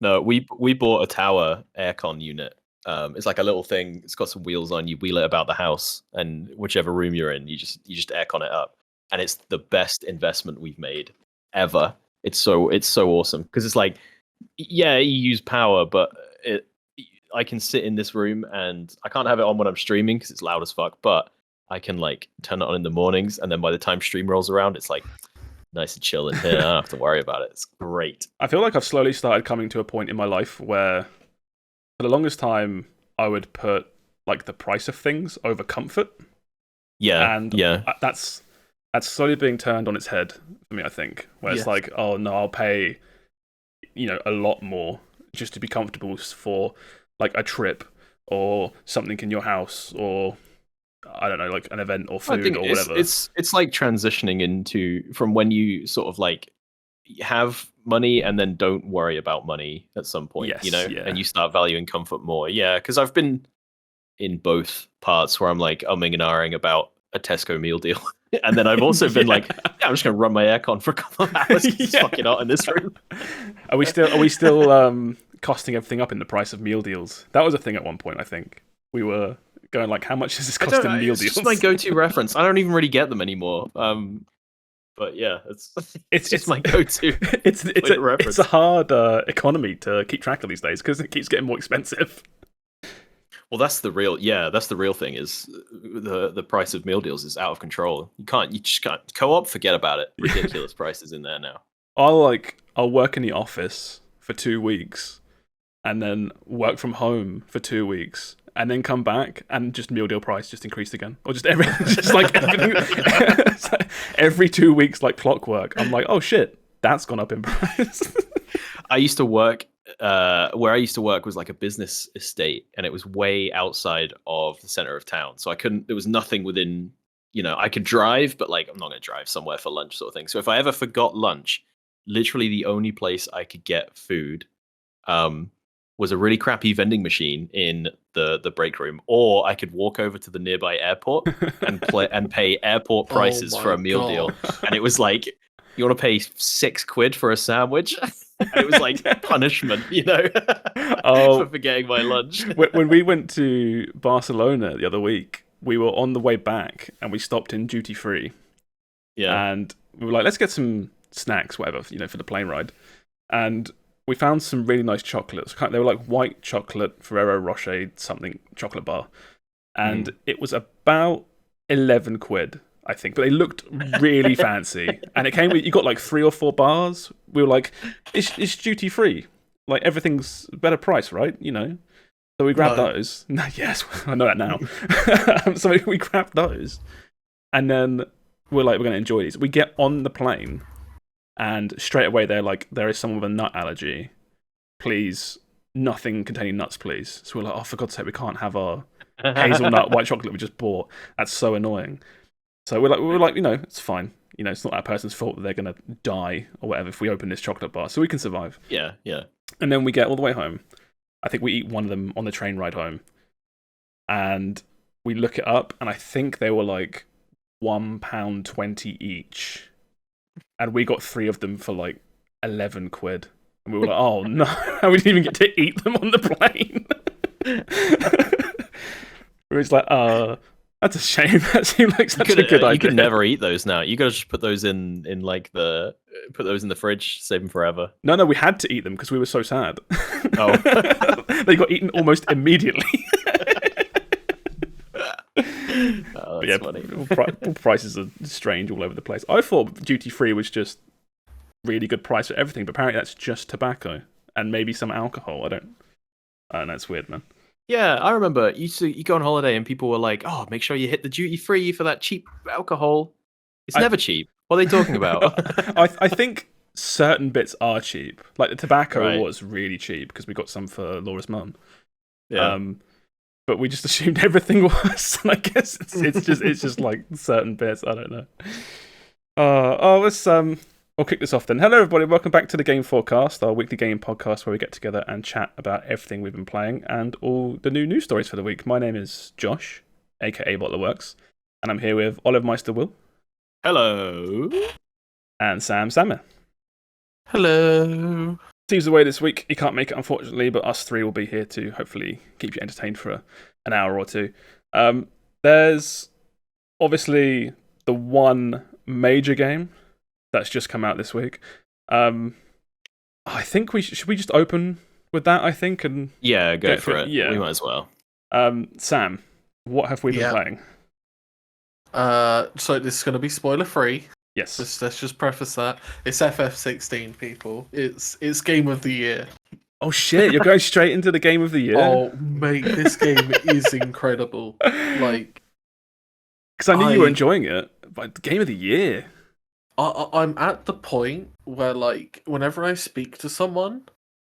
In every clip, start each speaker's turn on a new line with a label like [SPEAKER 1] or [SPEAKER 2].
[SPEAKER 1] No, we bought a tower aircon unit. It's like a little thing. It's got some wheels on. You wheel it about the house, and whichever room you're in, you just aircon it up, and it's the best investment we've made ever. It's so awesome because it's like, yeah, you use power, but it I can sit in this room and I can't have it on when I'm streaming because it's loud as fuck. But I can like turn it on in the mornings, and then by the time stream rolls around, it's like nice and chill in here. I don't have to worry about it. It's great.
[SPEAKER 2] I feel like I've slowly started coming to a point in my life where, for the longest time, I would put like the price of things over comfort.
[SPEAKER 1] Yeah,
[SPEAKER 2] And
[SPEAKER 1] yeah.
[SPEAKER 2] that's slowly being turned on its head for me, I think. Where it's like, oh no, I'll pay, a lot more just to be comfortable for like a trip or something in your house, or I don't know, like an event or food or whatever.
[SPEAKER 1] It's like transitioning from when you sort of like have money and then don't worry about money at some point,
[SPEAKER 2] Yes, yeah.
[SPEAKER 1] and you start valuing comfort more. Yeah, because I've been in both parts where I'm like umming and ahhing about a Tesco meal deal. And then I've also been like, yeah, I'm just gonna run my aircon for a couple of hours. It's fucking hot in this room.
[SPEAKER 2] Are we still costing everything up in the price of meal deals? That was a thing at one point. I think we were going like, how much is this costing meal deals?
[SPEAKER 1] It's just my go-to reference. I don't even really get them anymore. But yeah, it's just my go-to.
[SPEAKER 2] It's a hard economy to keep track of these days because it keeps getting more expensive.
[SPEAKER 1] Well, that's the real thing is the price of meal deals is out of control. You just can't co-op, forget about it. Ridiculous prices in there now.
[SPEAKER 2] I'll work in the office for 2 weeks and then work from home for 2 weeks and then come back and just meal deal price just increased again. Or just every 2 weeks like clockwork. I'm like, oh shit, that's gone up in price.
[SPEAKER 1] I used to work where I used to work was like a business estate, and it was way outside of the center of town. So there was nothing within, I could drive, but like I'm not going to drive somewhere for lunch sort of thing. So if I ever forgot lunch, literally the only place I could get food was a really crappy vending machine in the break room, or I could walk over to the nearby airport and pay airport prices for a meal deal. And it was like, you want to pay £6 for a sandwich? And it was like punishment, for forgetting my lunch.
[SPEAKER 2] When we went to Barcelona the other week, we were on the way back and we stopped in duty free.
[SPEAKER 1] Yeah.
[SPEAKER 2] And we were like, let's get some snacks, whatever, for the plane ride. And we found some really nice chocolates. They were like white chocolate, Ferrero Rocher, something chocolate bar. And it was about £11, I think, but they looked really fancy. And it came with, you got like 3 or 4 bars. We were like, it's duty free. Like everything's a better price, right? So we grabbed those. Yes, I know that now. So we grabbed those. And then we're like, we're going to enjoy these. We get on the plane and straight away they're like, there is someone with a nut allergy. Please, nothing containing nuts, please. So we're like, oh, for God's sake, we can't have our hazelnut white chocolate we just bought. That's so annoying. So we're like, it's fine. It's not that person's fault that they're going to die or whatever if we open this chocolate bar, so we can survive.
[SPEAKER 1] Yeah, yeah.
[SPEAKER 2] And then we get all the way home. I think we eat one of them on the train ride home. And we look it up, and I think they were like £1.20 each. And we got 3 of them for like £11. And we were like, oh no, we didn't even get to eat them on the plane. We were just like, that's a shame. That seemed like such a good idea.
[SPEAKER 1] You could never eat those now. You gotta just put those in like put those in the fridge, save them forever.
[SPEAKER 2] No, we had to eat them because we were so sad.
[SPEAKER 1] Oh.
[SPEAKER 2] They got eaten almost immediately.
[SPEAKER 1] Oh, that's funny.
[SPEAKER 2] Prices are strange all over the place. I thought duty free was just really good price for everything, but apparently that's just tobacco and maybe some alcohol. I don't know. It's weird, man.
[SPEAKER 1] Yeah, I remember you go on holiday and people were like, "Oh, make sure you hit the duty free for that cheap alcohol." It's never cheap. What are they talking about?
[SPEAKER 2] I think certain bits are cheap. Like the tobacco was really cheap because we got some for Laura's mum.
[SPEAKER 1] Yeah.
[SPEAKER 2] But we just assumed everything was. And I guess it's just like certain bits. I don't know. Let's I'll kick this off then. Hello everybody, welcome back to the Game FourCast, our weekly game podcast where we get together and chat about everything we've been playing and all the new news stories for the week. My name is Josh, aka BottlerWorks, and I'm here with Olive Meister Will.
[SPEAKER 1] Hello.
[SPEAKER 2] And Sammeh.
[SPEAKER 3] Hello.
[SPEAKER 2] Steve's away this week. He can't make it, unfortunately, but us three will be here to hopefully keep you entertained for an hour or two. There's obviously the one major game that's just come out this week. I think should we just open with that, I think? And
[SPEAKER 1] go for it.
[SPEAKER 2] Yeah.
[SPEAKER 1] We might as well.
[SPEAKER 2] Sam, what have we been playing?
[SPEAKER 3] So this is going to be spoiler free.
[SPEAKER 2] Yes.
[SPEAKER 3] Let's just preface that. It's FF16, people. It's Game of the Year.
[SPEAKER 2] Oh shit, you're going straight into the Game of the Year?
[SPEAKER 3] Oh, mate, this game is incredible. Like...
[SPEAKER 2] Because I knew you were enjoying it, but the Game of the Year...
[SPEAKER 3] I'm at the point where, like, whenever I speak to someone,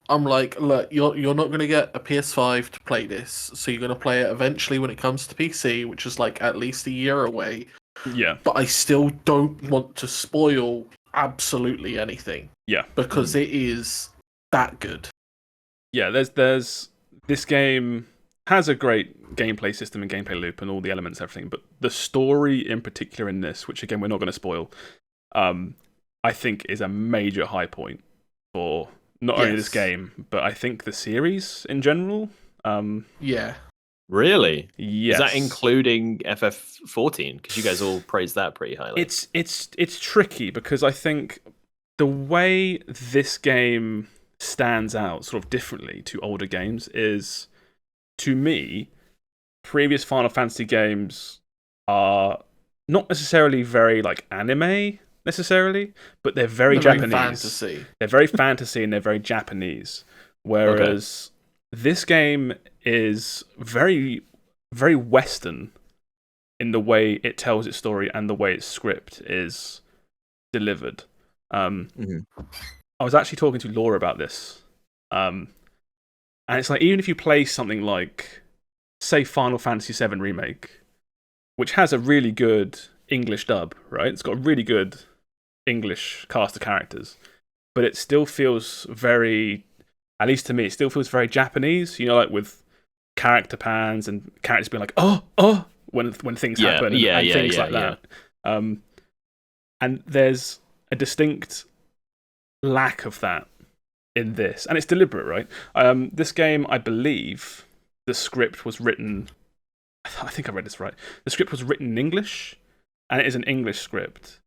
[SPEAKER 3] I'm like, look, you're not going to get a PS5 to play this, so you're going to play it eventually when it comes to PC, which is, like, at least a year away.
[SPEAKER 2] Yeah.
[SPEAKER 3] But I still don't want to spoil absolutely anything.
[SPEAKER 2] Yeah.
[SPEAKER 3] Because it is that good.
[SPEAKER 2] Yeah, there's... This game has a great gameplay system and gameplay loop and all the elements and everything, but the story in particular in this, which, again, we're not going to spoil... I think is a major high point for not only this game, but I think the series in general.
[SPEAKER 3] Yeah.
[SPEAKER 1] Really?
[SPEAKER 2] Yes.
[SPEAKER 1] Is that including FF14? Because you guys all praise that pretty highly.
[SPEAKER 2] It's tricky because I think the way this game stands out sort of differently to older games is, to me, previous Final Fantasy games are not necessarily very like anime necessarily, but they're very Japanese.
[SPEAKER 3] Fantasy.
[SPEAKER 2] They're very fantasy and they're very Japanese. Whereas this game is very, very Western in the way it tells its story and the way its script is delivered. I was actually talking to Laura about this. And it's like, even if you play something like, say, Final Fantasy VII Remake, which has a really good English dub, right? It's got a really good English cast of characters, but it still feels very, at least to me, it still feels very Japanese, you know, like with character pans and characters being like, oh, when things happen and things like that. And there's a distinct lack of that in this, and it's deliberate, right? This game, I believe, the script was written, I think I read this right, the script was written in English, and it is an English script.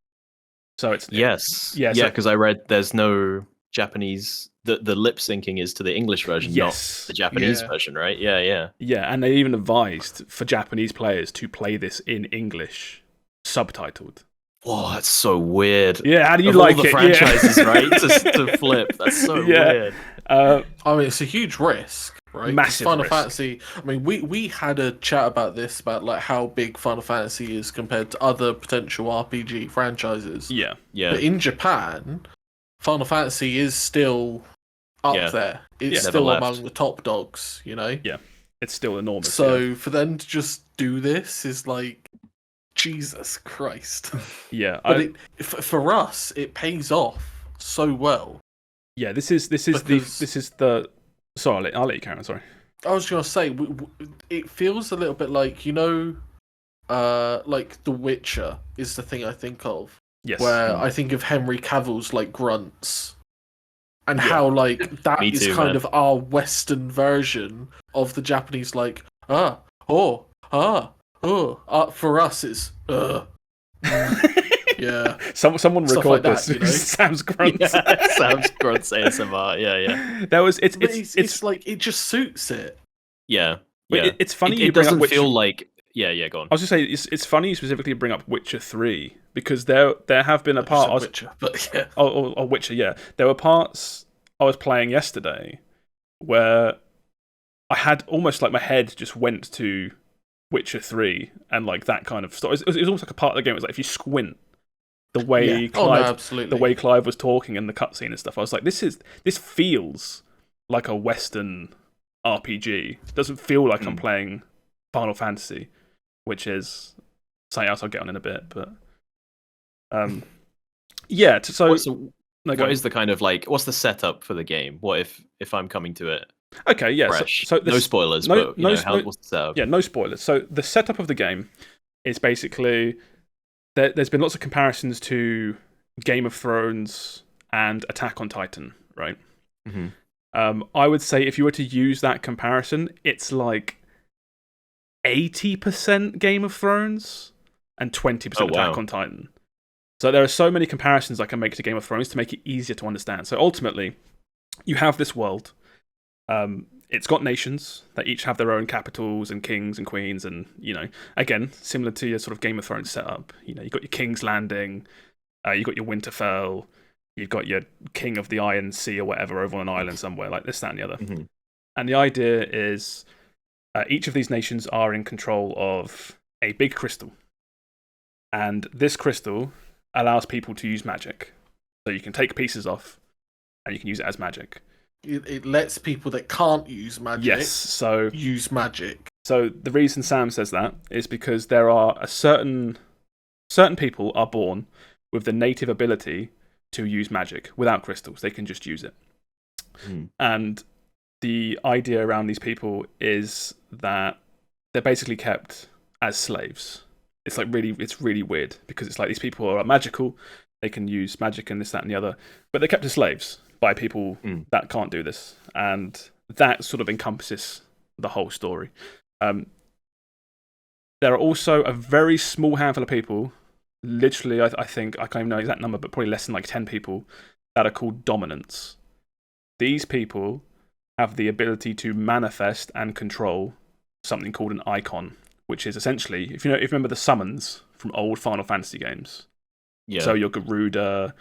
[SPEAKER 2] So it's because I read there's no Japanese. The lip syncing is to the English version, not the Japanese version, right? Yeah, and they even advised for Japanese players to play this in English, subtitled.
[SPEAKER 1] Oh, that's so weird.
[SPEAKER 2] Yeah, how do you
[SPEAKER 1] of
[SPEAKER 2] like
[SPEAKER 1] all the
[SPEAKER 2] it?
[SPEAKER 1] franchises, right? To flip, that's so weird.
[SPEAKER 3] I mean, it's a huge risk. Right?
[SPEAKER 2] Massive
[SPEAKER 3] Final
[SPEAKER 2] risk.
[SPEAKER 3] Fantasy. I mean, we had a chat about this, about like how big Final Fantasy is compared to other potential RPG franchises.
[SPEAKER 2] Yeah.
[SPEAKER 3] But in Japan, Final Fantasy is still up there. It's still among the top dogs, you know?
[SPEAKER 2] Yeah. It's still enormous.
[SPEAKER 3] So for them to just do this is like, Jesus Christ.
[SPEAKER 2] Yeah.
[SPEAKER 3] But for us, it pays off so well.
[SPEAKER 2] Yeah, this is the. Sorry, I'll let you carry on. Sorry.
[SPEAKER 3] I was going to say, it feels a little bit like, you know, like The Witcher is the thing I think of.
[SPEAKER 2] Yes.
[SPEAKER 3] Where I think of Henry Cavill's like grunts, and how like that is kind of our Western version of the Japanese like for us it's yeah.
[SPEAKER 2] Someone record
[SPEAKER 3] like that,
[SPEAKER 2] this.
[SPEAKER 3] you know?
[SPEAKER 2] Sam's grunts.
[SPEAKER 1] Sam's grunts ASMR. Yeah.
[SPEAKER 2] That was
[SPEAKER 3] it's like it just suits it.
[SPEAKER 1] Yeah.
[SPEAKER 2] It's funny.
[SPEAKER 1] It doesn't feel like. Yeah. Go on.
[SPEAKER 2] I was just saying it's funny you specifically bring up Witcher 3 because there have been a part.
[SPEAKER 3] Witcher, but yeah.
[SPEAKER 2] Or Witcher, yeah. There were parts I was playing yesterday where I had almost like my head just went to Witcher 3 and like that kind of stuff. It was almost like a part of the game. It was like if you squint. The way Clive was talking and the cutscene and stuff, I was like, this feels like a Western RPG. It doesn't feel like I'm playing Final Fantasy, which is something else I'll get on in a bit. But yeah. So
[SPEAKER 1] what is the kind of like? What's the setup for the game? What if I'm coming to it?
[SPEAKER 2] Okay, yeah.
[SPEAKER 1] Fresh? So no spoilers, but what's the setup?
[SPEAKER 2] Yeah, no spoilers. So the setup of the game is basically. There's been lots of comparisons to Game of Thrones and Attack on Titan, right?
[SPEAKER 1] Mm-hmm.
[SPEAKER 2] I would say if you were to use that comparison, it's like 80% Game of Thrones and 20% Attack on Titan. So there are so many comparisons I can make to Game of Thrones to make it easier to understand. So ultimately, you have this world. It's got nations that each have their own capitals and kings and queens, and again, similar to your sort of Game of Thrones setup. You've got your King's Landing, you've got your Winterfell, you've got your King of the Iron Sea or whatever over on an island somewhere, like this, that, and the other.
[SPEAKER 1] Mm-hmm.
[SPEAKER 2] And the idea is each of these nations are in control of a big crystal, and this crystal allows people to use magic. So you can take pieces off, and you can use it as magic.
[SPEAKER 3] It lets people that can't use magic use magic.
[SPEAKER 2] So the reason Sam says that is because there are certain people are born with the native ability to use magic without crystals. They can just use it. And the idea around these people is that they're basically kept as slaves. It's really weird because it's like these people are magical. They can use magic and this, that, and the other, but they're kept as slaves by people that can't do this, and that sort of encompasses the whole story. There are also a very small handful of people, literally, I think, I can't even know the exact number, but probably less than like 10 people, that are called dominants. These people have the ability to manifest and control something called an icon, which is essentially, if you remember the summons from old Final Fantasy games.
[SPEAKER 1] Yeah.
[SPEAKER 2] So your Garuda,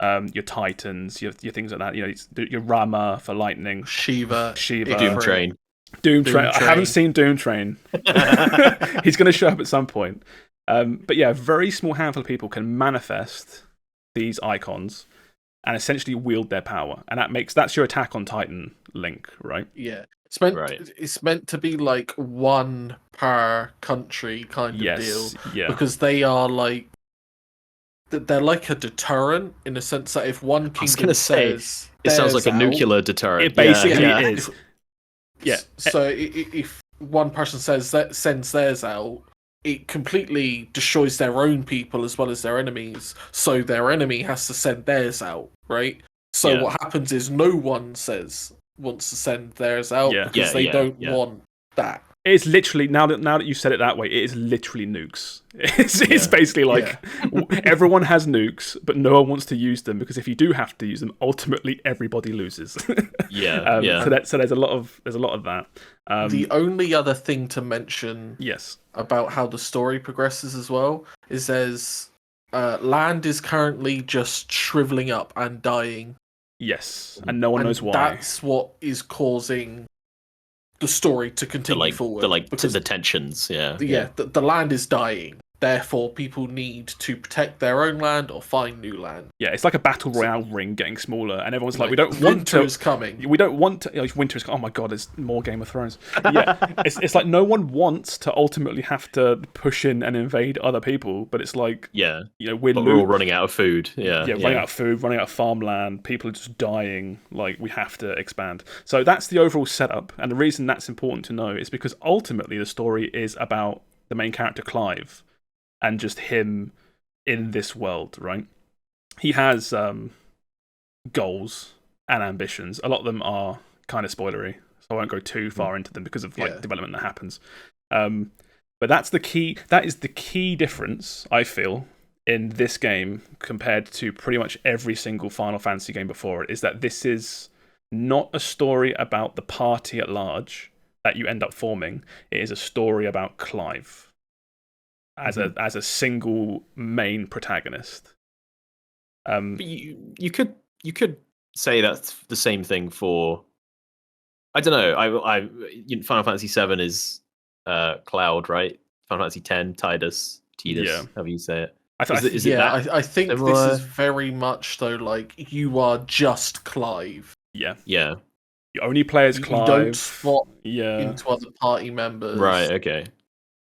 [SPEAKER 2] your Titans, your things like that. Your Rama for lightning,
[SPEAKER 3] Shiva,
[SPEAKER 1] Doom Train.
[SPEAKER 2] I haven't seen Doom Train. He's going to show up at some point. But yeah, a very small handful of people can manifest these icons and essentially wield their power, and that's your Attack on Titan link, right?
[SPEAKER 3] Yeah, it's meant to be like one per country kind of deal.
[SPEAKER 2] Yeah,
[SPEAKER 3] because they are like. They're like a deterrent in the sense that if one kingdom says
[SPEAKER 1] it sounds like a nuclear deterrent.
[SPEAKER 2] It basically is. Yeah.
[SPEAKER 3] So if one person sends theirs out, it completely destroys their own people as well as their enemies. So their enemy has to send theirs out, right? So what happens is no one wants to send theirs out because they don't want that.
[SPEAKER 2] It's literally, now that you said it that way, it is literally nukes. It's basically like everyone has nukes, but no one wants to use them because if you do have to use them, ultimately everybody loses. So there's a lot of that.
[SPEAKER 3] The only other thing to mention, about how the story progresses as well, is there's land is currently just shriveling up and dying.
[SPEAKER 2] Yes, and no one knows why.
[SPEAKER 3] That's what is causing the story to continue forward.
[SPEAKER 1] The tensions,
[SPEAKER 3] the land is dying. Therefore, people need to protect their own land or find new land.
[SPEAKER 2] Yeah, it's like a battle royale ring getting smaller, and everyone's like, we don't want to.
[SPEAKER 3] Winter is coming.
[SPEAKER 2] We don't want to. Winter is. Oh my god, there's more Game of Thrones. Yeah, it's like no one wants to ultimately have to push in and invade other people, but it's like we're
[SPEAKER 1] all running out of food.
[SPEAKER 2] Running out of food, running out of farmland. People are just dying. Like we have to expand. So that's the overall setup, and the reason that's important to know is because ultimately the story is about the main character Clive. And just him in this world, right? He has goals and ambitions. A lot of them are kind of spoilery, so I won't go too far into them because of development that happens. But that's the key. That is the key difference, I feel, in this game compared to pretty much every single Final Fantasy game before it, is that this is not a story about the party at large that you end up forming. It is a story about Clive. As a single main protagonist.
[SPEAKER 1] But you could say that's the same thing for. I don't know. Final Fantasy VII is Cloud, right? Final Fantasy X, Tidus, however you say it.
[SPEAKER 3] I think this is very much though like you are just Clive.
[SPEAKER 2] Yeah. You only play as Clive.
[SPEAKER 3] You don't swap into other party members.
[SPEAKER 1] Right. Okay.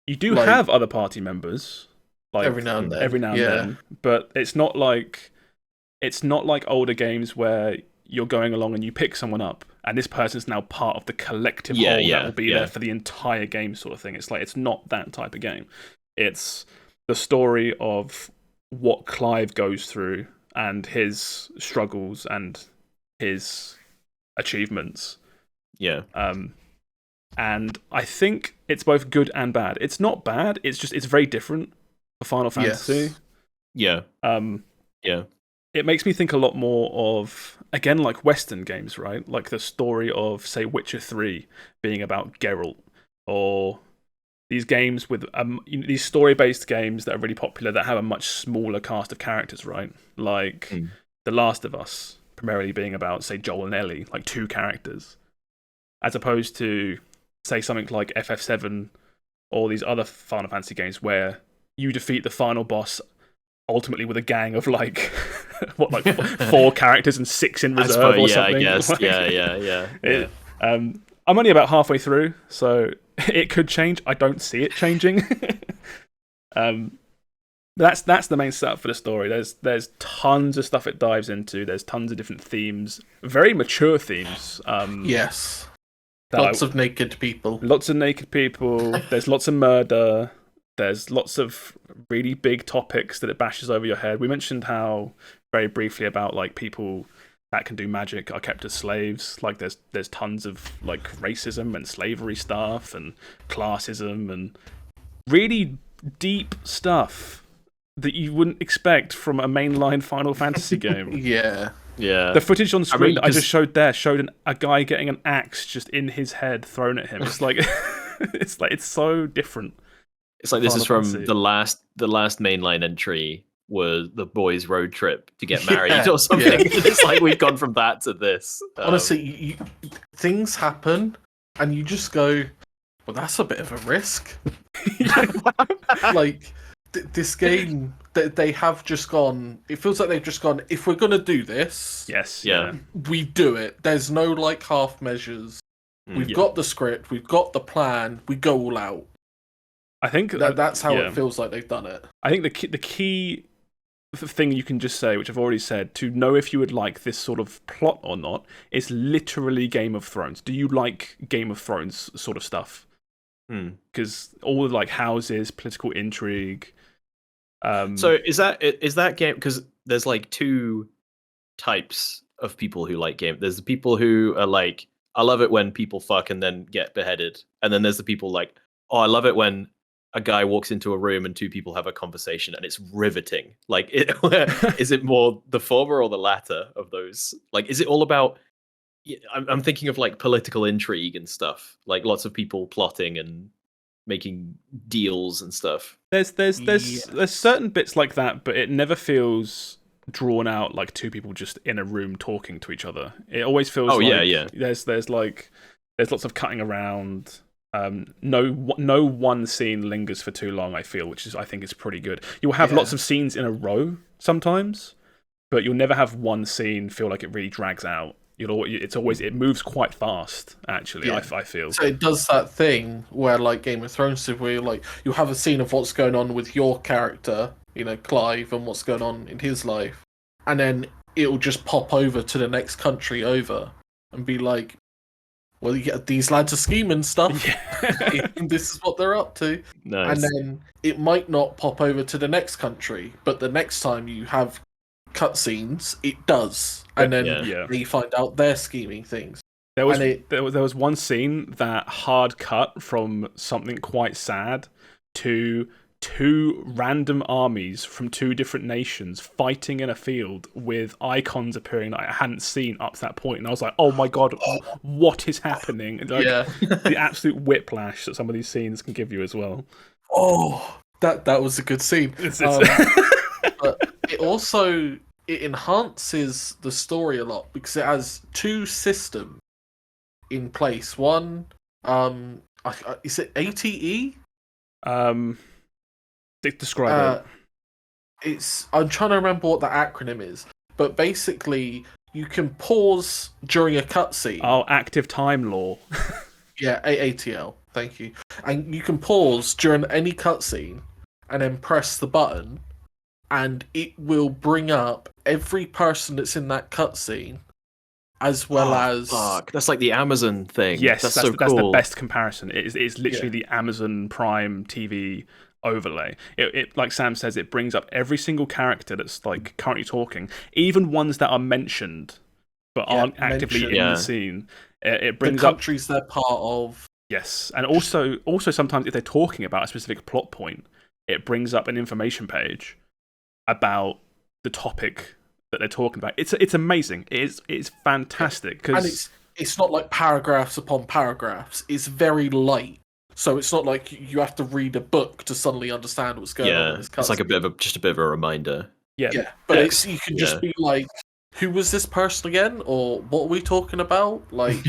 [SPEAKER 2] You do have other party members, like
[SPEAKER 3] every now and then,
[SPEAKER 2] but it's not like older games where you're going along and you pick someone up, and this person's now part of the collective whole that will be there for the entire game, sort of thing. It's not that type of game. It's the story of what Clive goes through and his struggles and his achievements.
[SPEAKER 1] Yeah.
[SPEAKER 2] And I think it's both good and bad. It's not bad. It's very different for Final Fantasy.
[SPEAKER 1] Yes. Yeah. Yeah.
[SPEAKER 2] It makes me think a lot more of, again, like Western games, right? Like the story of, say, Witcher 3 being about Geralt, or these games with these story-based games that are really popular that have a much smaller cast of characters, right? Like The Last of Us, primarily being about, say, Joel and Ellie, like 2 characters, as opposed to, say, something like FF7 or these other Final Fantasy games where you defeat the final boss ultimately with a gang of like 4 characters and 6 in reserve or something.
[SPEAKER 1] I guess.
[SPEAKER 2] Like,
[SPEAKER 1] Yeah.
[SPEAKER 2] I'm only about halfway through, so it could change. I don't see it changing. That's the main setup for the story. There's tons of stuff it dives into. There's tons of different themes, very mature themes.
[SPEAKER 3] Yes. Lots of naked people. There's lots of murder. There's lots of really big topics that it bashes over your head. We mentioned how, very briefly, about like people that can do magic are kept as slaves. Like there's tons of like racism and slavery stuff and classism and really deep stuff that you wouldn't expect from a mainline Final Fantasy game. Yeah.
[SPEAKER 2] The footage on screen I just showed a guy getting an axe just in his head thrown at him. It's like it's so different.
[SPEAKER 1] It's like this is from the last mainline entry was the boys' road trip to get married or something. Yeah. It's like we've gone from that to this.
[SPEAKER 3] Honestly, things happen and you just go, well, that's a bit of a risk. Like, this game, they have just gone, it feels like they've just gone, if we're going to do this, we do it. There's no like half measures. We've got the script, we've got the plan, we go all out.
[SPEAKER 2] I think
[SPEAKER 3] that's how it feels like they've done it.
[SPEAKER 2] I think the key thing you can just say, which I've already said, to know if you would like this sort of plot or not, is literally Game of Thrones. Do you like Game of Thrones sort of stuff? Because all the like houses, political intrigue.
[SPEAKER 1] So is that game? Because there's like 2 types of people who like game. There's the people who are like, I love it when people fuck and then get beheaded, and then there's the people like, oh, I love it when a guy walks into a room and 2 people have a conversation and it's riveting. Like, is it more the former or the latter of those? Like, is it all about? I'm thinking of like political intrigue and stuff, like lots of people plotting and making deals and stuff.
[SPEAKER 2] There's certain bits like that, but it never feels drawn out like 2 people just in a room talking to each other. It always feels there's lots of cutting around. No one scene lingers for too long, I feel, I think is pretty good. You'll have lots of scenes in a row sometimes, but you'll never have one scene feel like it really drags out. It moves quite fast, actually. I feel
[SPEAKER 3] so. It does that thing where, like Game of Thrones, where you have a scene of what's going on with your character, Clive, and what's going on in his life, and then it'll just pop over to the next country over and be like, well, these lads are scheming stuff. And this is what they're up to.
[SPEAKER 1] Nice.
[SPEAKER 3] And then it might not pop over to the next country, but the next time you have cutscenes, it does. And then you find out they're scheming things.
[SPEAKER 2] There was one scene that hard cut from something quite sad to 2 random armies from 2 different nations fighting in a field with icons appearing that I hadn't seen up to that point, and I was like, "Oh my god, what is happening?" Like, the absolute whiplash that some of these scenes can give you as well.
[SPEAKER 3] Oh, that was a good scene. But it enhances the story a lot because it has 2 systems in place. One, is it ATE?
[SPEAKER 2] Describe
[SPEAKER 3] it. I'm trying to remember what the acronym is, but basically you can pause during a cutscene.
[SPEAKER 2] Oh, active time law.
[SPEAKER 3] Yeah, ATL. Thank you. And you can pause during any cutscene and then press the button, and it will bring up every person that's in that cutscene, as well as...
[SPEAKER 1] Fuck. That's like the Amazon thing.
[SPEAKER 2] Yes,
[SPEAKER 1] that's so cool.
[SPEAKER 2] That's the best comparison. It's literally the Amazon Prime TV overlay. It like Sam says, it brings up every single character that's like currently talking, even ones that are mentioned but aren't actively
[SPEAKER 3] mentioned.
[SPEAKER 2] in the scene. It brings
[SPEAKER 3] the
[SPEAKER 2] up
[SPEAKER 3] countries they're part of.
[SPEAKER 2] yes, and also sometimes if they're talking about a specific plot point, it brings up an information page about the topic that they're talking about. It's amazing. It's fantastic
[SPEAKER 3] And it's not like paragraphs upon paragraphs. It's very light. So it's not like you have to read a book to suddenly understand what's going on in this cutscene.
[SPEAKER 1] It's like just a bit of a reminder.
[SPEAKER 3] Yeah, but you can just be like, who was this person again? Or what are we talking about? Like,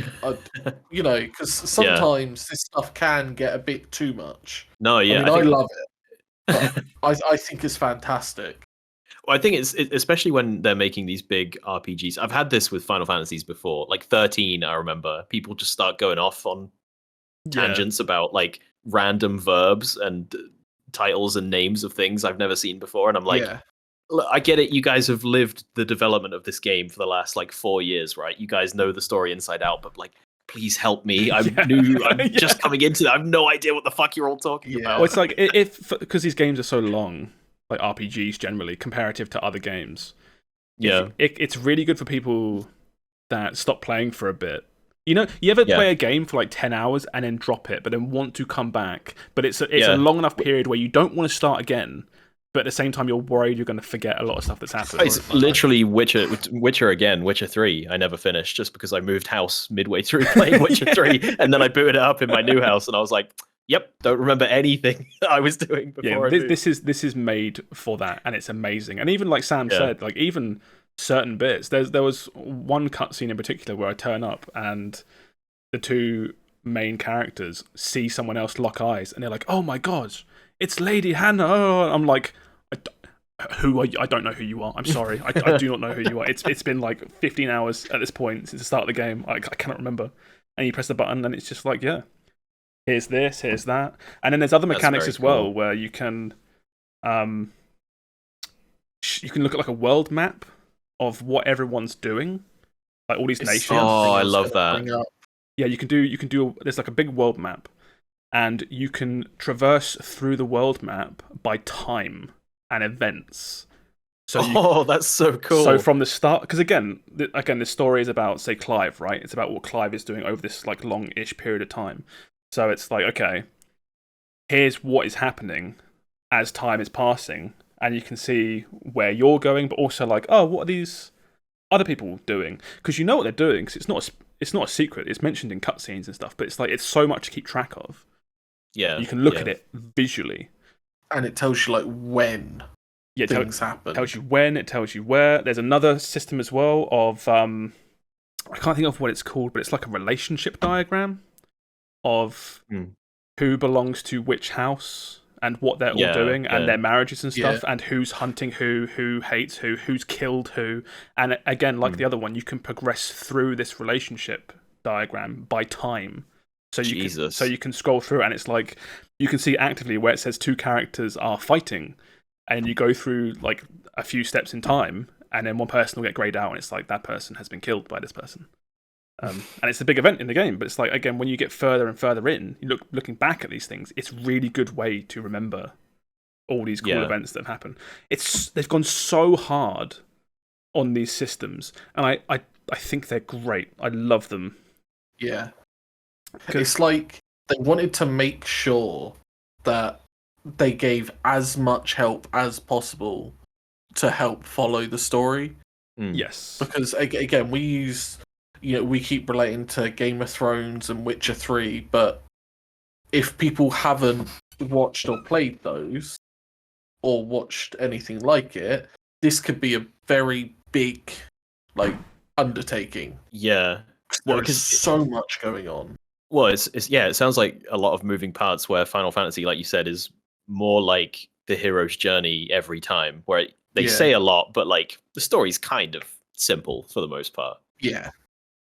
[SPEAKER 3] because sometimes this stuff can get a bit too much.
[SPEAKER 1] No, yeah.
[SPEAKER 3] I love it. But I think it's fantastic.
[SPEAKER 1] Well, I think it's especially when they're making these big RPGs. I've had this with Final Fantasies before. Like 13, I remember, people just start going off on tangents about like random verbs and titles and names of things I've never seen before. And I'm like, look, I get it. You guys have lived the development of this game for the last like 4 years, right? You guys know the story inside out, but like, please help me. I'm new. I'm just coming into it. I have no idea what the fuck you're all talking about.
[SPEAKER 2] Well, it's like because these games are so long, like RPGs generally, comparative to other games.
[SPEAKER 1] Yeah,
[SPEAKER 2] it's really good for people that stop playing for a bit. You ever play a game for like 10 hours and then drop it, but then want to come back, but it's a long enough period where you don't want to start again, but at the same time you're worried you're going to forget a lot of stuff that's happened.
[SPEAKER 1] It's literally Witcher again, Witcher 3. I never finished just because I moved house midway through playing Witcher 3, and then I booted it up in my new house, and I was like, yep, don't remember anything I was doing before.
[SPEAKER 2] This is made for that, and it's amazing. And even like Sam said, like even certain bits, there was one cutscene in particular where I turn up and the two main characters see someone else lock eyes, and they're like, "Oh my god, it's Lady Hannah!" Oh, I'm like, "Who are you? I don't know who you are. I'm sorry, I do not know who you are." It's been like 15 hours at this point since the start of the game. I cannot remember. And you press the button, and it's just like, here's this, here's that, and then there's other mechanics as well where you can look at like a world map of what everyone's doing, like all these nations.
[SPEAKER 1] Oh, I love that.
[SPEAKER 2] Yeah, you can do. There's like a big world map, and you can traverse through the world map by time and events. So
[SPEAKER 1] that's so cool.
[SPEAKER 2] So from the start, because again, the story is about, say, Clive, right? It's about what Clive is doing over this like long-ish period of time. So it's like, okay, here's what is happening as time is passing, and you can see where you're going, but also like, oh, what are these other people doing? Because you know what they're doing, because it's not a secret. It's mentioned in cutscenes and stuff, but it's so much to keep track of.
[SPEAKER 1] Yeah,
[SPEAKER 2] you can look at it visually,
[SPEAKER 3] and it tells you like when things happen.
[SPEAKER 2] It tells you when, it tells you where. There's another system as well of I can't think of what it's called, but it's like a relationship diagram of who belongs to which house and what they're all doing, and their marriages and stuff, and who's hunting who hates who's killed who. And again, like the other one, you can progress through this relationship diagram by time. So you can scroll through, and it's like you can see actively where it says two characters are fighting, and you go through like a few steps in time, and then one person will get grayed out, and it's like that person has been killed by this person. And it's a big event in the game, but it's like, again, when you get further and further in, looking back at these things, it's a really good way to remember all these cool events that happen. They've gone so hard on these systems, and I think they're great. I love them.
[SPEAKER 3] Yeah. It's like they wanted to make sure that they gave as much help as possible to help follow the story.
[SPEAKER 2] Yes.
[SPEAKER 3] Because, again, we keep relating to Game of Thrones and Witcher 3, but if people haven't watched or played those, or watched anything like it, this could be a very big, like, undertaking.
[SPEAKER 1] Yeah.
[SPEAKER 3] Well, there's so much going on.
[SPEAKER 1] Well, it sounds like a lot of moving parts where Final Fantasy, like you said, is more like the hero's journey every time, where they say a lot, but like the story's kind of simple for the most part.
[SPEAKER 3] Yeah.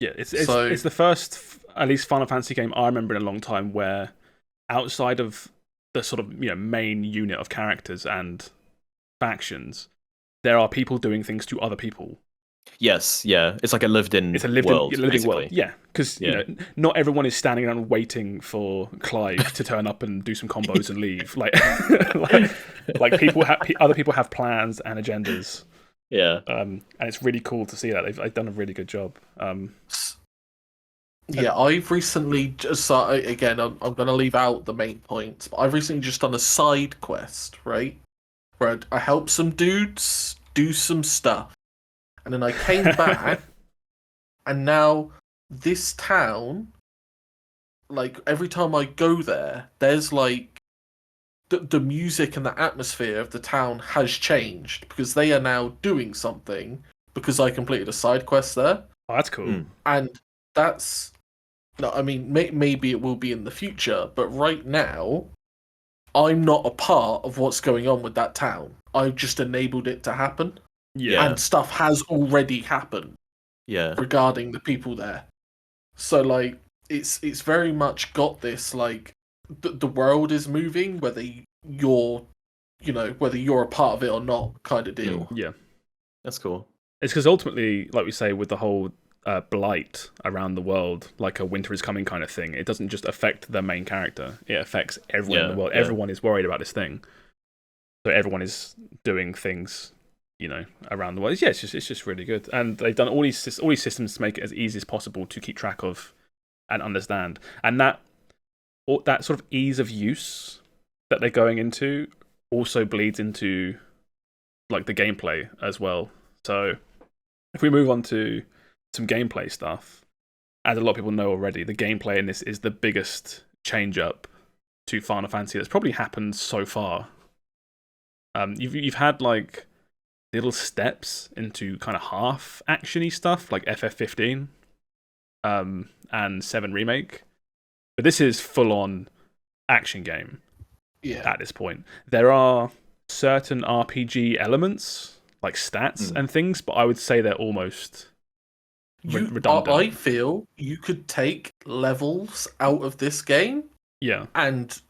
[SPEAKER 2] Yeah, it's the first, at least, Final Fantasy game I remember in a long time where, outside of the sort of main unit of characters and factions, there are people doing things to other people.
[SPEAKER 1] Yes, yeah, it's like a living world.
[SPEAKER 2] Yeah, because not everyone is standing around waiting for Clive to turn up and do some combos and leave. Like other people have plans and agendas.
[SPEAKER 1] Yeah.
[SPEAKER 2] And it's really cool to see that they've done a really good job.
[SPEAKER 3] Yeah, I've recently just again. I'm going to leave out the main points, but I've recently just done a side quest, right, where I helped some dudes do some stuff, and then I came back, and now this town, like every time I go there, there's like the music and the atmosphere of the town has changed because they are now doing something because I completed a side quest there.
[SPEAKER 2] Oh, that's cool.
[SPEAKER 3] And that's no, I mean maybe it will be in the future, but right now I'm not a part of what's going on with that town. I've just enabled it to happen.
[SPEAKER 2] Yeah.
[SPEAKER 3] And stuff has already happened.
[SPEAKER 1] Yeah.
[SPEAKER 3] Regarding the people there. So like it's very much got this like the world is moving whether you're whether you're a part of it or not kind of deal.
[SPEAKER 2] Yeah.
[SPEAKER 1] That's cool.
[SPEAKER 2] It's because ultimately, like we say, with the whole blight around the world, like a winter is coming kind of thing, it doesn't just affect the main character. It affects everyone in the world. Yeah. Everyone is worried about this thing. So everyone is doing things, around the world. Yeah, it's just really good. And they've done all these systems to make it as easy as possible to keep track of and understand. And that sort of ease of use that they're going into also bleeds into like the gameplay as well. So if we move on to some gameplay stuff, as a lot of people know already, the gameplay in this is the biggest change up to Final Fantasy that's probably happened so far. You've had like little steps into kind of half actiony stuff like FF15 and 7 Remake, but this is full on action game.
[SPEAKER 3] Yeah.
[SPEAKER 2] At this point, there are certain RPG elements like stats and things, but I would say they're almost redundant.
[SPEAKER 3] I feel you could take levels out of this game, and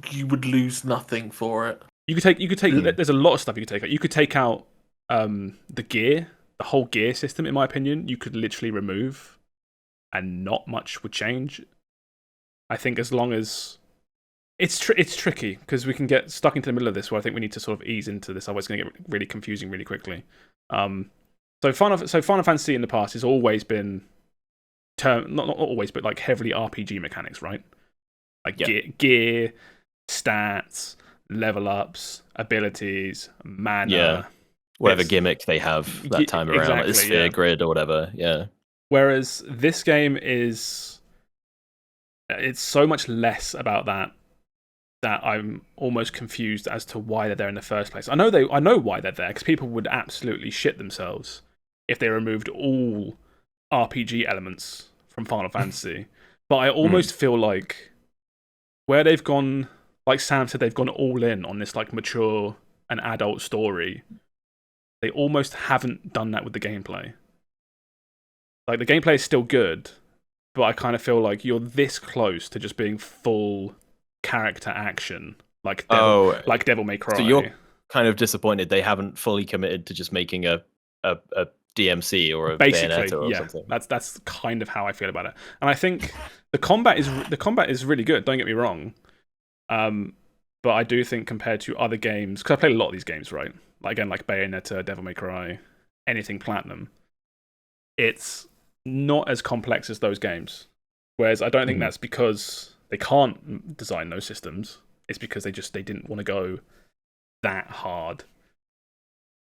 [SPEAKER 3] you would lose nothing for it.
[SPEAKER 2] You could take. There's a lot of stuff you could take out. You could take out the gear, the whole gear system. In my opinion, you could literally remove, and not much would change. I think as long as it's tricky because we can get stuck into the middle of this where I think we need to sort of ease into this. Otherwise, it's going to get really confusing really quickly. So Final Fantasy in the past has always been not always, but like heavily RPG mechanics, right? Like gear, stats, level ups, abilities, mana,
[SPEAKER 1] whatever gimmick they have that time around, like the sphere grid or whatever. Yeah.
[SPEAKER 2] Whereas this game it's so much less about that I'm almost confused as to why they're there in the first place. I know why they're there because people would absolutely shit themselves if they removed all RPG elements from Final Fantasy. But I almost feel like where they've gone, like Sam said, they've gone all in on this like mature and adult story. They almost haven't done that with the gameplay. Like the gameplay is still good, but I kind of feel like you're this close to just being full character action, like Devil May Cry.
[SPEAKER 1] So you're kind of disappointed they haven't fully committed to just making a DMC or a Bayonetta or something.
[SPEAKER 2] That's kind of how I feel about it. And I think the combat is really good. Don't get me wrong, but I do think compared to other games, because I played a lot of these games, right? Like again, like Bayonetta, Devil May Cry, anything Platinum, it's not as complex as those games. Whereas I don't think that's because they can't design those systems. It's because they didn't want to go that hard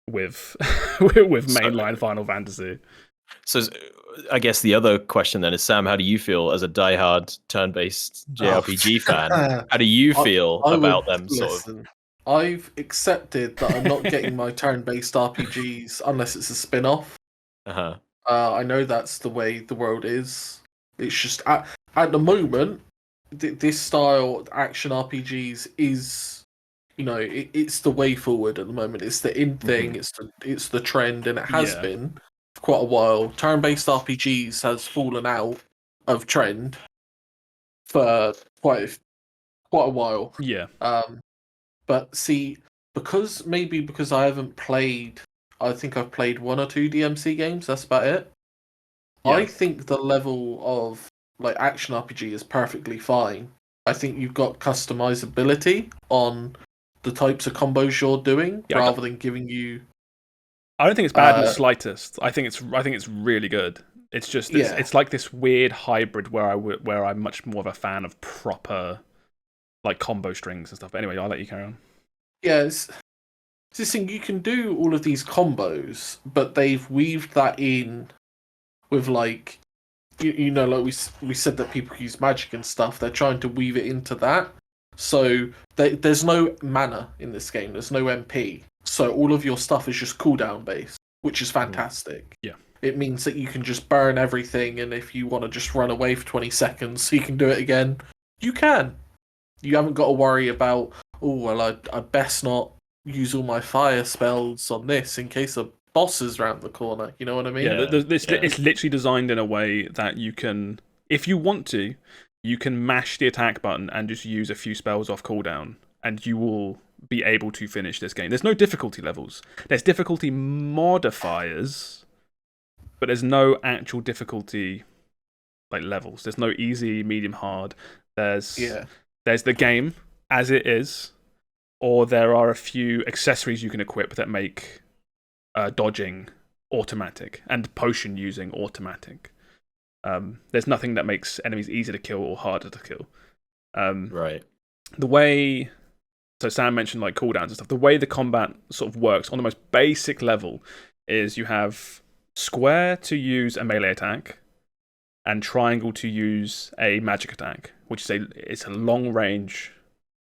[SPEAKER 2] with mainline Final Fantasy.
[SPEAKER 1] So I guess the other question then is, Sam, how do you feel as a diehard turn-based JRPG fan? How do you feel about them?
[SPEAKER 3] I've accepted that I'm not getting my turn-based RPGs unless it's a spin-off. I know that's the way the world is. It's just at the moment, this style action RPGs is, it's the way forward at the moment. It's the in thing. It's the trend, and it has been for quite a while. Turn-based RPGs has fallen out of trend for quite a while.
[SPEAKER 2] Yeah.
[SPEAKER 3] But see, because I haven't played. I think I've played 1 or 2 DMC games. That's about it. Yeah. I think the level of like action RPG is perfectly fine. I think you've got customizability on the types of combos you're doing rather than giving you.
[SPEAKER 2] I don't think it's bad in the slightest. I think it's really good. It's just it's like this weird hybrid where I'm much more of a fan of proper like combo strings and stuff. But anyway, I'll let you carry on.
[SPEAKER 3] Yeah, it's this thing, you can do all of these combos, but they've weaved that in with like you know, like we said that people use magic and stuff. They're trying to weave it into that. So there's no mana in this game. There's no MP. So all of your stuff is just cooldown based, which is fantastic.
[SPEAKER 2] Yeah.
[SPEAKER 3] It means that you can just burn everything, and if you want to just run away for 20 seconds so you can do it again, you can. You haven't got to worry about, oh, well, I best not use all my fire spells on this in case a boss is around the corner. You know what I mean?
[SPEAKER 2] Yeah, it's literally designed in a way that you can, if you want to, you can mash the attack button and just use a few spells off cooldown, and you will be able to finish this game. There's no difficulty levels. There's difficulty modifiers, but there's no actual difficulty like levels. There's no easy, medium, hard. There's the game as it is, or there are a few accessories you can equip that make dodging automatic and potion using automatic. There's nothing that makes enemies easier to kill or harder to kill.
[SPEAKER 1] Right.
[SPEAKER 2] The way, so Sam mentioned like cooldowns and stuff. The way the combat sort of works on the most basic level is you have square to use a melee attack, and triangle to use a magic attack, which is it's a long range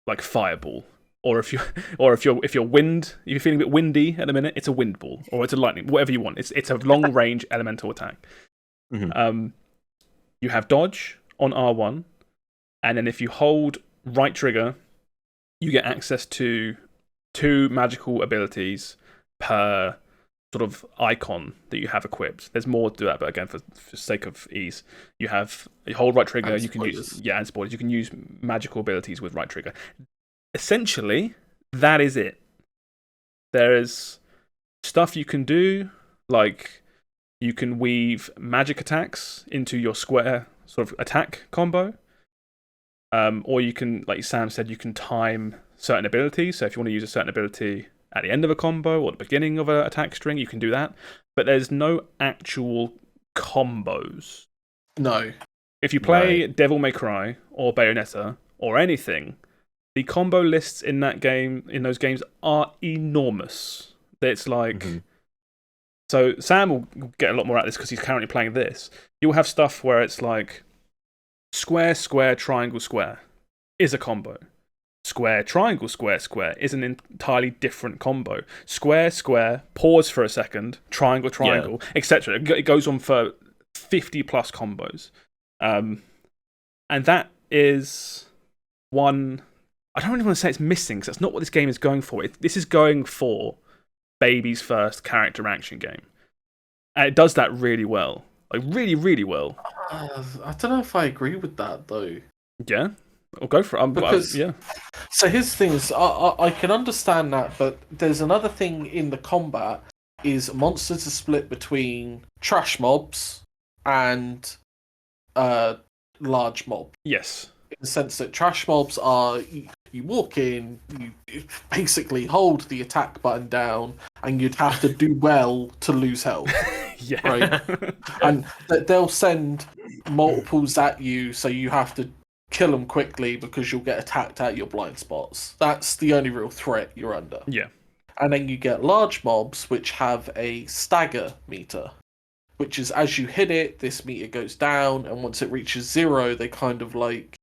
[SPEAKER 2] like fireball. Or if you're if you're feeling a bit windy at the minute, it's a wind ball, or it's a lightning, whatever you want. It's a long range elemental attack.
[SPEAKER 1] Mm-hmm.
[SPEAKER 2] You have dodge on R1, and then if you hold right trigger, you get access to 2 magical abilities per sort of icon that you have equipped. There's more to that, but again, for sake of ease, you hold right trigger. You can use and spoilers. You can use magical abilities with right trigger. Essentially, that is it. There is stuff you can do, like you can weave magic attacks into your square sort of attack combo. Or you can, like Sam said, you can time certain abilities. So if you want to use a certain ability at the end of a combo or the beginning of an attack string, you can do that. But there's no actual combos.
[SPEAKER 3] No.
[SPEAKER 2] If you play Devil May Cry or Bayonetta or anything, the combo lists in those games are enormous. It's like... Mm-hmm. So Sam will get a lot more at this because he's currently playing this. You'll have stuff where it's like square, square, triangle, square is a combo. Square, triangle, square, square is an entirely different combo. Square, square, pause for a second, triangle, triangle, etc. It goes on for 50 plus combos. And that is one... I don't really want to say it's missing, because that's not what this game is going for. This is going for baby's first character action game. And it does that really well. Like, really, really well.
[SPEAKER 3] I don't know if I agree with that, though.
[SPEAKER 2] Yeah? I'll go for it.
[SPEAKER 3] Because,
[SPEAKER 2] yeah.
[SPEAKER 3] So his thing is, I can understand that, but there's another thing in the combat, is monsters are split between trash mobs and large mob.
[SPEAKER 2] Yes.
[SPEAKER 3] In the sense that trash mobs are, you walk in, you basically hold the attack button down, and you'd have to do well to lose health.
[SPEAKER 2] Yeah.
[SPEAKER 3] Right? And they'll send multiples at you, so you have to kill them quickly because you'll get attacked at your blind spots. That's the only real threat you're under.
[SPEAKER 2] Yeah.
[SPEAKER 3] And then you get large mobs, which have a stagger meter, which is as you hit it, this meter goes down, and once it reaches 0, they kind of like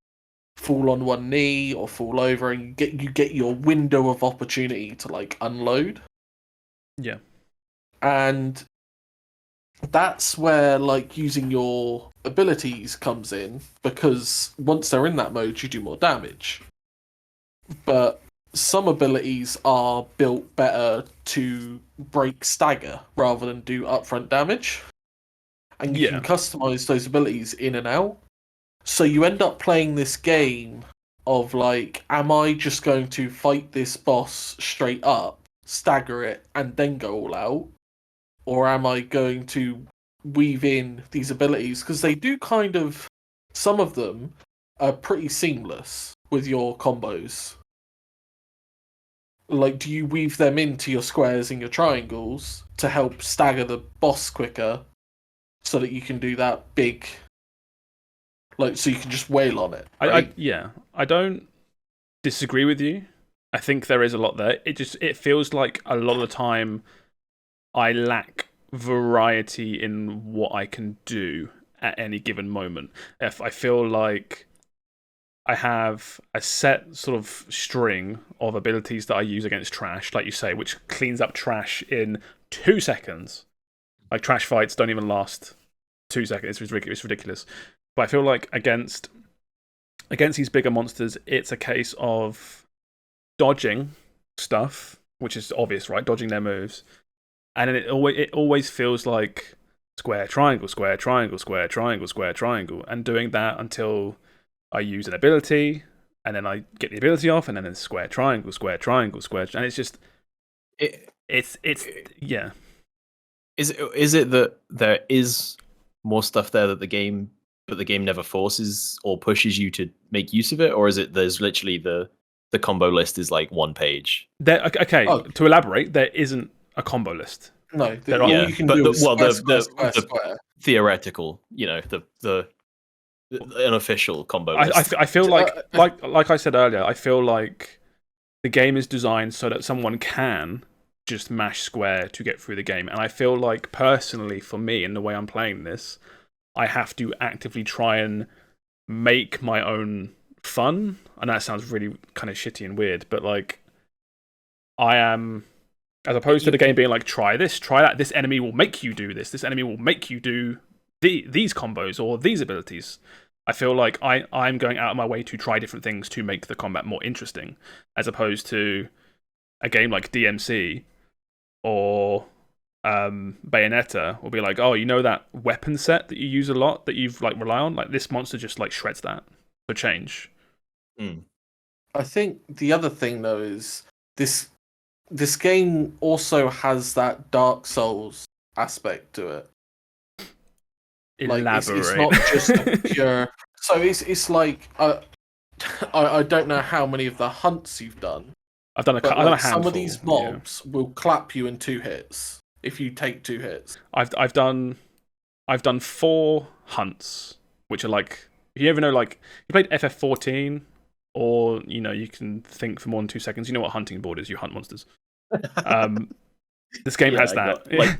[SPEAKER 3] fall on one knee or fall over, and you get your window of opportunity to like unload.
[SPEAKER 2] Yeah.
[SPEAKER 3] And that's where like using your abilities comes in, because once they're in that mode, you do more damage. But some abilities are built better to break stagger rather than do upfront damage. And you can customize those abilities in and out. So you end up playing this game of like, am I just going to fight this boss straight up, stagger it, and then go all out? Or am I going to weave in these abilities? Because they do kind of, some of them are pretty seamless with your combos. like, do you weave them into your squares and your triangles to help stagger the boss quicker, so that you can do that big, like, so you can just wail on it, right?
[SPEAKER 2] I don't disagree with you. I think there is a lot there. It feels like a lot of the time I lack variety in what I can do at any given moment. If I feel like I have a set sort of string of abilities that I use against trash, like you say, which cleans up trash in 2 seconds. Like, trash fights don't even last 2 seconds. It's ridiculous. But I feel like against these bigger monsters, it's a case of dodging stuff, which is obvious, right? Dodging their moves. And then it always feels like square, triangle, square, triangle, square, triangle, square, triangle. And doing that until I use an ability, and then I get the ability off, and then it's square, triangle, square, triangle, square. And it's just... yeah.
[SPEAKER 1] Is it that there is more stuff there that the game never forces or pushes you to make use of it, or is it there's literally the combo list is like 1 page?
[SPEAKER 2] To elaborate, there isn't a combo list.
[SPEAKER 3] No,
[SPEAKER 2] all
[SPEAKER 3] you can do is
[SPEAKER 1] the theoretical, the unofficial combo list.
[SPEAKER 2] I feel like I said earlier, I feel like the game is designed so that someone can just mash square to get through the game. And I feel like, personally, for me, in the way I'm playing this, I have to actively try and make my own fun. And that sounds really kind of shitty and weird, but like, I am, as opposed to the game being like, try this, try that, this enemy will make you do this enemy will make you do these combos or these abilities. I feel like I'm going out of my way to try different things to make the combat more interesting, as opposed to a game like DMC or Bayonetta will be like, oh, you know that weapon set that you use a lot that you've like rely on? Like, this monster just like shreds that for change.
[SPEAKER 3] I think the other thing though is this game also has that Dark Souls aspect to it.
[SPEAKER 2] Elaborate.
[SPEAKER 3] It's not just a pure. So it's like I don't know how many of the hunts you've done.
[SPEAKER 2] I've done a handful.
[SPEAKER 3] Some of these mobs will clap you in 2 hits if you take 2 hits.
[SPEAKER 2] I've done 4 hunts, which are like, you ever know, like, you played FF14, or you can think for more than 2 seconds. You know what hunting board is? You hunt monsters. This game has that,
[SPEAKER 1] like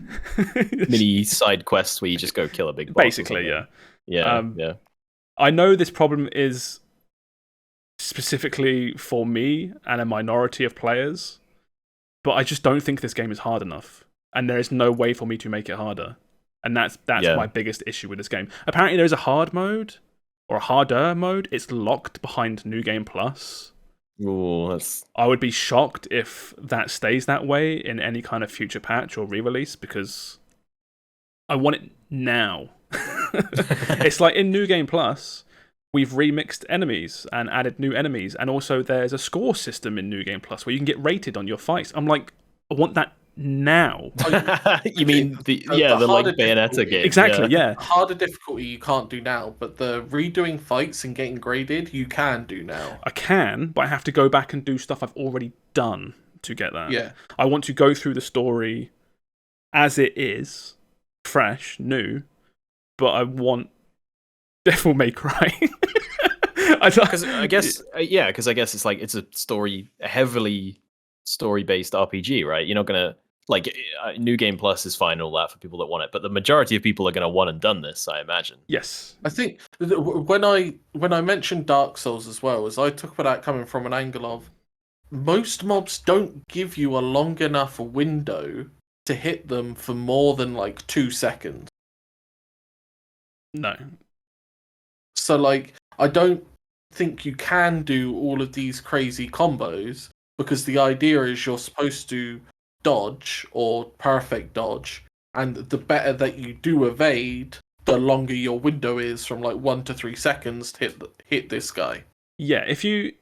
[SPEAKER 1] mini side quests where you just go kill a big boss.
[SPEAKER 2] Basically, yeah.
[SPEAKER 1] Yeah.
[SPEAKER 2] I know this problem is specifically for me and a minority of players, but I just don't think this game is hard enough, and there is no way for me to make it harder. And that's my biggest issue with this game. Apparently, there's a hard mode or a harder mode. It's locked behind New Game Plus.
[SPEAKER 1] Ooh,
[SPEAKER 2] I would be shocked if that stays that way in any kind of future patch or re-release, because I want it now. It's like in New Game Plus, we've remixed enemies and added new enemies, and also there's a score system in New Game Plus where you can get rated on your fights. I'm like, I want that now.
[SPEAKER 1] You mean the like Bayonetta game?
[SPEAKER 2] Exactly, yeah.
[SPEAKER 3] Harder difficulty you can't do now, but the redoing fights and getting graded you can do now.
[SPEAKER 2] I can, but I have to go back and do stuff I've already done to get that.
[SPEAKER 3] Yeah.
[SPEAKER 2] I want to go through the story as it is, fresh, new, but I want Devil May Cry.
[SPEAKER 1] Because I guess it's like, it's a heavily story-based RPG, right? You're not gonna like New Game Plus is fine and all that for people that want it, but the majority of people are gonna want and done this, I imagine.
[SPEAKER 2] Yes,
[SPEAKER 3] I think when I mentioned Dark Souls as well, as I took about that coming from an angle of most mobs don't give you a long enough window to hit them for more than like 2 seconds.
[SPEAKER 2] No.
[SPEAKER 3] So like, I don't think you can do all of these crazy combos, because the idea is you're supposed to dodge or perfect dodge, and the better that you do evade, the longer your window is from like 1 to 3 seconds to hit this guy.
[SPEAKER 2] Yeah, if you've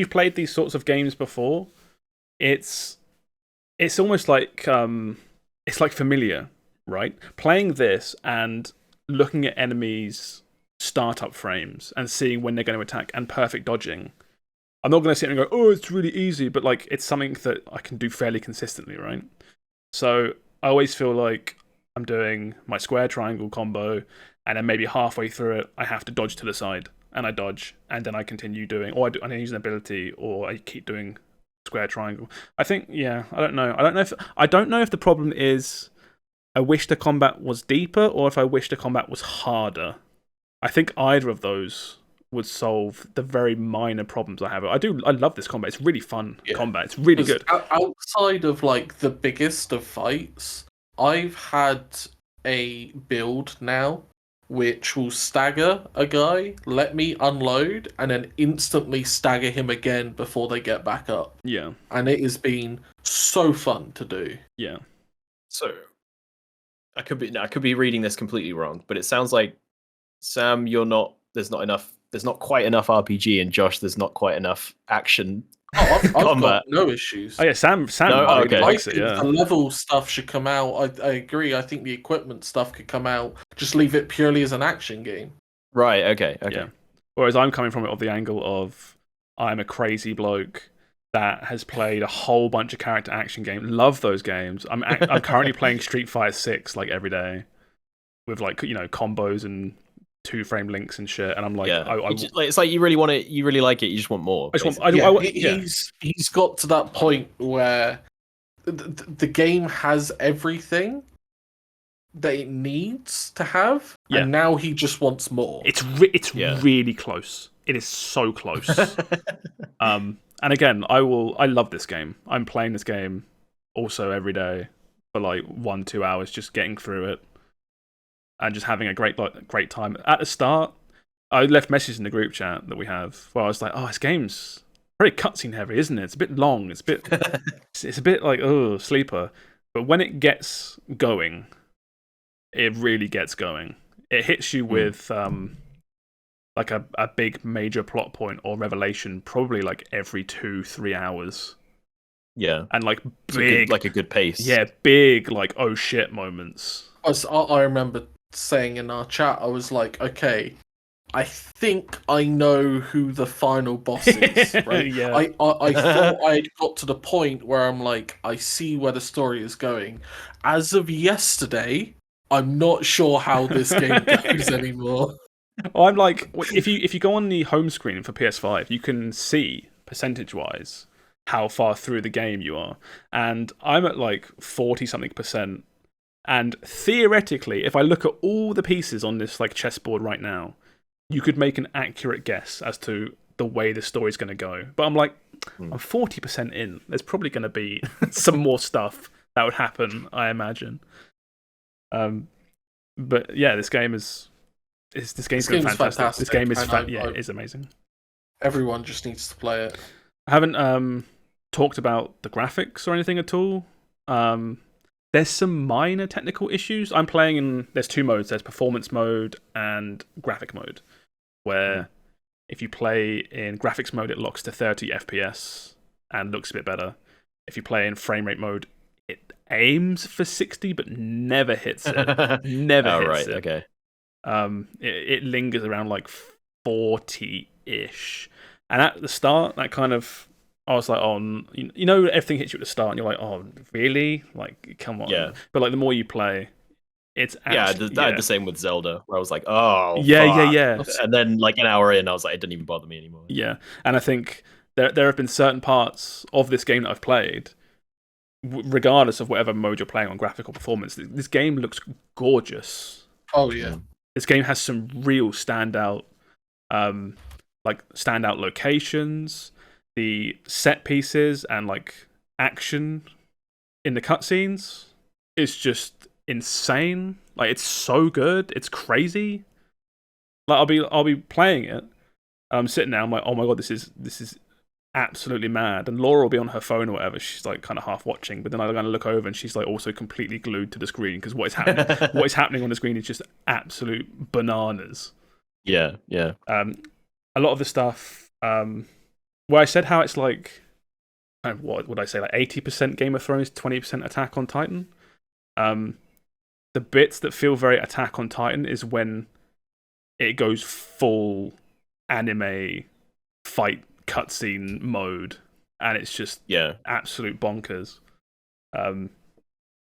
[SPEAKER 2] played these sorts of games before, it's almost like it's like familiar, right? Playing this and looking at enemies' startup frames and seeing when they're going to attack and perfect dodging I'm not going to sit and go, oh, it's really easy, but like it's something that I can do fairly consistently, right? So I always feel like I'm doing my square triangle combo, and then maybe halfway through it, I have to dodge to the side, and I dodge, and then I continue doing, or I use an ability, or I keep doing square triangle. I think, yeah, I don't know. I don't know if the problem is I wish the combat was deeper, or if I wish the combat was harder. I think either of those would solve the very minor problems I have. I love this combat. It's really fun combat. It's really good.
[SPEAKER 3] Outside of like the biggest of fights, I've had a build now which will stagger a guy, let me unload, and then instantly stagger him again before they get back up.
[SPEAKER 2] Yeah.
[SPEAKER 3] And it has been so fun to do.
[SPEAKER 2] Yeah.
[SPEAKER 1] So I could be reading this completely wrong, but it sounds like, Sam, there's not quite enough RPG, and Josh, there's not quite enough action.
[SPEAKER 3] I've got no issues.
[SPEAKER 2] Oh yeah, Sam really likes it. Yeah,
[SPEAKER 3] the level stuff should come out. I agree. I think the equipment stuff could come out. Just leave it purely as an action game.
[SPEAKER 1] Right. Okay.
[SPEAKER 2] Yeah. Whereas I'm coming from it of the angle of I'm a crazy bloke that has played a whole bunch of character action games. Love those games. I'm currently playing Street Fighter 6 like every day with like combos and 2-frame links and shit, and I'm like,
[SPEAKER 1] it's like you really want it, you really like it, you just want more.
[SPEAKER 3] He's got to that point where the game has everything that it needs to have, and now he just wants more.
[SPEAKER 2] It's really close. It is so close. And again, I love this game. I'm playing this game also every day for like 1-2 hours, just getting through it. And just having a great time. At the start, I left messages in the group chat that we have where I was like, "Oh, this game's very cutscene heavy, isn't it? It's a bit long. It's a bit like sleeper." But when it gets going, it really gets going. It hits you with like a big major plot point or revelation, probably like every 2-3 hours.
[SPEAKER 1] Yeah,
[SPEAKER 2] and like big,
[SPEAKER 1] like a good pace.
[SPEAKER 2] Yeah, big like oh shit moments.
[SPEAKER 3] I remember saying in our chat, I was like, okay, I think I know who the final boss is. Right?
[SPEAKER 2] Yeah.
[SPEAKER 3] I thought I had got to the point where I'm like, I see where the story is going. As of yesterday, I'm not sure how this game goes anymore.
[SPEAKER 2] Well, I'm like, if you go on the home screen for PS5, you can see percentage-wise how far through the game you are, and I'm at like 40-something%. And theoretically, if I look at all the pieces on this like chessboard right now, you could make an accurate guess as to the way the story's going to go. But I'm like, I'm 40% in. There's probably going to be some more stuff that would happen, I imagine. But yeah, this game's fantastic. This game is it is amazing.
[SPEAKER 3] Everyone just needs to play it.
[SPEAKER 2] I haven't talked about the graphics or anything at all. There's some minor technical issues. I'm playing in... There's 2 modes. There's performance mode and graphic mode, where if you play in graphics mode, it locks to 30 FPS and looks a bit better. If you play in frame rate mode, it aims for 60 but never hits it. Never hits it.
[SPEAKER 1] Okay.
[SPEAKER 2] It lingers around like 40-ish. And at the start, that kind of... I was like, oh, everything hits you at the start, and you're like, oh, really? Like, come on.
[SPEAKER 1] Yeah.
[SPEAKER 2] But like, the more you play, it's
[SPEAKER 1] I had the same with Zelda, where I was like, oh,
[SPEAKER 2] yeah.
[SPEAKER 1] And then like an hour in, I was like, it didn't even bother me anymore.
[SPEAKER 2] Yeah, and I think there have been certain parts of this game that I've played, regardless of whatever mode you're playing on, graphical performance. This game looks gorgeous.
[SPEAKER 3] Oh yeah.
[SPEAKER 2] This game has some real standout locations. The set pieces and like action in the cutscenes is just insane. Like, it's so good. It's crazy. Like, I'll be playing it. I'm sitting there. I'm like, oh my god, this is absolutely mad. And Laura will be on her phone or whatever. She's like kind of half watching, but then I'm going to look over and she's like also completely glued to the screen because what is happening on the screen is just absolute bananas.
[SPEAKER 1] Yeah.
[SPEAKER 2] A lot of the stuff. Where I said how it's like, what would I say, like 80% Game of Thrones, 20% Attack on Titan. The bits that feel very Attack on Titan is when it goes full anime fight cutscene mode, and it's just absolute bonkers.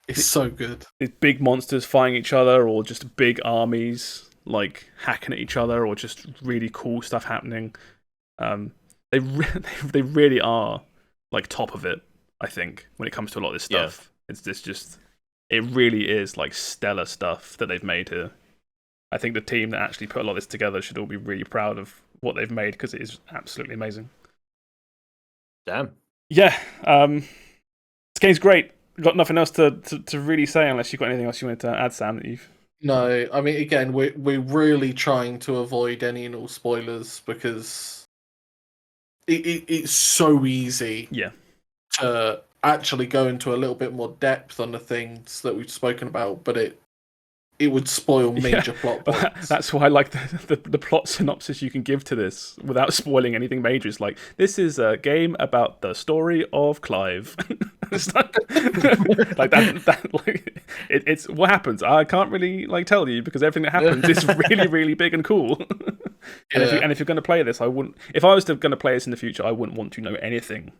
[SPEAKER 3] It's so good.
[SPEAKER 2] It's big monsters fighting each other, or just big armies like hacking at each other, or just really cool stuff happening. They really are like top of it, I think, when it comes to a lot of this stuff. It really is like stellar stuff that they've made here. I think the team that actually put a lot of this together should all be really proud of what they've made, because it is absolutely amazing.
[SPEAKER 1] Damn.
[SPEAKER 2] Yeah, this game's great. Got nothing else to really say, unless you've got anything else you wanted to add, Sam, that you've...
[SPEAKER 3] No, I mean, again, we're really trying to avoid any and all spoilers, because it's so easy to actually go into a little bit more depth on the things that we've spoken about, but it would spoil major plot points.
[SPEAKER 2] That's why I like the plot synopsis you can give to this without spoiling anything major. It's like, this is a game about the story of Clive. It's like it's what happens. I can't really tell you, because everything that happens is really, really big and cool. And if you're going to play this, I wouldn't. If I was going to play this in the future, I wouldn't want to know anything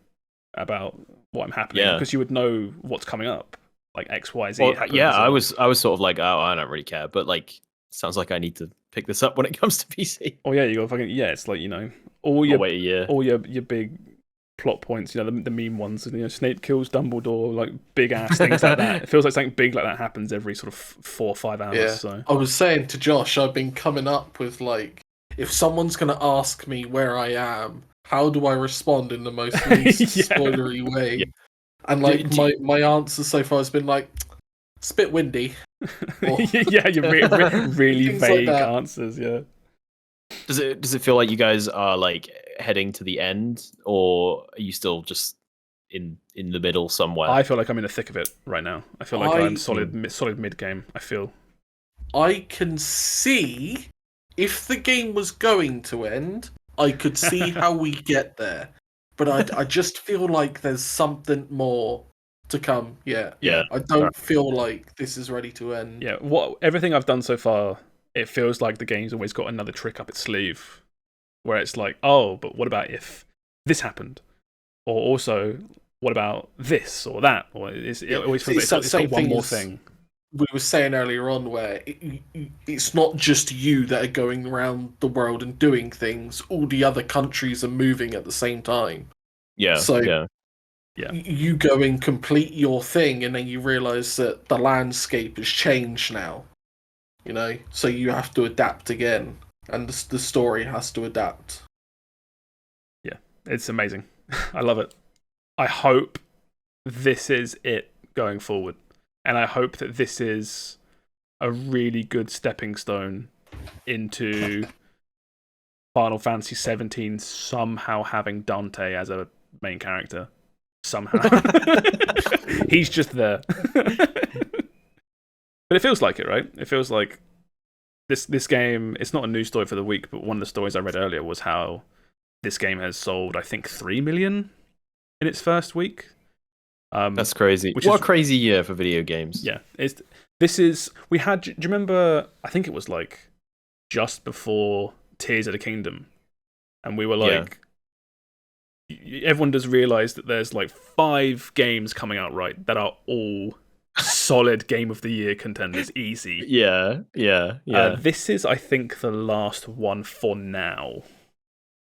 [SPEAKER 2] about what happening, because you would know what's coming up. Like X, Y, Z.
[SPEAKER 1] Well, yeah, I was sort of like, oh, I don't really care, but like, sounds like I need to pick this up when it comes to PC.
[SPEAKER 2] Oh yeah, you got fucking it's like, all your wait a year. All your big plot points, the meme ones. Snape kills Dumbledore, like big ass things like that. It feels like something big like that happens every sort of 4 or 5 hours.
[SPEAKER 3] Yeah.
[SPEAKER 2] So
[SPEAKER 3] I was saying to Josh, I've been coming up with like, if someone's gonna ask me where I am, how do I respond in the most least spoilery way? Yeah. And like my answer so far has been like, it's a bit windy.
[SPEAKER 2] You're really vague like answers. Yeah.
[SPEAKER 1] Does it feel like you guys are like heading to the end, or are you still just in the middle somewhere?
[SPEAKER 2] I feel like I'm in the thick of it right now. I feel like I'm solid mid game.
[SPEAKER 3] I can see if the game was going to end, I could see how we get there. But I just feel like there's something more to come. Yeah. I don't feel like this is ready to end.
[SPEAKER 2] Yeah. Everything I've done so far, it feels like the game's always got another trick up its sleeve, where it's like, oh, but what about if this happened, or also what about this or that, or it always feels like it's got one more thing.
[SPEAKER 3] We were saying earlier on, where it's not just you that are going around the world and doing things. All the other countries are moving at the same time.
[SPEAKER 1] Yeah.
[SPEAKER 3] So you go and complete your thing, and then you realise that the landscape has changed now. So you have to adapt again, and the story has to adapt.
[SPEAKER 2] Yeah, it's amazing. I love it. I hope this is it going forward. And I hope that this is a really good stepping stone into Final Fantasy 17 somehow having Dante as a main character. Somehow. He's just there. But it feels like it, right? It feels like this game, it's not a news story for the week, but one of the stories I read earlier was how this game has sold, I think, 3 million in its first week.
[SPEAKER 1] That's crazy. What a crazy year for video games.
[SPEAKER 2] Yeah. Do you remember, I think it was like just before Tears of the Kingdom, and we were like, everyone does realize that there's like 5 games coming out, right, that are all solid Game of the Year contenders, easy.
[SPEAKER 1] Yeah.
[SPEAKER 2] This is, I think, the last one for now.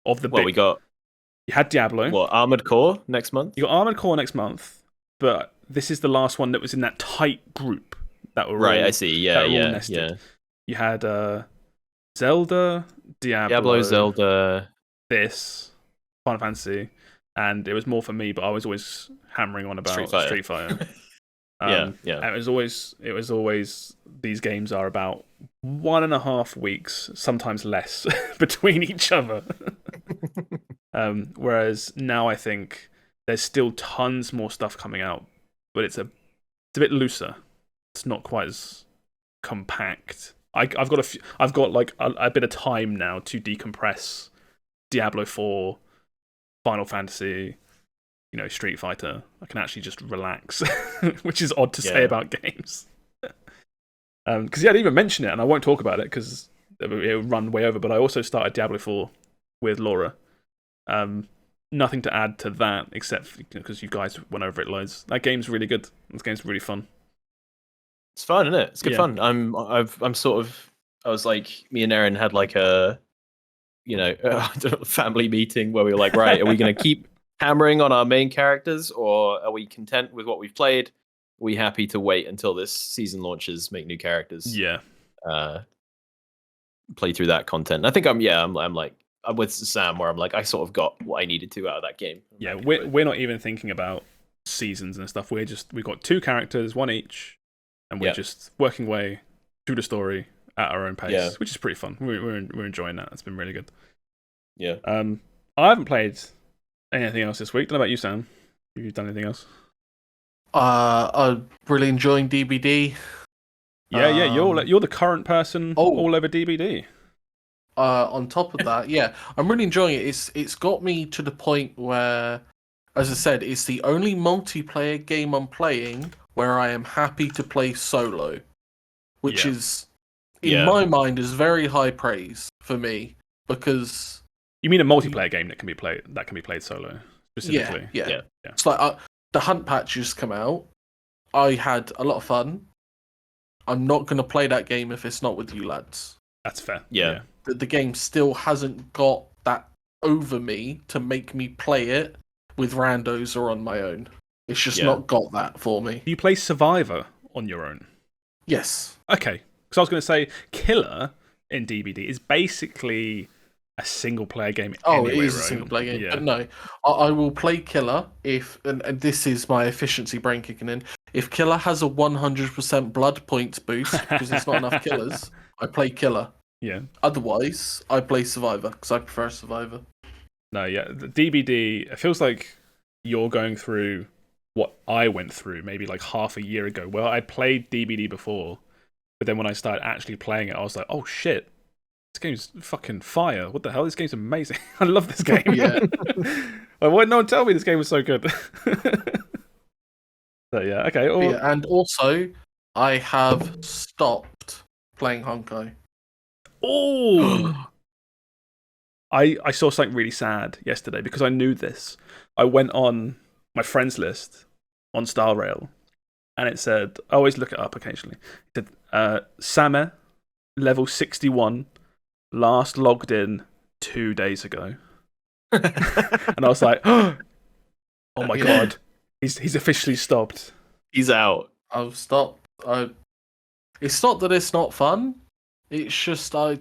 [SPEAKER 2] Of the
[SPEAKER 1] we got...
[SPEAKER 2] You had Diablo.
[SPEAKER 1] What, Armored Core next month?
[SPEAKER 2] You got Armored Core next month. But this is the last one that was in that tight group that were
[SPEAKER 1] I see. Yeah.
[SPEAKER 2] You had Zelda, Diablo,
[SPEAKER 1] Zelda,
[SPEAKER 2] this Final Fantasy, and it was more for me. But I was always hammering on about Street Fighter.
[SPEAKER 1] Yeah.
[SPEAKER 2] It was always these games are about 1.5 weeks, sometimes less, between each other. Whereas now I think there's still tons more stuff coming out, but it's a bit looser. It's not quite as compact. I've got like a bit of time now to decompress Diablo 4, Final Fantasy, Street Fighter. I can actually just relax, which is odd to say about games. Because I didn't even mention it, and I won't talk about it because it will run way over. But I also started Diablo 4 with Laura. nothing to add to that except because you guys went over it loads. That game's really good. This game's really fun.
[SPEAKER 1] It's fun, isn't it? It's good fun. I'm sort of. I was like, me and Aaron had like a, family meeting where we were like, right, are we going to keep hammering on our main characters, or are we content with what we've played? Are we happy to wait until this season launches, make new characters?
[SPEAKER 2] Yeah.
[SPEAKER 1] Play through that content. I think I'm with Sam, where I'm like, I sort of got what I needed to out of that game.
[SPEAKER 2] Yeah, we're not even thinking about seasons and stuff. We've got 2 characters, one each, and we're just working way through the story at our own pace, which is pretty fun. We're enjoying that. It's been really good.
[SPEAKER 1] Yeah.
[SPEAKER 2] I haven't played anything else this week. What about you, Sam? Have you done anything else?
[SPEAKER 3] I'm really enjoying DBD.
[SPEAKER 2] Yeah, you're the current person all over DBD.
[SPEAKER 3] On top of that, yeah, I'm really enjoying it. It's got me to the point where, as I said, it's the only multiplayer game I'm playing where I am happy to play solo, which is, in my mind, is very high praise for me, because
[SPEAKER 2] you mean a multiplayer game that can be played solo specifically?
[SPEAKER 3] Yeah. It's like the Hunt patch just come out. I had a lot of fun. I'm not going to play that game if it's not with you lads.
[SPEAKER 2] That's fair.
[SPEAKER 1] Yeah.
[SPEAKER 3] The game still hasn't got that over me to make me play it with randos or on my own. It's just not got that for me.
[SPEAKER 2] Do you play Survivor on your own?
[SPEAKER 3] Yes.
[SPEAKER 2] Okay. Because I was going to say, Killer in DBD is basically a single-player game.
[SPEAKER 3] It is a single-player game. Yeah. But no, I will play Killer if, and this is my efficiency brain kicking in, if Killer has a 100% blood points boost, because there's not enough killers, I play Killer.
[SPEAKER 2] Yeah.
[SPEAKER 3] Otherwise, I play Survivor, because I prefer Survivor.
[SPEAKER 2] No, yeah. The DBD, it feels like you're going through what I went through maybe like half a year ago. Well, I played DBD before, but then when I started actually playing it, I was like, oh shit, this game's fucking fire. What the hell? This game's amazing. I love this game.
[SPEAKER 3] Yeah.
[SPEAKER 2] Why didn't no one tell me this game was so good? So yeah, okay.
[SPEAKER 3] Yeah, and also, I have stopped playing Honkai.
[SPEAKER 2] Oh! I saw something really sad yesterday because I knew this. I went on my friends list on Star Rail, and it said, I always look it up occasionally. It said, Sammeh, level 61, last logged in 2 days ago. And I was like, oh my god, he's officially stopped.
[SPEAKER 1] He's out.
[SPEAKER 3] I've stopped. It's not that it's not fun. It's just I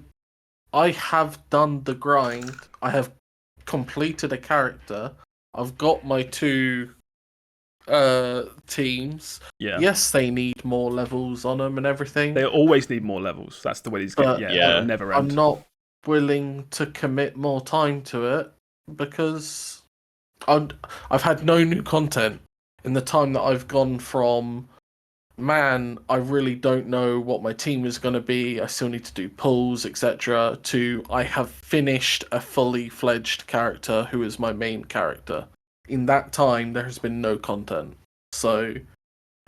[SPEAKER 3] have done the grind. I have completed a character. I've got my 2 teams.
[SPEAKER 2] Yeah.
[SPEAKER 3] Yes, they need more levels on them and everything.
[SPEAKER 2] They always need more levels. That's the way these games. Yeah, never end.
[SPEAKER 3] I'm not willing to commit more time to it because I've had no new content in the time that I've gone from, man, I really don't know what my team is going to be, I still need to do pulls, etc., to I have finished a fully fledged character who is my main character. In that time, there has been no content. So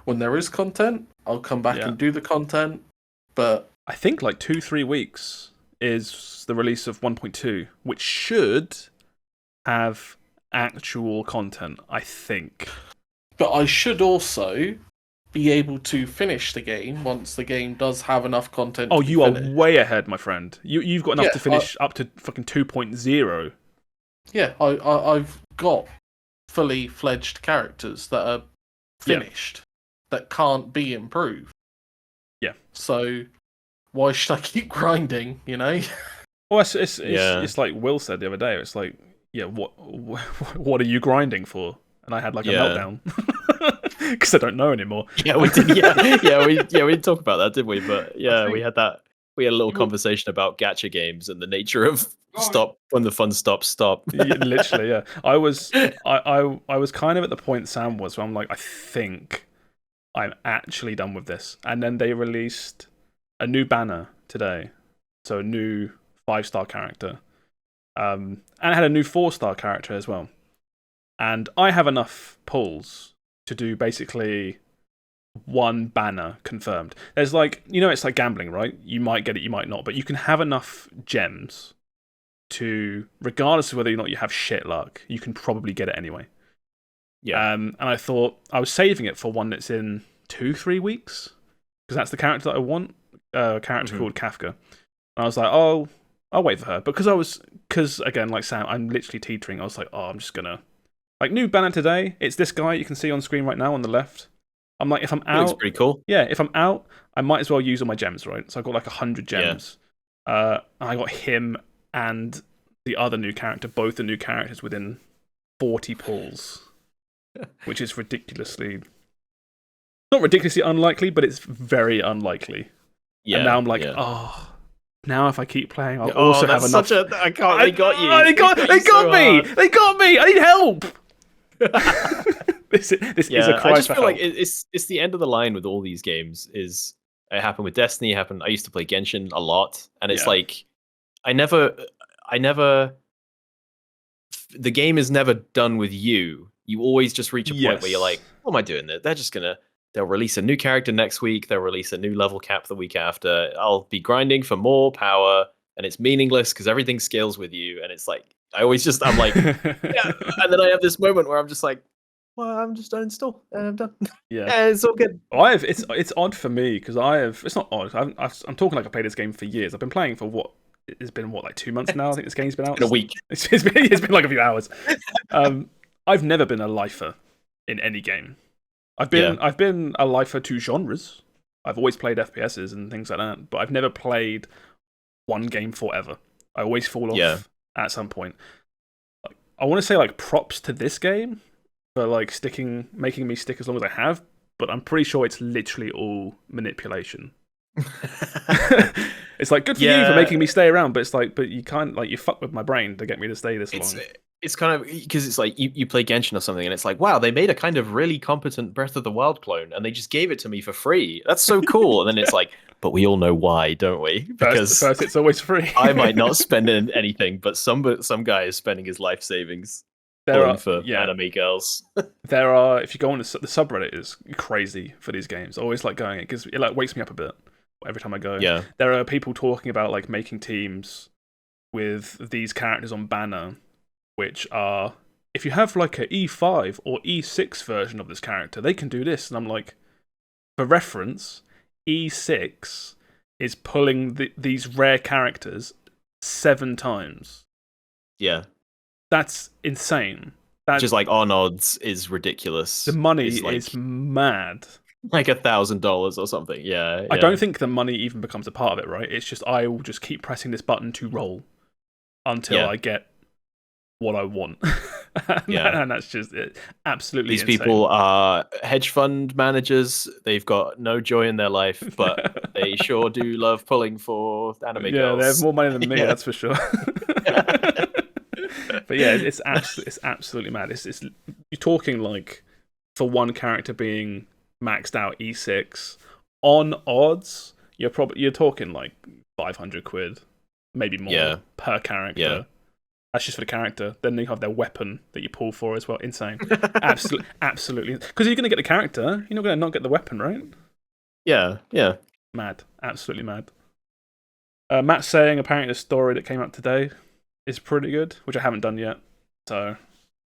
[SPEAKER 3] when there is content, I'll come back and do the content, but
[SPEAKER 2] I think like 2-3 weeks is the release of 1.2, which should have actual content, I think.
[SPEAKER 3] But I should also be able to finish the game once the game does have enough content.
[SPEAKER 2] Oh, you are way ahead, my friend. You've got enough to finish up to fucking 2.0.
[SPEAKER 3] Yeah, I've got fully fledged characters that are finished that can't be improved.
[SPEAKER 2] Yeah.
[SPEAKER 3] So why should I keep grinding? You know.
[SPEAKER 2] Well, it's like Will said the other day. It's like, what are you grinding for? And I had like a meltdown because I don't know anymore.
[SPEAKER 1] Yeah, we did. We didn't talk about that, did we? But we had that. We had a little conversation about gacha games and the nature of stop when the fun stops. Stop.
[SPEAKER 2] Literally, yeah. I was kind of at the point Sam was, where I'm like, I think I'm actually done with this. And then they released a new banner today, so a new 5-star character, and it had a new 4-star character as well. And I have enough pulls to do basically one banner confirmed. There's like, it's like gambling, right? You might get it, you might not, but you can have enough gems to, regardless of whether or not you have shit luck, you can probably get it anyway.
[SPEAKER 1] Yeah.
[SPEAKER 2] And I thought I was saving it for one that's in 2-3 weeks because that's the character that I want. A character called Kafka. And I was like, oh, I'll wait for her. But because again, like Sam, I'm literally teetering. I was like, oh, I'm just gonna new banner today. It's this guy you can see on screen right now on the left. I'm like, if I'm out,
[SPEAKER 1] Looks pretty cool.
[SPEAKER 2] Yeah, if I'm out, I might as well use all my gems, right? So I got like 100 gems. I got him and the other new character, both the new characters within 40 pulls, which is not ridiculously unlikely, but it's very unlikely.
[SPEAKER 1] Yeah.
[SPEAKER 2] And now I'm like, oh, now if I keep playing, I'll also have enough.
[SPEAKER 1] I can't. They got you.
[SPEAKER 2] They got me. They got me. I need help. This is a cry
[SPEAKER 1] I just
[SPEAKER 2] for
[SPEAKER 1] feel
[SPEAKER 2] help.
[SPEAKER 1] like it's the end of the line with all these games. It happened with Destiny. I used to play Genshin a lot, and it's like I never. The game is never done with you. You always just reach a point where you're like, "What am I doing there?" They'll release a new character next week. They'll release a new level cap the week after. I'll be grinding for more power, and it's meaningless because everything scales with you. And it's like I'm like, yeah. And then I have this moment where I'm just like, well, I'm just uninstall and I'm done.
[SPEAKER 2] Yeah,
[SPEAKER 1] it's all good.
[SPEAKER 2] It's odd for me because it's not odd. I'm talking like I played this game for years. I've been playing for what? It's been like 2 months now. I think this game's been out
[SPEAKER 1] in a week.
[SPEAKER 2] It's been like a few hours. I've never been a lifer in any game. I've been a lifer to genres. I've always played FPSs and things like that, but I've never played one game forever. I always fall off at some point. I want to say like props to this game for like making me stick as long as I have, but I'm pretty sure it's literally all manipulation. It's like good for you for making me stay around, but it's like, but you can't you fuck with my brain to get me to stay this long.
[SPEAKER 1] It's kind of because it's like you play Genshin or something, and it's like, wow, they made a kind of really competent Breath of the Wild clone, and they just gave it to me for free. That's so cool. And then it's like, but we all know why, don't we? Because
[SPEAKER 2] first it's always free.
[SPEAKER 1] I might not spend anything, but some guy is spending his life savings for anime girls.
[SPEAKER 2] There are, if you go on the subreddit, is crazy for these games. I always like going it because it like wakes me up a bit every time I go.
[SPEAKER 1] Yeah,
[SPEAKER 2] there are people talking about like making teams with these characters on banner, which are, if you have like a E5 or E6 version of this character, they can do this. And I'm like, for reference, E6 is pulling these rare characters 7 times.
[SPEAKER 1] Yeah.
[SPEAKER 2] That's insane.
[SPEAKER 1] Just like on odds is ridiculous.
[SPEAKER 2] The money is mad.
[SPEAKER 1] Like $1,000 or something. Yeah.
[SPEAKER 2] I don't think the money even becomes a part of it, right? It's just I will just keep pressing this button to roll until I get what I want. And that's just absolutely
[SPEAKER 1] These
[SPEAKER 2] insane.
[SPEAKER 1] people are hedge fund managers. They've got no joy in their life, but they sure do love pulling for anime girls.
[SPEAKER 2] Yeah, they have more money than me, that's for sure. But yeah, it's absolutely mad. It's you're talking like for one character being maxed out E6 on odds, you're talking like 500 quid, maybe more per character.
[SPEAKER 1] Yeah.
[SPEAKER 2] That's just for the character. Then you have their weapon that you pull for as well. Insane. Absolutely. Because you're going to get the character, you're not going to not get the weapon, right?
[SPEAKER 1] Yeah.
[SPEAKER 2] Mad. Absolutely mad. Matt's saying apparently the story that came out today is pretty good, which I haven't done yet. So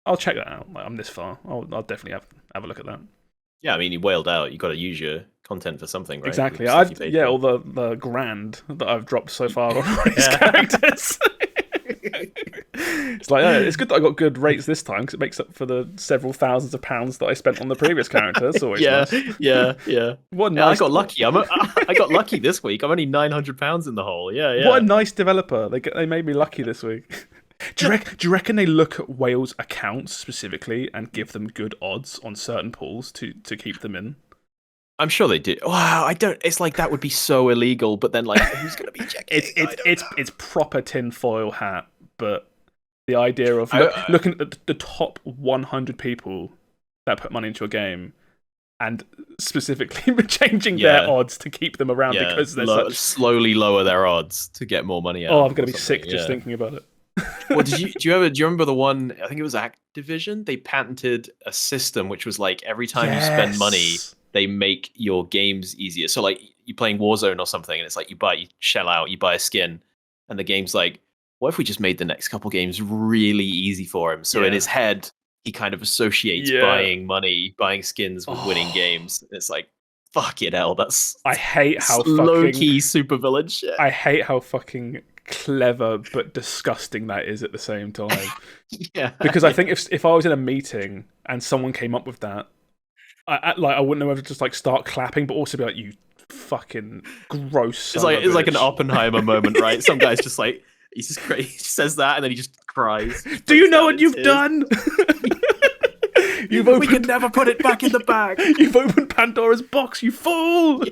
[SPEAKER 2] I'll check that out. I'm this far. I'll definitely have a look at that.
[SPEAKER 1] Yeah, I mean, you wailed out. You got to use your content for something, right?
[SPEAKER 2] Exactly. All the grand that I've dropped so far on all these characters. It's like, it's good that I got good rates this time because it makes up for the several thousands of pounds that I spent on the previous character. That's always nice.
[SPEAKER 1] Yeah.
[SPEAKER 2] I
[SPEAKER 1] got lucky. I got lucky this week. I'm only £900 in the hole. Yeah.
[SPEAKER 2] What a nice developer. They made me lucky this week. Do you reckon they look at Wales accounts specifically and give them good odds on certain pools to keep them in?
[SPEAKER 1] I'm sure they do. Wow, I don't. It's like that would be so illegal. But then, like, who's going to be checking?
[SPEAKER 2] It's proper tinfoil hat. But the idea of looking at the top 100 people that put money into a game and specifically changing their odds to keep them around because they're
[SPEAKER 1] slowly lower their odds to get more money out.
[SPEAKER 2] Oh, I'm going to be sick just thinking about it.
[SPEAKER 1] Well, do you remember the one? I think it was Activision. They patented a system which was like every time you spend money, they make your games easier. So like you're playing Warzone or something, and it's like you shell out, you buy a skin, and the game's like, what if we just made the next couple games really easy for him? So in his head, he kind of associates buying skins with winning games. It's like, fucking hell, that's
[SPEAKER 2] I hate how
[SPEAKER 1] low-key supervillain shit.
[SPEAKER 2] I hate how fucking clever but disgusting that is at the same time. Because I think if I was in a meeting and someone came up with that, I wouldn't know whether to just like start clapping, but also be like, you fucking gross.
[SPEAKER 1] It's like an Oppenheimer moment, right? Some guy's just like, he's just crazy. He says that and then he just cries.
[SPEAKER 2] Do you know what you've done?
[SPEAKER 1] We can never put it back in the bag.
[SPEAKER 2] You've opened Pandora's box, you fool!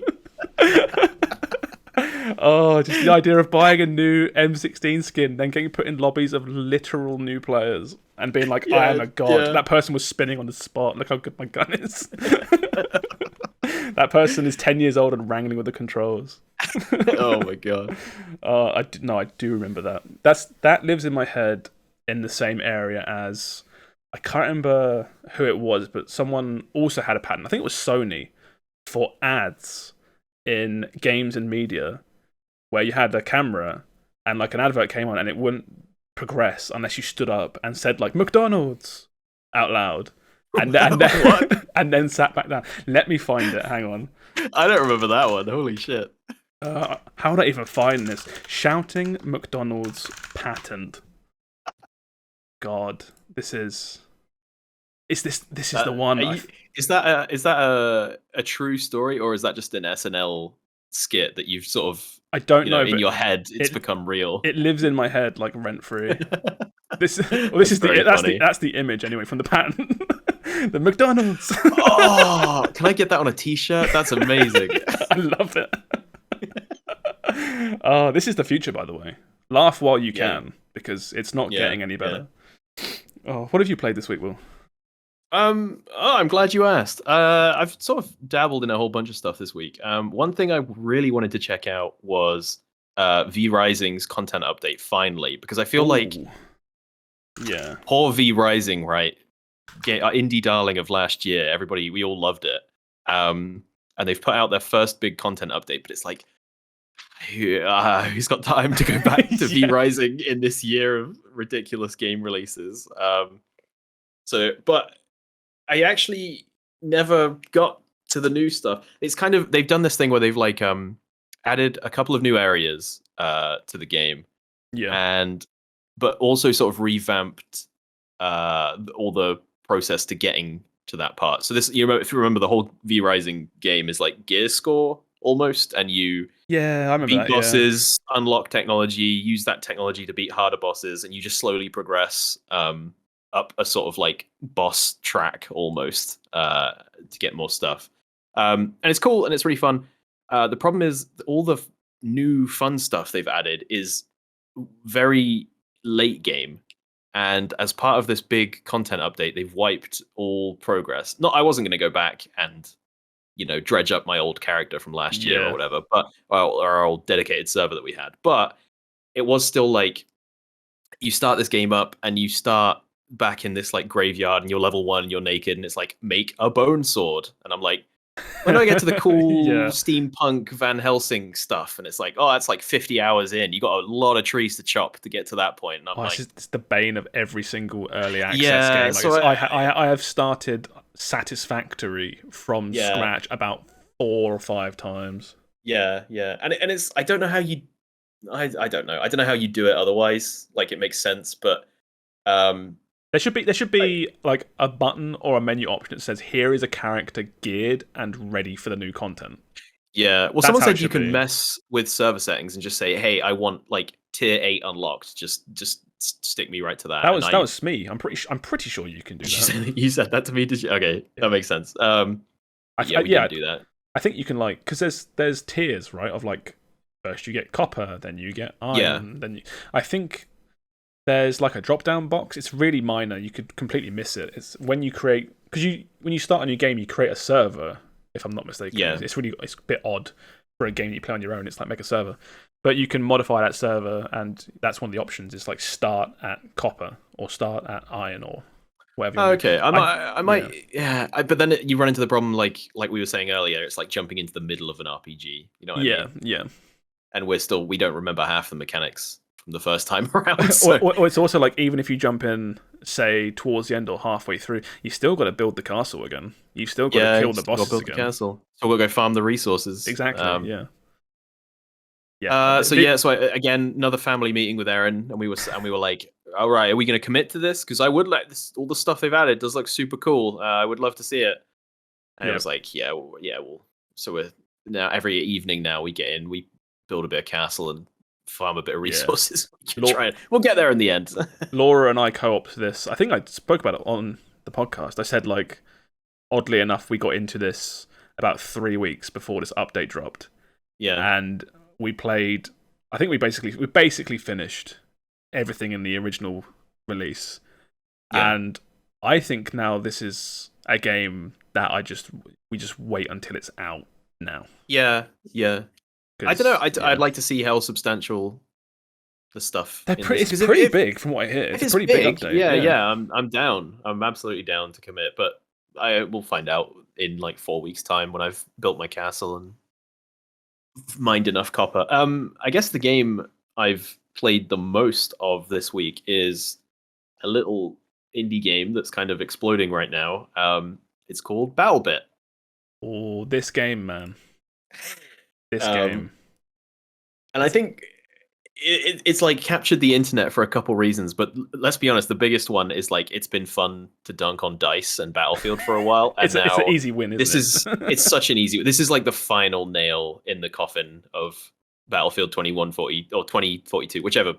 [SPEAKER 2] Oh, just the idea of buying a new M16 skin, then getting put in lobbies of literal new players, and being like, I am a god. That person was spinning on the spot. Look how good my gun is. That person is 10 years old and wrangling with the controls.
[SPEAKER 1] Oh my god.
[SPEAKER 2] I do remember that. That lives in my head in the same area as, I can't remember who it was, but someone also had a patent. I think it was Sony, for ads in games and media, where you had a camera and like an advert came on and it wouldn't progress unless you stood up and said like McDonald's out loud. And then sat back down. Let me find it. Hang on.
[SPEAKER 1] I don't remember that one. Holy shit.
[SPEAKER 2] How would I even find this? Shouting McDonald's patent. God, this is the one.
[SPEAKER 1] Is that a true story, or is that just an SNL skit that you've sort of,
[SPEAKER 2] I don't know,
[SPEAKER 1] in your head it's become real?
[SPEAKER 2] It lives in my head like rent free. That's the image anyway from the patent. The McDonald's.
[SPEAKER 1] Oh, can I get that on a t-shirt? That's amazing.
[SPEAKER 2] I love it. Oh, this is the future, by the way. Laugh while you can, because it's not getting any better. Oh, what have you played this week, Will?
[SPEAKER 1] I'm glad you asked. I've sort of dabbled in a whole bunch of stuff this week. One thing I really wanted to check out was V Rising's content update finally, because I feel like poor V Rising, right? Indie darling of last year. We all loved it. And they've put out their first big content update, but it's like, who's got time to go back to V Rising in this year of ridiculous game releases? But I actually never got to the new stuff. It's kind of, they've done this thing where they've like added a couple of new areas to the game, but also sort of revamped all the process to getting to that part. So this, if you remember, the whole V Rising game is like gear score almost, and you
[SPEAKER 2] I remember
[SPEAKER 1] beat
[SPEAKER 2] that,
[SPEAKER 1] bosses, unlock technology, use that technology to beat harder bosses, and you just slowly progress up a sort of like boss track almost to get more stuff. And it's cool and it's really fun. The problem is all the new fun stuff they've added is very late game. And as part of this big content update, they've wiped all progress. I wasn't going to go back and, dredge up my old character from last year or whatever, but our old dedicated server that we had. But it was still like, you start this game up and you start back in this like graveyard and you're level 1, you're naked, and it's like, make a bone sword. And I'm like, when do I get to the cool steampunk Van Helsing stuff? And it's like, oh, that's like 50 hours in. You got a lot of trees to chop to get to that point. And I'm like,
[SPEAKER 2] it's the bane of every single early access game. Like, so I have started Satisfactory from scratch about 4 or 5 times.
[SPEAKER 1] Yeah. And it's, I don't know how you, I don't know. I don't know how you do it otherwise. Like, it makes sense, but
[SPEAKER 2] there should be like a button or a menu option that says, here is a character geared and ready for the new content.
[SPEAKER 1] Yeah. Well, someone said you can mess with server settings and just say, hey, I want like tier 8 unlocked. Just stick me right to that.
[SPEAKER 2] That was me. I'm pretty sure you can do that.
[SPEAKER 1] You said that to me, did you? Okay, that makes sense. We can do that.
[SPEAKER 2] I think you can, like, because there's tiers, right? Of like, first you get copper, then you get iron, then I think there's like a drop-down box. It's really minor. You could completely miss it. It's when you create, because when you start a new game, you create a server, if I'm not mistaken.
[SPEAKER 1] Yeah.
[SPEAKER 2] It's a bit odd for a game you play on your own. It's like, make a server. But you can modify that server, and that's one of the options. It's like start at copper or start at iron or whatever.
[SPEAKER 1] Okay, I might. But then you run into the problem, like we were saying earlier. It's like jumping into the middle of an RPG. You know what I mean?
[SPEAKER 2] Yeah.
[SPEAKER 1] And we don't remember half the mechanics from the first time around. So.
[SPEAKER 2] Or it's also like, even if you jump in, say, towards the end or halfway through, you still got to build the castle again. You still got to kill the bosses
[SPEAKER 1] build
[SPEAKER 2] again.
[SPEAKER 1] The castle. So we'll go farm the resources.
[SPEAKER 2] Exactly.
[SPEAKER 1] So again, another family meeting with Aaron, and we were like, all right, are we going to commit to this? Because I would like this. All the stuff they've added does look super cool. I would love to see it. And it was like, well. So we're now every evening now we get in, we build a bit of castle and farm a bit of resources. We'll get there in the end.
[SPEAKER 2] Laura and I co-opted this. I think I spoke about it on the podcast. I said, like, oddly enough, we got into this about 3 weeks before this update dropped.
[SPEAKER 1] Yeah,
[SPEAKER 2] and we played. I think we basically finished everything in the original release, and I think now this is a game that we just wait until it's out now.
[SPEAKER 1] Yeah. I don't know. I'd like to see how substantial the stuff.
[SPEAKER 2] It's pretty big from what I hear. It's a pretty big update.
[SPEAKER 1] Yeah. I'm down. I'm absolutely down to commit, but I will find out in like 4 weeks' time when I've built my castle and mined enough copper. I guess the game I've played the most of this week is a little indie game that's kind of exploding right now. It's called BattleBit.
[SPEAKER 2] Oh, this game, man. This game.
[SPEAKER 1] And I think it's like captured the internet for a couple reasons, but let's be honest, the biggest one is like it's been fun to dunk on Dice and Battlefield for a while. And
[SPEAKER 2] it's an easy win, isn't it?
[SPEAKER 1] It's such an easy. This is like the final nail in the coffin of Battlefield 2140 or 2042, whichever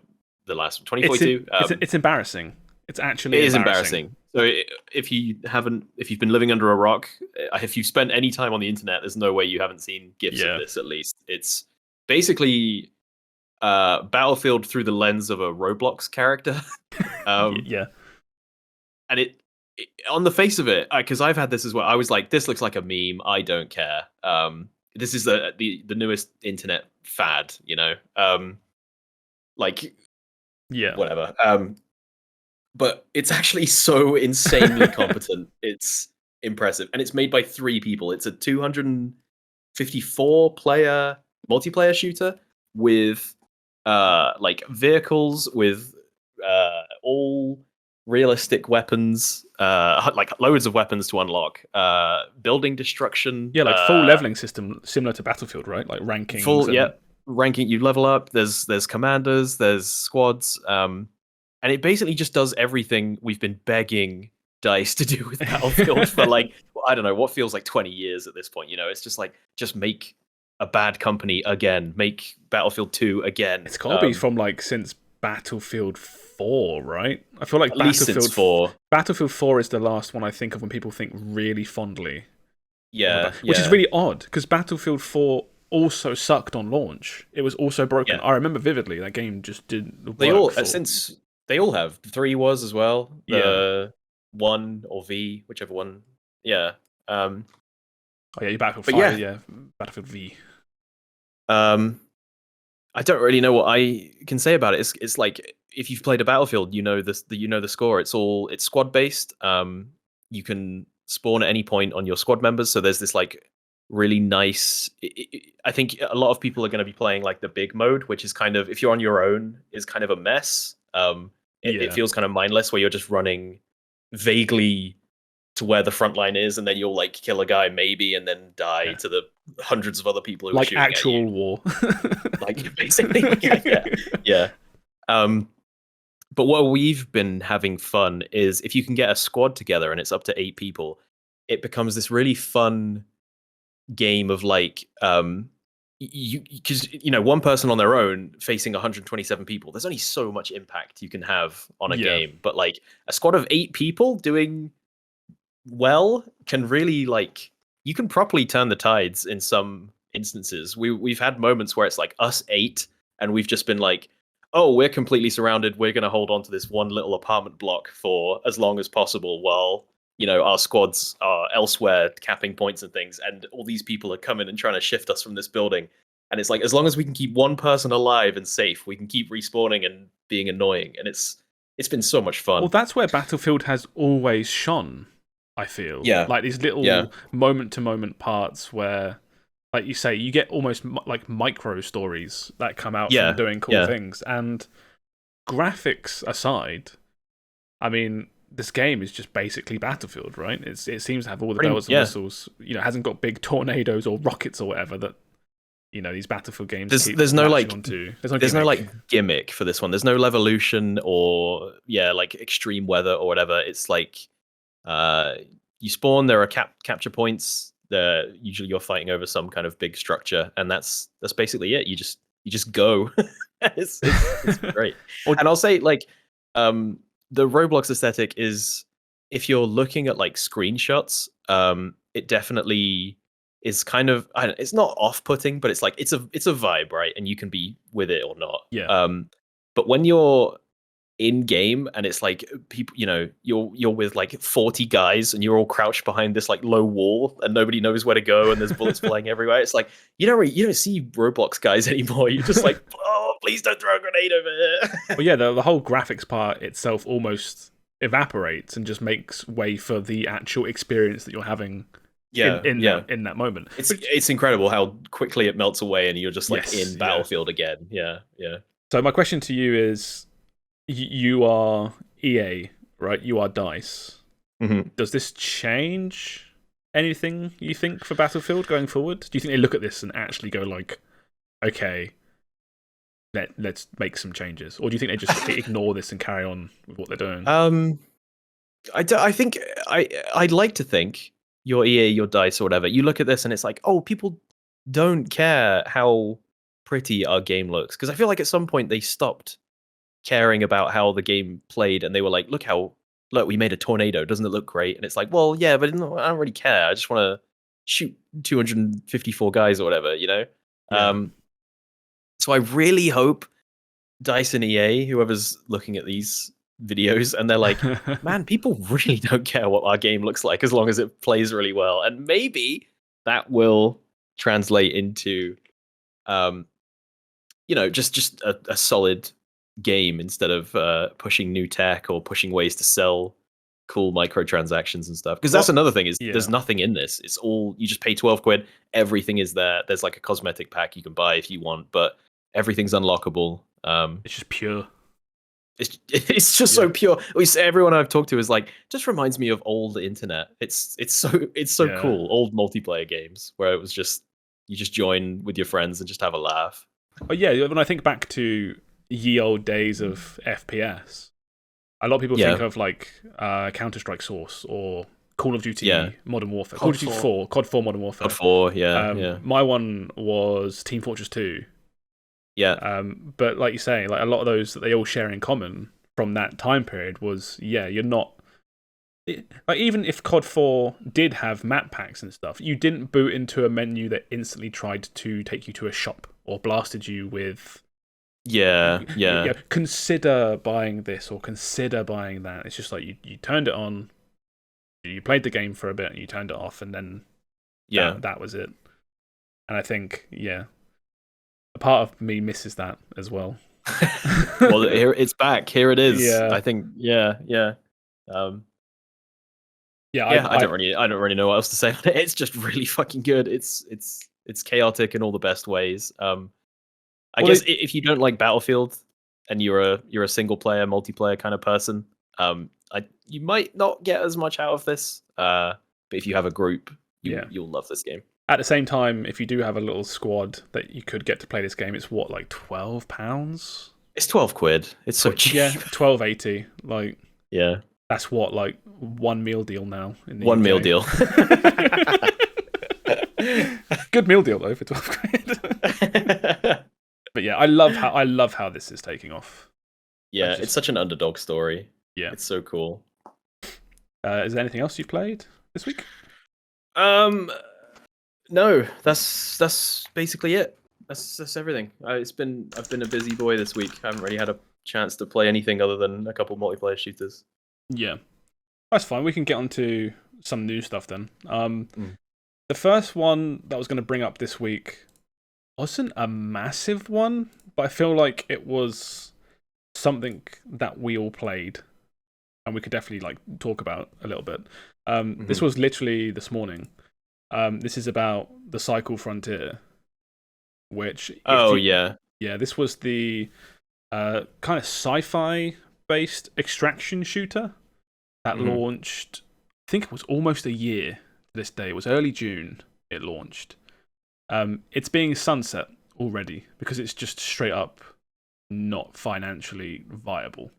[SPEAKER 1] the last 2042.
[SPEAKER 2] It's embarrassing. It's actually
[SPEAKER 1] embarrassing. So if you've been living under a rock, if you've spent any time on the internet, there's no way you haven't seen GIFs of this. At least it's basically Battlefield through the lens of a Roblox character.
[SPEAKER 2] Yeah.
[SPEAKER 1] And it on the face of it, because I've had this as well. I was like, this looks like a meme. I don't care. This is the newest internet fad, you know. Whatever. But it's actually so insanely competent. It's impressive, and it's made by 3 people. It's a 254 player multiplayer shooter with like vehicles, with all realistic weapons, like loads of weapons to unlock, building destruction.
[SPEAKER 2] Yeah, like full leveling system similar to Battlefield, right? Like rankings.
[SPEAKER 1] Ranking. You level up. There's commanders. There's squads. And it basically just does everything we've been begging DICE to do with Battlefield for like, I don't know, what feels like 20 years at this point. You know, it's just like, just make a bad company again. Make Battlefield 2 again.
[SPEAKER 2] It's got to be from like since Battlefield 4, right? I feel like
[SPEAKER 1] at least since 4.
[SPEAKER 2] Battlefield 4 is the last one I think of when people think really fondly.
[SPEAKER 1] Yeah.
[SPEAKER 2] Which is really odd, because Battlefield 4 also sucked on launch. It was also broken. Yeah. I remember vividly that game just didn't work.
[SPEAKER 1] They all have. 3 was as well. 1 or V, whichever one. Yeah.
[SPEAKER 2] Your Battlefield 5, Battlefield V.
[SPEAKER 1] I don't really know what I can say about it. It's like, if you've played a Battlefield, you know the score. It's squad based. You can spawn at any point on your squad members. So there's this like really nice. I think a lot of people are going to be playing like the big mode, which is kind of, if you're on your own, is kind of a mess. It feels kind of mindless, where you're just running vaguely to where the front line is, and then you'll like kill a guy maybe, and then die to the hundreds of other people who are shooting
[SPEAKER 2] actual
[SPEAKER 1] at you.
[SPEAKER 2] War.
[SPEAKER 1] Like basically, yeah. But what we've been having fun is, if you can get a squad together and it's up to 8 people, it becomes this really fun game of like, because one person on their own facing 127 people, there's only so much impact you can have on a game. But like a squad of 8 people doing well can really, like, you can properly turn the tides in some instances. We've had moments where it's like us 8 and we've just been like, oh, we're completely surrounded, we're going to hold on to this one little apartment block for as long as possible while our squads are elsewhere capping points and things, and all these people are coming and trying to shift us from this building. And it's like, as long as we can keep one person alive and safe, we can keep respawning and being annoying. And it's been so much fun.
[SPEAKER 2] Well, that's where Battlefield has always shone, I feel.
[SPEAKER 1] Yeah.
[SPEAKER 2] Like these little moment-to-moment parts where, like you say, you get almost like micro stories that come out from doing cool things. And graphics aside, I mean, this game is just basically Battlefield, right? It seems to have all the bells and whistles. You know, it hasn't got big tornadoes or rockets or whatever that, you know, these Battlefield games
[SPEAKER 1] there's no like
[SPEAKER 2] onto.
[SPEAKER 1] There's no like gimmick for this one. There's no Levolution or like extreme weather or whatever. It's like you spawn, there are capture points. Usually you're fighting over some kind of big structure, and that's basically it. You just go. it's great. And I'll say, like, the Roblox aesthetic is, if you're looking at like screenshots, it definitely is kind of, it's not off-putting, but it's like it's a vibe, right? And you can be with it or not.
[SPEAKER 2] Yeah.
[SPEAKER 1] But when you're in game and it's like people, you know, you're with like 40 guys and you're all crouched behind this like low wall and nobody knows where to go and there's bullets flying everywhere. It's like you don't see Roblox guys anymore. You're just like, oh, please don't throw a grenade over here.
[SPEAKER 2] Well, yeah, the whole graphics part itself almost evaporates and just makes way for the actual experience that you're having. In that moment.
[SPEAKER 1] It's incredible how quickly it melts away and you're just like in Battlefield again. Yeah.
[SPEAKER 2] So my question to you is, you are EA, right? You are DICE.
[SPEAKER 1] Mm-hmm.
[SPEAKER 2] Does this change anything, you think, for Battlefield going forward? Do you think they look at this and actually go like, okay, let's make some changes? Or do you think they just ignore this and carry on with what they're doing?
[SPEAKER 1] I think I'd like to think your EA, your DICE or whatever, you look at this and it's like, oh, people don't care how pretty our game looks. Because I feel like at some point they stopped caring about how the game played and they were like, look, we made a tornado. Doesn't it look great? And it's like, well, yeah, but I don't really care. I just want to shoot 254 guys or whatever, you know?
[SPEAKER 2] Yeah.
[SPEAKER 1] So I really hope DICE and EA, whoever's looking at these videos, and they're like, man, people really don't care what our game looks like as long as it plays really well. And maybe that will translate into, just a solid game instead of pushing new tech or pushing ways to sell cool microtransactions and stuff. Because that's another thing is there's nothing in this. It's all, you just pay 12 quid. Everything is there. There's like a cosmetic pack you can buy if you want, but everything's unlockable.
[SPEAKER 2] It's just pure.
[SPEAKER 1] It's just so pure. Everyone I've talked to is like, just reminds me of old internet. It's so cool. Old multiplayer games where it was just, you just join with your friends and just have a laugh.
[SPEAKER 2] Oh yeah, when I think back to ye old days of FPS, a lot of people think of like Counter-Strike Source or Call of Duty Modern Warfare. Call of Duty 4, COD 4 Modern Warfare.
[SPEAKER 1] COD 4, yeah.
[SPEAKER 2] My one was Team Fortress 2.
[SPEAKER 1] Yeah.
[SPEAKER 2] But like you say, like a lot of those that they all share in common from that time period was, you're not... like even if COD 4 did have map packs and stuff, you didn't boot into a menu that instantly tried to take you to a shop or blasted you with... consider buying this or consider buying that. It's just like you turned it on, you played the game for a bit, and you turned it off, and then that was it. And I think a part of me misses that as well.
[SPEAKER 1] Well, here it's back. Here it is.
[SPEAKER 2] Yeah.
[SPEAKER 1] I think. I don't really know what else to say. It's just really fucking good. It's chaotic in all the best ways. I guess if you don't like Battlefield and you're a single player, multiplayer kind of person, you might not get as much out of this. But if you have a group, you'll love this game.
[SPEAKER 2] At the same time, if you do have a little squad that you could get to play this game, it's what, like £12?
[SPEAKER 1] It's 12 quid. It's so cheap.
[SPEAKER 2] Yeah, $12.80. Like,
[SPEAKER 1] yeah,
[SPEAKER 2] that's what, like one meal deal now. In the
[SPEAKER 1] one
[SPEAKER 2] UK.
[SPEAKER 1] Meal deal.
[SPEAKER 2] Good meal deal though for 12 quid. But yeah, I love how this is taking off.
[SPEAKER 1] Yeah, it's such an underdog story.
[SPEAKER 2] Yeah,
[SPEAKER 1] it's so cool.
[SPEAKER 2] Is there anything else you've played this week?
[SPEAKER 1] No, that's basically it. That's everything. I've been a busy boy this week. I haven't really had a chance to play anything other than a couple multiplayer shooters.
[SPEAKER 2] Yeah, that's fine. We can get on to some new stuff then. The first one that I was going to bring up this week wasn't a massive one, but I feel like it was something that we all played and we could definitely like talk about a little bit. This was literally this morning. This is about the Cycle Frontier, which... this was the kind of sci-fi based extraction shooter that launched. I think it was almost a year to this day. It was early June. It launched. It's being sunset already because it's just straight up not financially viable.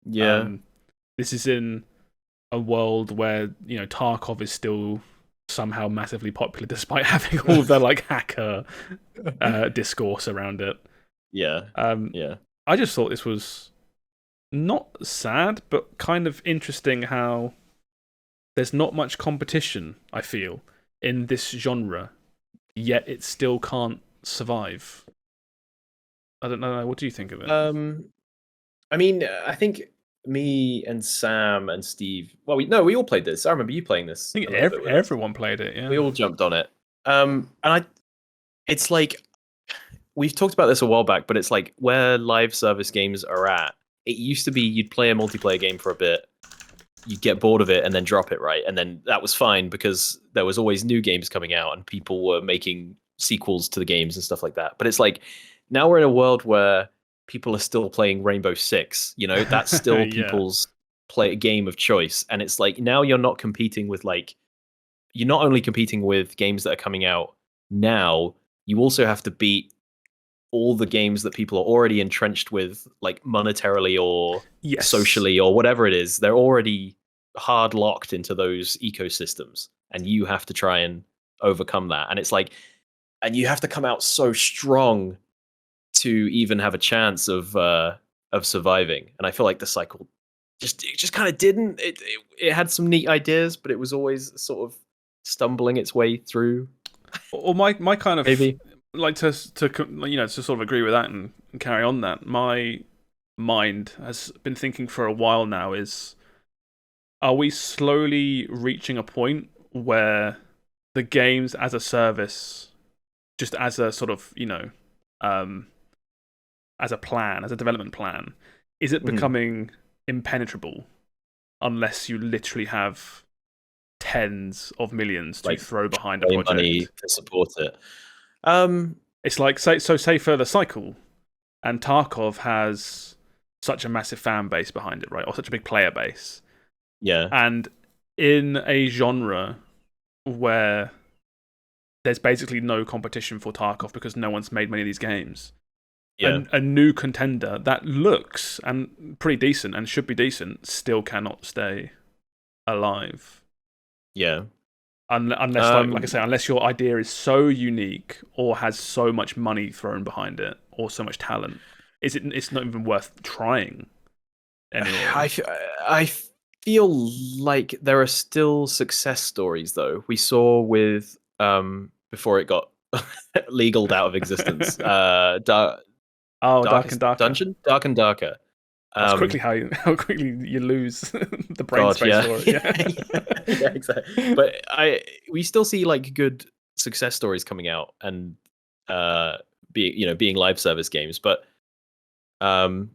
[SPEAKER 1] Yeah.
[SPEAKER 2] This is in a world where Tarkov is still somehow massively popular despite having all of the like hacker discourse around it.
[SPEAKER 1] Yeah. Yeah.
[SPEAKER 2] I just thought this was not sad, but kind of interesting how there's not much competition, I feel, in this genre, yet it still can't survive. I don't know. What do you think of it?
[SPEAKER 1] I mean, I think me and Sam and Steve. Well, we all played this. I remember you playing this.
[SPEAKER 2] I think everyone played it. Yeah,
[SPEAKER 1] we all jumped on it. It's like we've talked about this a while back, but it's like where live service games are at. It used to be you'd play a multiplayer game for a bit, you'd get bored of it, and then drop it, right? And then that was fine because there was always new games coming out, and people were making sequels to the games and stuff like that. But it's like now we're in a world where people are still playing Rainbow Six. That's still people's game of choice, and it's like now you're not competing with you're not only competing with games that are coming out now, you also have to beat all the games that people are already entrenched with, like monetarily or socially or whatever it is. They're already hard locked into those ecosystems, and you have to try and overcome that. And it's like, and you have to come out so strong to even have a chance of surviving. And I feel like the cycle just kind of didn't. It had some neat ideas, but it was always sort of stumbling its way through.
[SPEAKER 2] Or my kind of
[SPEAKER 1] maybe.
[SPEAKER 2] Like to sort of agree with that and carry on that. My mind has been thinking for a while now is, are we slowly reaching a point where the games as a service, just as a sort of, as a plan, as a development plan, is it becoming impenetrable unless you literally have tens of millions to throw behind a project?
[SPEAKER 1] Money to support it.
[SPEAKER 2] It's like, say for the cycle, and Tarkov has such a massive fan base behind it, right? Or such a big player base.
[SPEAKER 1] Yeah.
[SPEAKER 2] And in a genre where there's basically no competition for Tarkov because no one's made many of these games, a new contender that looks and pretty decent and should be decent still cannot stay alive.
[SPEAKER 1] Yeah.
[SPEAKER 2] Unless, like I say, unless your idea is so unique or has so much money thrown behind it or so much talent, it's not even worth trying anymore.
[SPEAKER 1] I feel like there are still success stories, though. We saw with before it got legaled out of existence, Dark and Darker. Dungeon? Dark and Darker.
[SPEAKER 2] That's quickly how quickly you lose the brain space for it.
[SPEAKER 1] Yeah, exactly. But we still see like good success stories coming out and being live service games. But I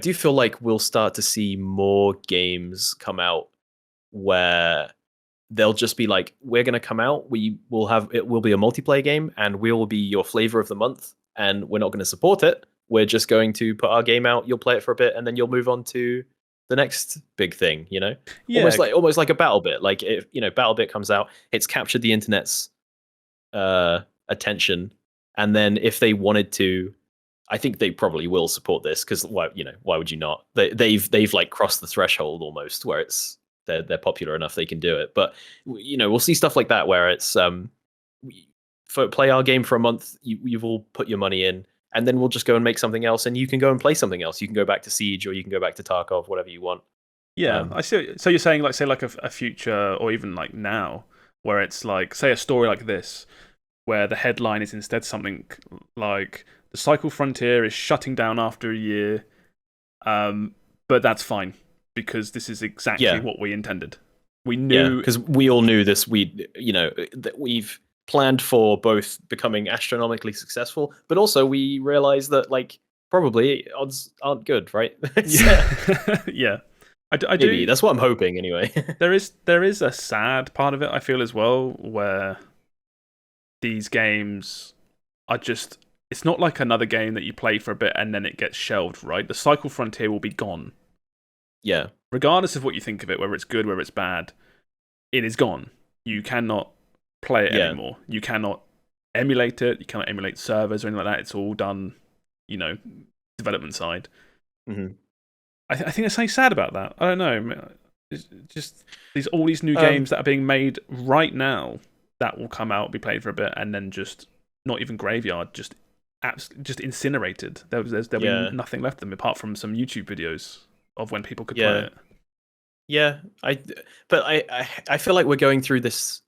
[SPEAKER 1] do feel like we'll start to see more games come out where they'll just be like, we're going to come out. It will be a multiplayer game, and we will be your flavor of the month, and we're not going to support it. We're just going to put our game out. You'll play it for a bit, and then you'll move on to the next big thing. Yeah. Almost like a BattleBit. Like if BattleBit comes out, it's captured the internet's attention, and then if they wanted to, I think they probably will support this because why would you not? They've like crossed the threshold almost where they're popular enough they can do it. But we'll see stuff like that where it's play our game for a month. You've all put your money in. And then we'll just go and make something else, and you can go and play something else. You can go back to Siege, or you can go back to Tarkov, whatever you want.
[SPEAKER 2] Yeah, I see. So you're saying, like, say, like a future, or even like now, where it's like, say, a story like this, where the headline is instead something like the Cycle Frontier is shutting down after a year, but that's fine because this is exactly what we intended. We knew
[SPEAKER 1] because we all knew this. That we've planned for both becoming astronomically successful, but also we realized that like probably odds aren't good, right?
[SPEAKER 2] Yeah. I
[SPEAKER 1] Maybe.
[SPEAKER 2] do.
[SPEAKER 1] That's what I'm hoping anyway.
[SPEAKER 2] there is a sad part of it, I feel, as well, where these games are just it's not like another game that you play for a bit and then it gets shelved, right? The Cycle Frontier will be gone.
[SPEAKER 1] Yeah.
[SPEAKER 2] Regardless of what you think of it, whether it's good, whether it's bad, it is gone. You cannot play it anymore. You cannot emulate it. You cannot emulate servers or anything like that. It's all done, development side.
[SPEAKER 1] Mm-hmm.
[SPEAKER 2] I think there's something sad about that. I don't know. It's just all these new games that are being made right now that will come out, be played for a bit, and then just not even graveyard, just incinerated. There'll be nothing left of them apart from some YouTube videos of when people could play it.
[SPEAKER 1] Yeah, I feel like we're going through this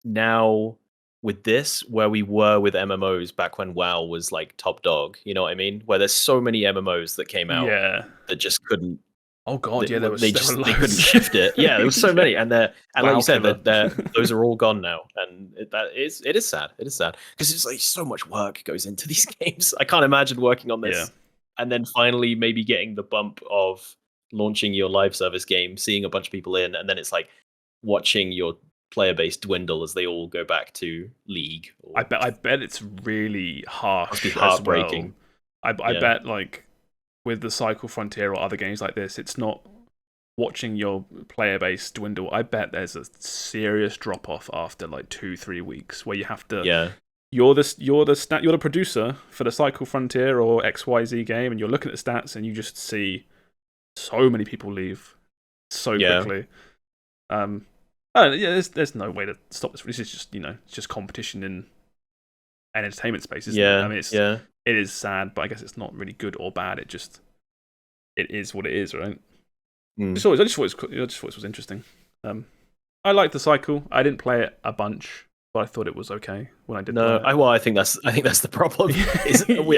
[SPEAKER 1] now with this where we were with MMOs back when WoW was like top dog. You know what I mean? Where there's so many MMOs that came out that just couldn't.
[SPEAKER 2] Oh god,
[SPEAKER 1] they couldn't shift it. Yeah, there was so many, and like you said, those are all gone now, and it is sad. It is sad because it's like so much work goes into these games. I can't imagine working on this and then finally maybe getting the bump of launching your live service game, seeing a bunch of people in, and then it's like watching your player base dwindle as they all go back to League.
[SPEAKER 2] I bet it's really harsh.
[SPEAKER 1] Must be heartbreaking.
[SPEAKER 2] I bet like with the Cycle Frontier or other games like this, it's not watching your player base dwindle. I bet there's a serious drop off after like 2-3 weeks where you have to. You're the producer for the Cycle Frontier or XYZ game, and you're looking at the stats, and you just see so many people leave so quickly. There's no way to stop this. This is just it's just competition in an entertainment space, isn't it? I mean, it is sad, but I guess it's not really good or bad. It is what it is, right? I just thought it was interesting. I liked the cycle. I didn't play it a bunch, but I thought it was okay when I did.
[SPEAKER 1] No, I think that's the problem.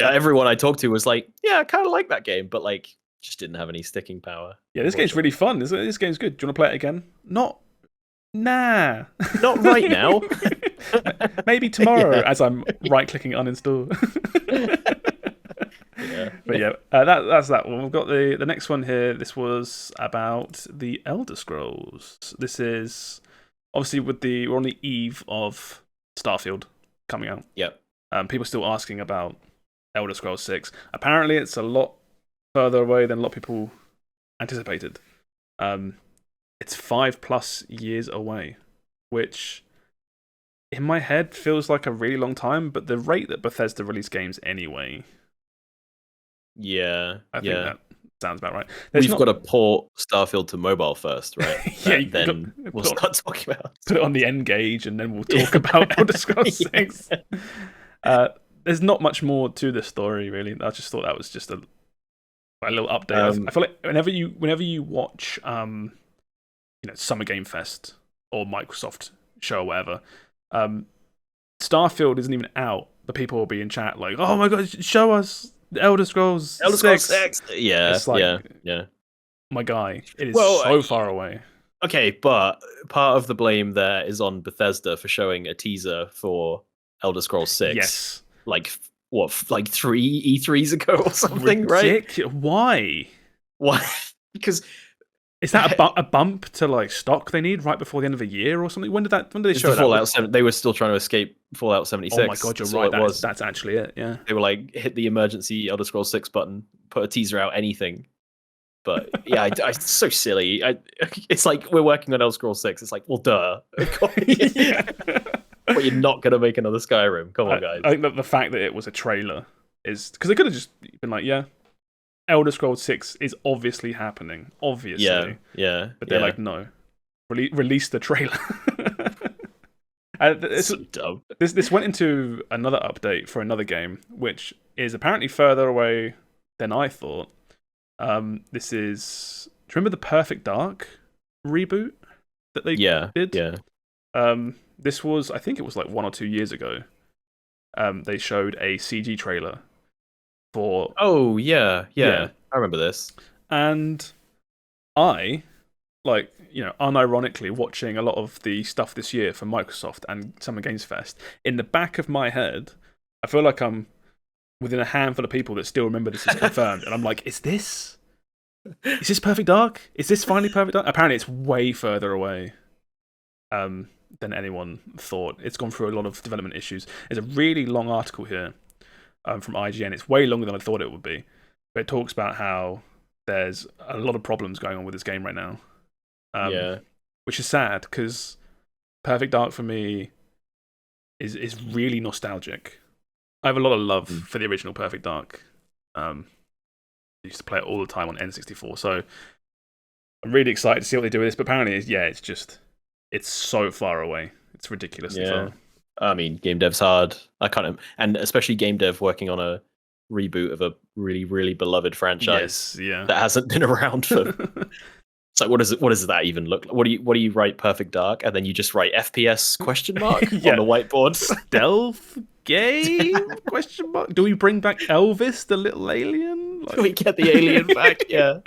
[SPEAKER 1] Everyone I talked to was like, yeah, I kind of like that game, but like just didn't have any sticking power.
[SPEAKER 2] Yeah, this game's really fun. This game's good. Do you want to play it again? Nah.
[SPEAKER 1] Not right now.
[SPEAKER 2] Maybe tomorrow as I'm right-clicking uninstall. But that's that one. We've got the next one here. This was about the Elder Scrolls. This is obviously we're on the eve of Starfield coming out.
[SPEAKER 1] Yep.
[SPEAKER 2] People are still asking about Elder Scrolls 6. Apparently it's a lot further away than a lot of people anticipated. It's 5+ years away, which in my head feels like a really long time, but the rate that Bethesda release games anyway.
[SPEAKER 1] Yeah.
[SPEAKER 2] I think that sounds about right.
[SPEAKER 1] We've got to port Starfield to mobile first, right? Then we'll start talking about it.
[SPEAKER 2] Put it on the N gauge and then we'll talk about Elder Scrolls 6. There's not much more to this story, really. I just thought that was just a little update. I feel like whenever you watch Summer Game Fest or Microsoft show or whatever, Starfield isn't even out, but people will be in chat like, "Oh my god, show us Elder Scrolls 6.
[SPEAKER 1] Yeah,
[SPEAKER 2] it's like,
[SPEAKER 1] yeah.
[SPEAKER 2] My guy, it is so far away.
[SPEAKER 1] Okay, but part of the blame there is on Bethesda for showing a teaser for Elder Scrolls 6.
[SPEAKER 2] Yes,
[SPEAKER 1] like 3 E3s ago or something, right?
[SPEAKER 2] Why?
[SPEAKER 1] Because
[SPEAKER 2] is that a bump to like stock they need right before the end of the year or something? When did they show that?
[SPEAKER 1] Fallout 7. They were still trying to escape Fallout 76.
[SPEAKER 2] Oh my god, you're right. That's actually it. Yeah,
[SPEAKER 1] they were like, hit the emergency Elder Scrolls 6 button, put a teaser out, anything. But yeah, it's so silly. It's like we're working on Elder Scrolls 6. It's like, well, duh. But you're not gonna make another Skyrim. Come on, guys.
[SPEAKER 2] I think that the fact that it was a trailer is because they could have just been like, yeah, Elder Scrolls 6 is obviously happening. Obviously.
[SPEAKER 1] Yeah.
[SPEAKER 2] But they're like, no. Release the trailer.
[SPEAKER 1] It's so dumb.
[SPEAKER 2] This went into another update for another game, which is apparently further away than I thought. This is... Do you remember the Perfect Dark reboot that they did?
[SPEAKER 1] Yeah.
[SPEAKER 2] This was, I think it was like 1 or 2 years ago. They showed a CG trailer for...
[SPEAKER 1] Oh, yeah. I remember this.
[SPEAKER 2] And I, unironically watching a lot of the stuff this year for Microsoft and Summer Games Fest, in the back of my head, I feel like I'm within a handful of people that still remember this is confirmed. And I'm like, is this Perfect Dark? Is this finally Perfect Dark? Apparently it's way further away than anyone thought. It's gone through a lot of development issues. There's a really long article here from IGN. It's way longer than I thought it would be, but it talks about how there's a lot of problems going on with this game right now. Which is sad because Perfect Dark for me is really nostalgic. I have a lot of love for the original Perfect Dark. I used to play it all the time on N64, so I'm really excited to see what they do with this. But apparently, it's so far away. It's ridiculously far.
[SPEAKER 1] I mean, game dev's hard. And especially game dev working on a reboot of a really, really beloved franchise that hasn't been around for. It's like, what does that even look like? What do you write Perfect Dark and then you just write FPS question mark on the whiteboard?
[SPEAKER 2] Stealth game question mark? Do we bring back Elvis, the little alien?
[SPEAKER 1] Do we get the alien back? Yeah.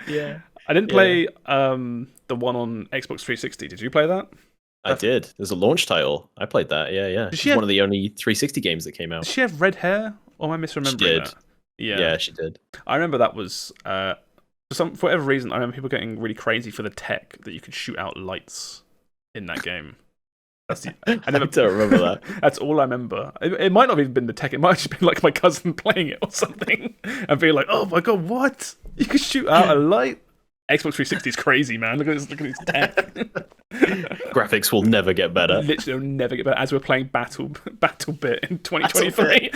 [SPEAKER 2] I didn't play the one on Xbox 360. Did you play that?
[SPEAKER 1] I did. There's a launch title. I played that. Yeah. It's one of the only 360 games that came out.
[SPEAKER 2] Did she have red hair? Or am I misremembering that?
[SPEAKER 1] Yeah, she did.
[SPEAKER 2] I remember that was for whatever reason. I remember people getting really crazy for the tech that you could shoot out lights in that game. I don't
[SPEAKER 1] remember that.
[SPEAKER 2] That's all I remember. It might not have even been the tech. It might have just been like my cousin playing it or something, and being like, "Oh my god, what? You could shoot out a light?" Xbox 360 is crazy, man. Look at this tech.
[SPEAKER 1] Graphics will never get better.
[SPEAKER 2] Literally, will never get better. As we're playing BattleBit in 2023.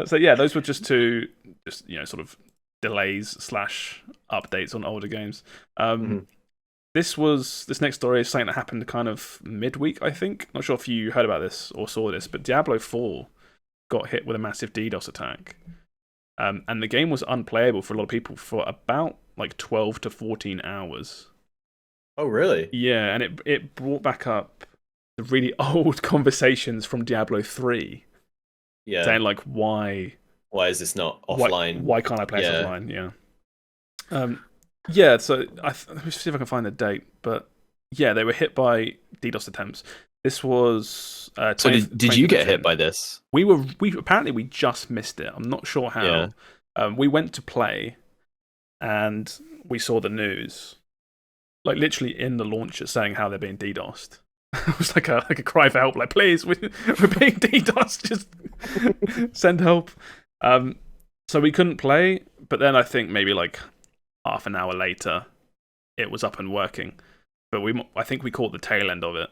[SPEAKER 2] So yeah, those were just two, sort of delays / updates on older games. This next story is something that happened kind of midweek, I think. Not sure if you heard about this or saw this, but Diablo 4 got hit with a massive DDoS attack. And the game was unplayable for a lot of people for about 12 to 14 hours.
[SPEAKER 1] Oh, really?
[SPEAKER 2] Yeah, and it brought back up the really old conversations from Diablo 3.
[SPEAKER 1] Yeah.
[SPEAKER 2] Saying why
[SPEAKER 1] is this not offline?
[SPEAKER 2] Why can't I play it offline? Yeah. So let me see if I can find the date. But yeah, they were hit by DDoS attempts. This was.
[SPEAKER 1] So did you get hit by this?
[SPEAKER 2] We apparently we just missed it. I'm not sure how.
[SPEAKER 1] Yeah.
[SPEAKER 2] We went to play, and we saw the news, literally in the launcher, saying how they're being DDoSed. It was like a cry for help, please, we're being DDoSed, just send help. So we couldn't play, but then I think maybe half an hour later, it was up and working. But I think we caught the tail end of it.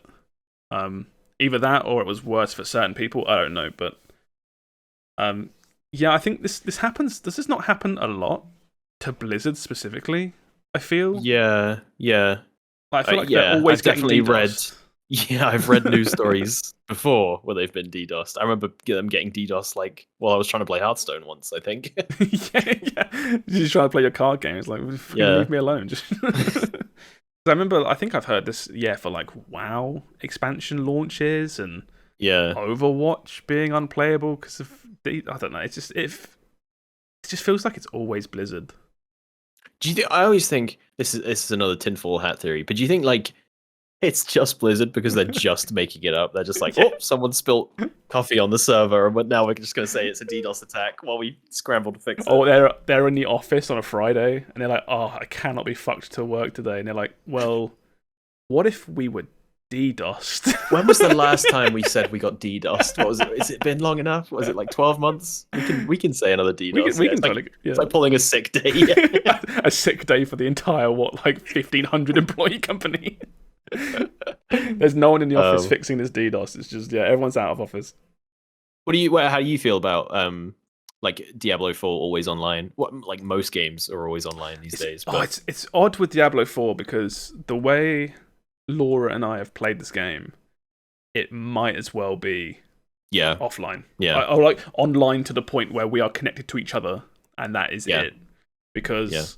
[SPEAKER 2] Either that or it was worse for certain people. I don't know, but I think this happens. Does this not happen a lot to Blizzard specifically? I feel.
[SPEAKER 1] Yeah.
[SPEAKER 2] I feel they're always getting DDoSed.
[SPEAKER 1] I've read news stories before where they've been DDoSed. I remember them getting DDoSed while I was trying to play Hearthstone once, I think.
[SPEAKER 2] Yeah. You just try to play your card game. It's leave me alone. Just I think I've heard this, for WoW expansion launches and Overwatch being unplayable because of I don't know. It just feels like it's always Blizzard.
[SPEAKER 1] Do you think? I always think this is another tinfoil hat theory, but do you think it's just Blizzard because they're just making it up? They're just someone spilt coffee on the server, but now we're just going to say it's a DDoS attack while we scramble to fix it.
[SPEAKER 2] Oh, they're in the office on a Friday, and they're like, "Oh, I cannot be fucked to work today." And they're like, "Well, what if we were DDoSed?"
[SPEAKER 1] When was the last time we said we got DDoSed? What was it? Has it been long enough? Was it 12 months? We can say another DDoS. It's like pulling a sick day.
[SPEAKER 2] A sick day for the entire 1,500 employee company. There's no one in the office fixing this DDoS. It's just everyone's out of office.
[SPEAKER 1] How do you feel about Diablo 4 always online? Most games are always online these days. But...
[SPEAKER 2] it's odd with Diablo 4 because the way Laura and I have played this game, it might as well be offline.
[SPEAKER 1] Yeah.
[SPEAKER 2] Or online to the point where we are connected to each other and that is it. Because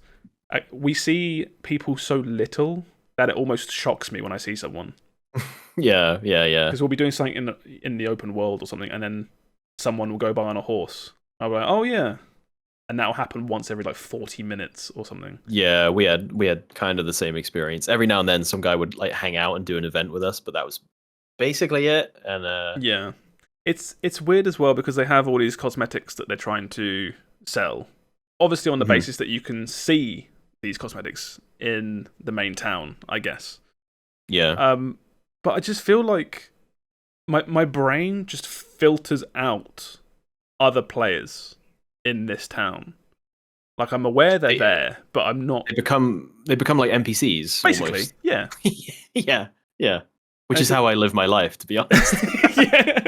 [SPEAKER 2] we see people so little that it almost shocks me when I see someone.
[SPEAKER 1] Yeah.
[SPEAKER 2] Because we'll be doing something in the open world or something, and then someone will go by on a horse. I'll be like, "Oh yeah," and that'll happen once every 40 minutes or something.
[SPEAKER 1] Yeah, we had kind of the same experience. Every now and then, some guy would hang out and do an event with us, but that was basically it. And
[SPEAKER 2] yeah, it's weird as well because they have all these cosmetics that they're trying to sell, obviously on the basis that you can see these cosmetics in the main town, I guess.
[SPEAKER 1] Yeah.
[SPEAKER 2] But I just feel like my brain just filters out other players in this town. Like, I'm aware they're there, but I'm not.
[SPEAKER 1] They become like NPCs,
[SPEAKER 2] Basically,
[SPEAKER 1] almost.
[SPEAKER 2] yeah.
[SPEAKER 1] yeah. Which is how I live my life, to be honest.
[SPEAKER 2] Yeah.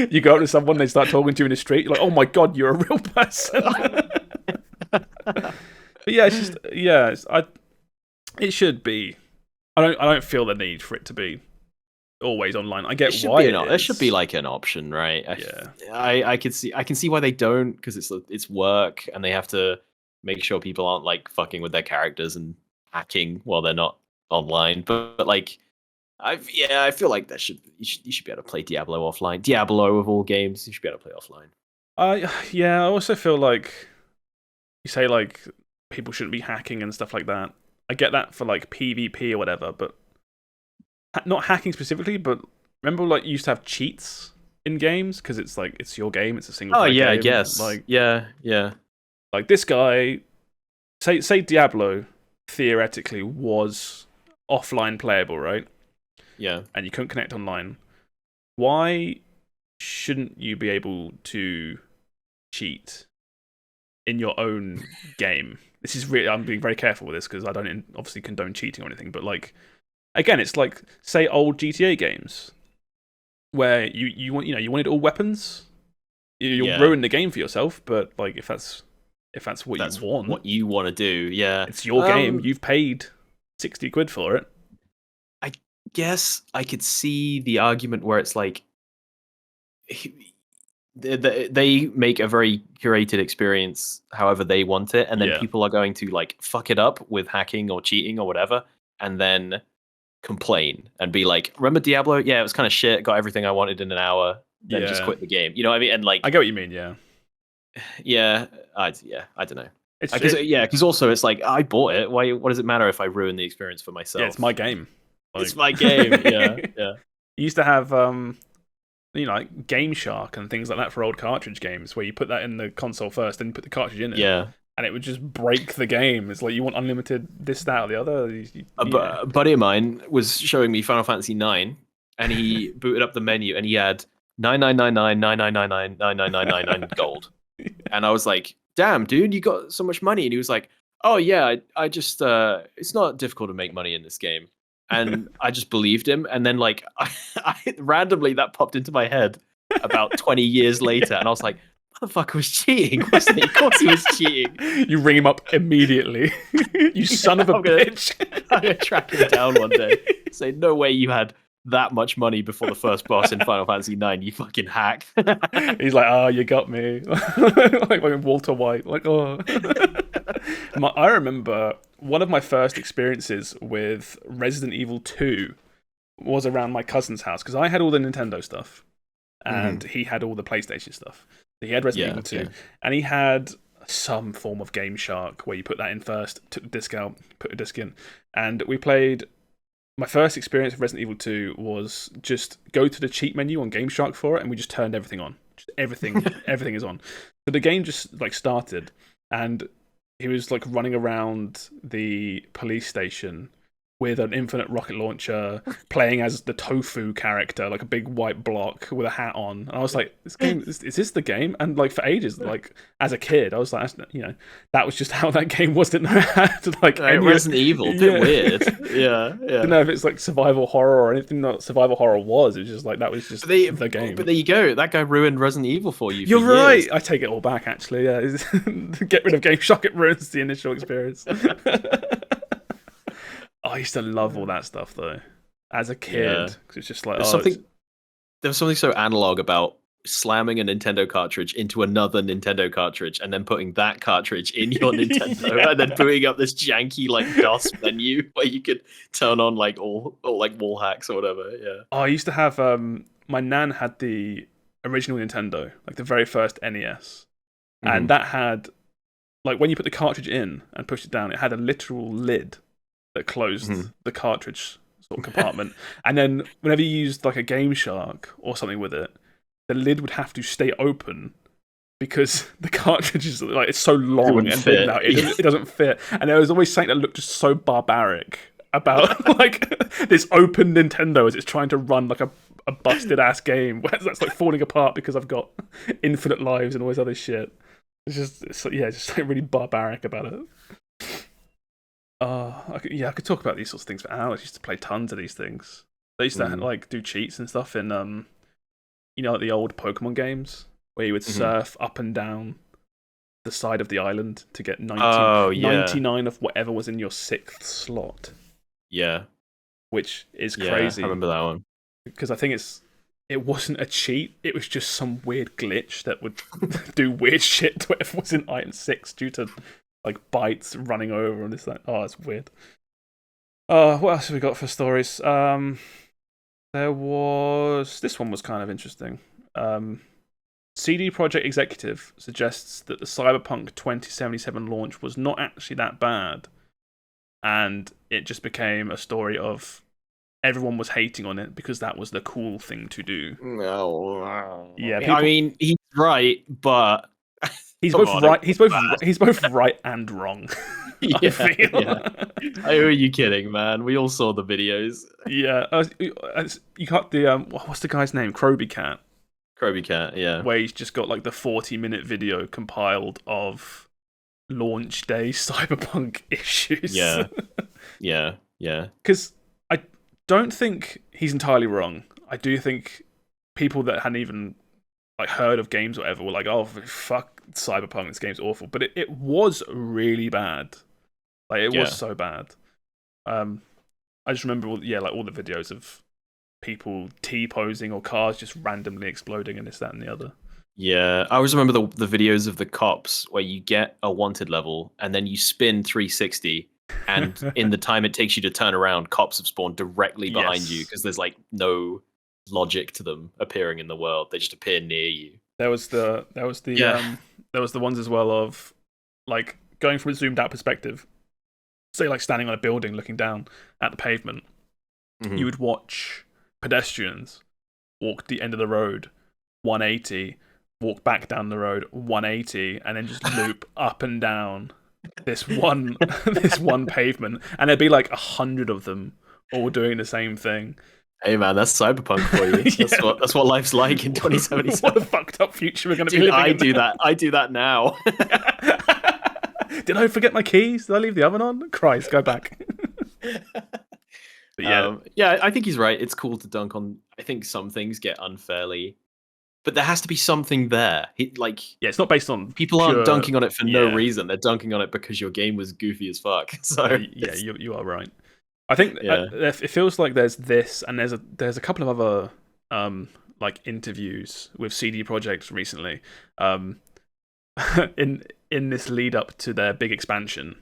[SPEAKER 2] You go up to someone, they start talking to you in the street. You're like, "Oh my god, you're a real person." But yeah, it's just it should be. I don't feel the need for it to be always online. I get why it is.
[SPEAKER 1] There should be like an option, right? I can see why they don't, because it's work and they have to make sure people aren't like fucking with their characters and hacking while they're not online. But like, I feel like you should be able to play Diablo offline. Diablo of all games, you should be able to play offline.
[SPEAKER 2] I also feel like you say like people shouldn't be hacking and stuff like that. I get that for like PvP or whatever, but not hacking specifically. But remember, like, you used to have cheats in games because it's like it's your game, it's a single player game.
[SPEAKER 1] I guess.
[SPEAKER 2] Like,
[SPEAKER 1] yeah.
[SPEAKER 2] Like this guy, say Diablo theoretically was offline playable, right?
[SPEAKER 1] Yeah.
[SPEAKER 2] And you couldn't connect online. Why shouldn't you be able to cheat in your own game? This is really, I'm being very careful with this because I don't obviously condone cheating or anything, but like, again, it's like, say, old GTA games where you wanted all weapons. You'll ruin the game for yourself, but like, if that's what you want
[SPEAKER 1] to do, yeah,
[SPEAKER 2] it's your game. You've paid 60 quid for it.
[SPEAKER 1] I guess I could see the argument where it's like they make a very curated experience however they want it, and then people are going to like fuck it up with hacking or cheating or whatever, and then complain and be like, remember Diablo? Yeah, it was kind of shit, got everything I wanted in an hour, then just quit the game. You know what I mean? And like,
[SPEAKER 2] I get what you mean, yeah.
[SPEAKER 1] I don't know. Because also it's like, I bought it. What does it matter if I ruin the experience for myself?
[SPEAKER 2] Yeah, it's my game.
[SPEAKER 1] Like, it's my game. Yeah.
[SPEAKER 2] You used to have like Game Shark and things like that for old cartridge games, where you put that in the console first, then you put the cartridge in it.
[SPEAKER 1] Yeah.
[SPEAKER 2] And it would just break the game. It's like, you want unlimited this, that, or the other.
[SPEAKER 1] A buddy of mine was showing me Final Fantasy 9, and he booted up the menu, and he had 999999999999 gold. And I was like, "Damn, dude, you got so much money." And he was like, "Oh yeah, I just it's not difficult to make money in this game." And I just believed him. And then like, I randomly that popped into my head about 20 years later, and I was like, motherfucker was cheating, wasn't he? Of course he was cheating.
[SPEAKER 2] You ring him up immediately. You son of a bitch.
[SPEAKER 1] I'm going to track him down one day. Say, no way you had that much money before the first boss in Final Fantasy IX, you fucking hack.
[SPEAKER 2] He's like, "Oh, you got me." like Walter White. Like, oh. I remember one of my first experiences with Resident Evil 2 was around my cousin's house, because I had all the Nintendo stuff and he had all the PlayStation stuff. He had Resident Evil 2, and he had some form of Game Shark where you put that in first, took the disc out, put a disc in, and we played. My first experience of Resident Evil 2 was just go to the cheat menu on Game Shark for it, and we just turned everything on. Just everything is on. So the game just like started, and he was like running around the police station with an infinite rocket launcher, playing as the Tofu character, like a big white block with a hat on. And I was like, "This game is this the game?" And like, for ages, like as a kid, I was like, that was just how that game was. Didn't know how to like
[SPEAKER 1] Resident Evil, bit weird. Yeah.
[SPEAKER 2] Didn't know if it's like survival horror or anything that survival horror was. It was just like, that was just the game.
[SPEAKER 1] But there you go. That guy ruined Resident Evil for you.
[SPEAKER 2] You're right. Years. I take it all back. Actually, yeah. Get rid of Game Shark. It ruins the initial experience. I used to love all that stuff though, as a kid, because it's just like
[SPEAKER 1] there was something so analog about slamming a Nintendo cartridge into another Nintendo cartridge and then putting that cartridge in your Nintendo and then booting up this janky like DOS menu where you could turn on like all like wall hacks or whatever. Yeah.
[SPEAKER 2] Oh, I used to have my nan had the original Nintendo, like the very first NES, and that had like, when you put the cartridge in and pushed it down, it had a literal lid that closed the cartridge sort of compartment. And then whenever you used like a Game Shark or something with it, the lid would have to stay open because the cartridge is like, it's so long and big now, it doesn't fit. And there was always something that looked just so barbaric about like this open Nintendo as it's trying to run like a a busted ass game that's like falling apart because I've got infinite lives and all this other shit. It's like really barbaric about it. I could talk about these sorts of things for hours. I used to play tons of these things. They used to like do cheats and stuff in like the old Pokemon games where you would surf up and down the side of the island to get 99 of whatever was in your 6th slot.
[SPEAKER 1] Yeah.
[SPEAKER 2] Which is crazy.
[SPEAKER 1] I remember that one.
[SPEAKER 2] Because I think it wasn't a cheat, it was just some weird glitch that would do weird shit to whatever was in item 6 due to like bites running over and this, that. Oh, it's weird. What else have we got for stories? There was... This one was kind of interesting. CD Projekt executive suggests that the Cyberpunk 2077 launch was not actually that bad. And it just became a story of everyone was hating on it because that was the cool thing to do.
[SPEAKER 1] No.
[SPEAKER 2] Yeah,
[SPEAKER 1] I mean, he's right, but...
[SPEAKER 2] He's both right. He's both right and wrong. I feel.
[SPEAKER 1] Yeah. Who are you kidding, man? We all saw the videos.
[SPEAKER 2] Yeah, you got the what's the guy's name? Kroby Cat.
[SPEAKER 1] Kroby Cat, yeah.
[SPEAKER 2] Where he's just got like the 40-minute video compiled of launch day Cyberpunk issues.
[SPEAKER 1] Yeah, yeah.
[SPEAKER 2] Because I don't think he's entirely wrong. I do think people that hadn't even like heard of games or whatever were like, "Oh, fuck Cyberpunk, this game's awful." But it was really bad. Like it was so bad. I just remember all the videos of people T-posing or cars just randomly exploding and this, that, and the other.
[SPEAKER 1] Yeah, I always remember the videos of the cops where you get a wanted level and then you spin 360 and in the time it takes you to turn around, cops have spawned directly behind you because there's like no logic to them appearing in the world. They just appear near you.
[SPEAKER 2] There was the ones as well of like going from a zoomed out perspective, say like standing on a building looking down at the pavement.
[SPEAKER 1] Mm-hmm.
[SPEAKER 2] You would watch pedestrians walk the end of the road 180, walk back down the road 180, and then just loop up and down this one pavement, and there'd be like 100 of them all doing the same thing.
[SPEAKER 1] Hey man, that's Cyberpunk for you. That's what life's like in 2077.
[SPEAKER 2] What a fucked up future we're going to be living in.
[SPEAKER 1] I do that now.
[SPEAKER 2] Did I forget my keys? Did I leave the oven on? Christ, go back. But
[SPEAKER 1] yeah, I think he's right. It's cool to dunk on. I think some things get unfairly, but there has to be something there.
[SPEAKER 2] It's not based on
[SPEAKER 1] people aren't dunking on it for no reason. They're dunking on it because your game was goofy as fuck. So
[SPEAKER 2] you are right. I think it feels like there's this, and there's a couple of other like interviews with CD Projekt recently, in this lead up to their big expansion.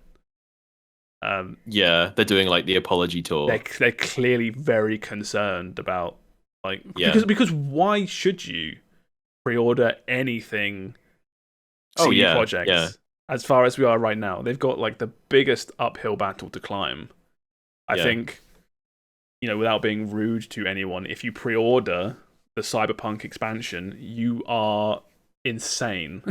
[SPEAKER 1] They're doing like the apology tour.
[SPEAKER 2] They're clearly very concerned about because why should you pre-order anything CD Projekt? Yeah. As far as we are right now, they've got like the biggest uphill battle to climb. I think, without being rude to anyone, if you pre-order the Cyberpunk expansion, you are insane.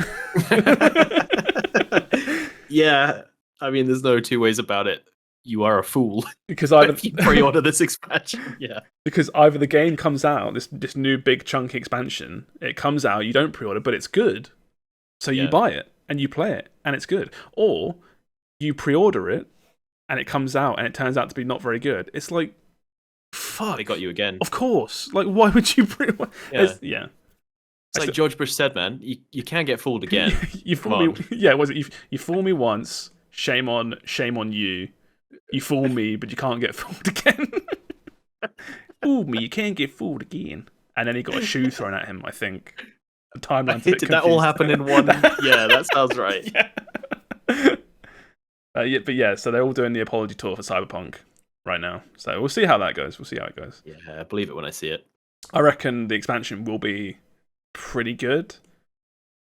[SPEAKER 1] Yeah, I mean, there's no two ways about it. You are a fool
[SPEAKER 2] because either
[SPEAKER 1] if you pre-order this expansion. Yeah,
[SPEAKER 2] because either the game comes out, this new big chunky expansion, it comes out, you don't pre-order, but it's good, so you buy it and you play it and it's good, or you pre-order it and it comes out and it turns out to be not very good. It's like, fuck.
[SPEAKER 1] They got you again.
[SPEAKER 2] Of course. Like, why would you pre-order?
[SPEAKER 1] Yeah. It's like George Bush said, man. You can't get fooled again.
[SPEAKER 2] You fool me. Yeah, was it? You fool me once. Shame on you. You fool me, but you can't get fooled again. Fool me, you can't get fooled again. And then he got a shoe thrown at him. I think. The timeline's a bit
[SPEAKER 1] Did that all happen in one? Yeah, that sounds right.
[SPEAKER 2] So they're all doing the apology tour for Cyberpunk right now. So we'll see how that goes. We'll see how it goes.
[SPEAKER 1] Yeah, I believe it when I see it.
[SPEAKER 2] I reckon the expansion will be pretty good,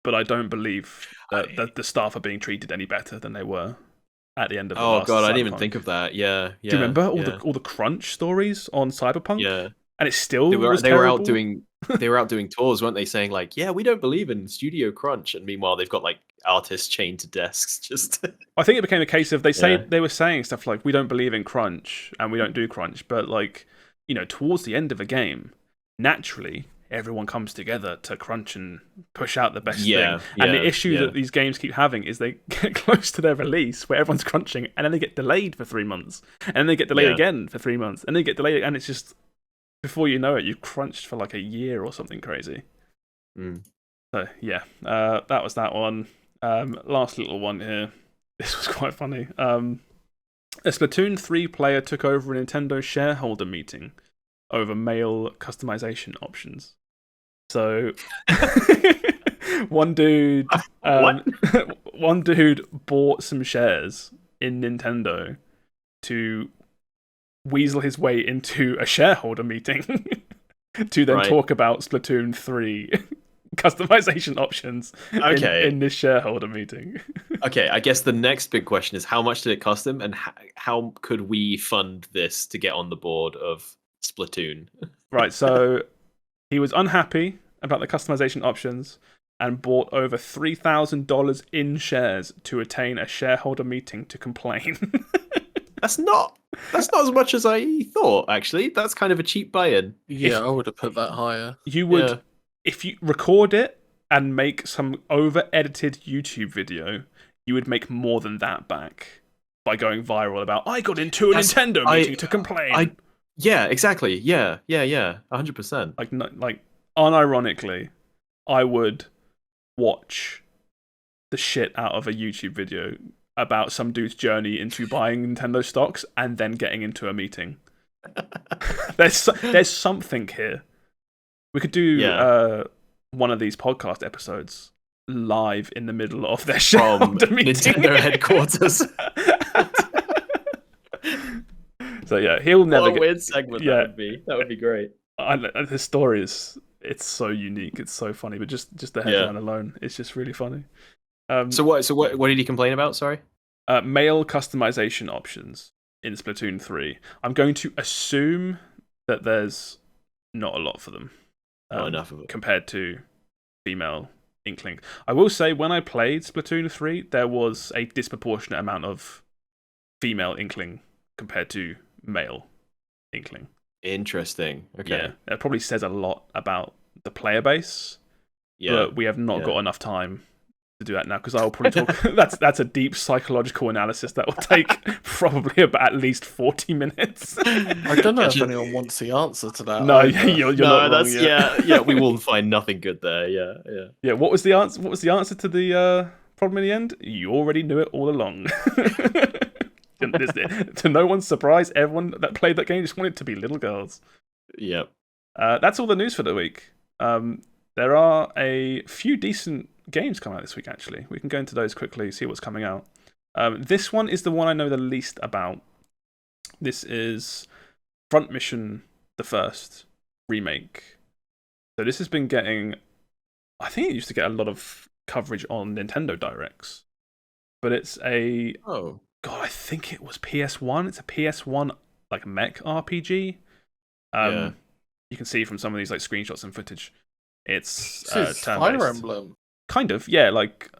[SPEAKER 2] but I don't believe that the staff are being treated any better than they were at the end of the last
[SPEAKER 1] God,
[SPEAKER 2] Cyberpunk.
[SPEAKER 1] I didn't even think of that. Yeah.
[SPEAKER 2] Do you remember all the crunch stories on Cyberpunk?
[SPEAKER 1] Yeah.
[SPEAKER 2] And it still
[SPEAKER 1] they were
[SPEAKER 2] terrible.
[SPEAKER 1] They were out doing tours, weren't they? Saying like, yeah, we don't believe in studio crunch, and meanwhile they've got like artists chained to desks. Just
[SPEAKER 2] I think it became a case of they were saying stuff like, we don't believe in crunch and we don't do crunch, but like, towards the end of a game, naturally everyone comes together to crunch and push out the best
[SPEAKER 1] Yeah,
[SPEAKER 2] thing. And the
[SPEAKER 1] yeah,
[SPEAKER 2] issue
[SPEAKER 1] yeah.
[SPEAKER 2] that these games keep having is they get close to their release where everyone's crunching, and then they get delayed for 3 months, and then they get delayed
[SPEAKER 1] Yeah.
[SPEAKER 2] again for 3 months, and then they get delayed, and it's just, before you know it, you've crunched for like a year or something crazy.
[SPEAKER 1] Mm.
[SPEAKER 2] So yeah, that was that one. Last little one here. This was quite funny. A Splatoon 3 player took over a Nintendo shareholder meeting over mail customization options. So one dude one dude bought some shares in Nintendo to weasel his way into a shareholder meeting to then talk about Splatoon 3 customization options in this shareholder meeting.
[SPEAKER 1] Okay, I guess the next big question is how much did it cost him, and how could we fund this to get on the board of Splatoon?
[SPEAKER 2] Right, so he was unhappy about the customization options and bought over $3,000 in shares to attain a shareholder meeting to complain.
[SPEAKER 1] That's not as much as I thought, actually. That's kind of a cheap buy-in.
[SPEAKER 3] Yeah, I would have put that higher.
[SPEAKER 2] You would, if you record it and make some over-edited YouTube video, you would make more than that back by going viral about, I got into a Nintendo meeting to complain.
[SPEAKER 1] Yeah, exactly. Yeah, 100%.
[SPEAKER 2] Like, unironically, I would watch the shit out of a YouTube video about some dude's journey into buying Nintendo stocks and then getting into a meeting. There's something here. We could do one of these podcast episodes live in the middle of their shareholder meeting.
[SPEAKER 1] Nintendo headquarters.
[SPEAKER 2] So yeah, he'll never
[SPEAKER 1] what a weird segment that would be great.
[SPEAKER 2] The story it's so unique, it's so funny, but just the headline alone, it's just really funny.
[SPEAKER 1] So what did he complain about? Sorry.
[SPEAKER 2] Male customization options in Splatoon 3. I'm going to assume that there's not a lot for them.
[SPEAKER 1] Not enough of it
[SPEAKER 2] compared to female Inkling. I will say, when I played Splatoon 3, there was a disproportionate amount of female Inkling compared to male Inkling.
[SPEAKER 1] Interesting. Okay.
[SPEAKER 2] Yeah, that probably says a lot about the player base.
[SPEAKER 1] Yeah,
[SPEAKER 2] but we have not got enough time to do that now, because I'll probably talk. That's a deep psychological analysis that will take probably about at least 40 minutes.
[SPEAKER 3] I don't know if anyone wants the answer to that.
[SPEAKER 2] No, you're not wrong.
[SPEAKER 1] Yeah, we will find nothing good there. Yeah.
[SPEAKER 2] What was the answer? What was the answer to the problem in the end? You already knew it all along. To no one's surprise, everyone that played that game just wanted to be little girls.
[SPEAKER 1] Yep.
[SPEAKER 2] That's all the news for the week. There are a few decent games coming out this week, actually. We can go into those quickly, see what's coming out. This one is the one I know the least about. This is Front Mission, the first remake. So this has been getting... I think it used to get a lot of coverage on Nintendo Directs. But it's a...
[SPEAKER 1] Oh.
[SPEAKER 2] God, I think it was PS1. It's a PS1 like mech RPG. You can see from some of these like screenshots and footage. It's
[SPEAKER 3] Fire Emblem.
[SPEAKER 2] Kind of, yeah, like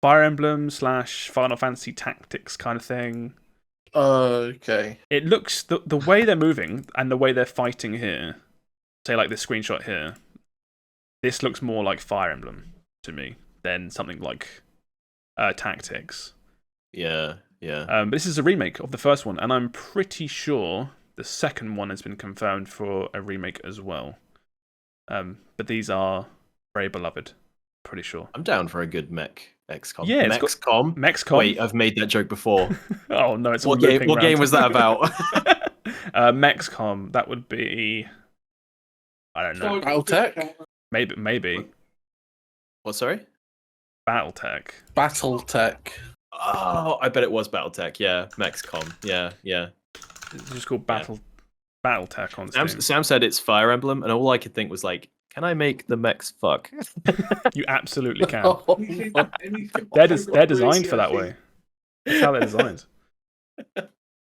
[SPEAKER 2] Fire Emblem / Final Fantasy Tactics kind of thing.
[SPEAKER 3] Okay.
[SPEAKER 2] It looks the way they're moving and the way they're fighting here. Say like this screenshot here. This looks more like Fire Emblem to me than something like Tactics.
[SPEAKER 1] Yeah.
[SPEAKER 2] But this is a remake of the first one, and I'm pretty sure the second one has been confirmed for a remake as well. But these are very beloved, pretty sure.
[SPEAKER 1] I'm down for a good mech XCOM.
[SPEAKER 2] Yeah,
[SPEAKER 1] Mexcom. Wait, I've made that joke before.
[SPEAKER 2] Oh no, it's
[SPEAKER 1] what game was that about?
[SPEAKER 2] Mexcom. That would be, I don't know.
[SPEAKER 3] BattleTech.
[SPEAKER 2] Maybe.
[SPEAKER 1] What? Sorry.
[SPEAKER 2] BattleTech.
[SPEAKER 3] BattleTech.
[SPEAKER 1] Oh, I bet it was BattleTech. Yeah, Mexcom. Yeah.
[SPEAKER 2] It's just called BattleTech on Steam.
[SPEAKER 1] Sam said it's Fire Emblem, and all I could think was like, can I make the mechs fuck?
[SPEAKER 2] You absolutely can. They're designed for that way. That's how they're designed.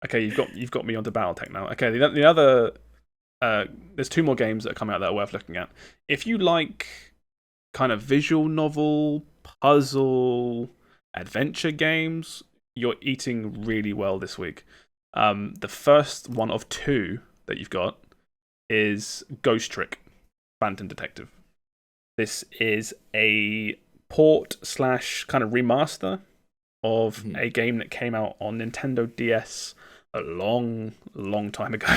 [SPEAKER 2] Okay, you've got me onto BattleTech now. Okay, the other there's two more games that are coming out that are worth looking at. If you like kind of visual novel, puzzle, adventure games, you're eating really well this week. The first one of two that you've got is Ghost Trick. Phantom Detective. This is a port / kind of remaster of a game that came out on Nintendo DS a long time ago.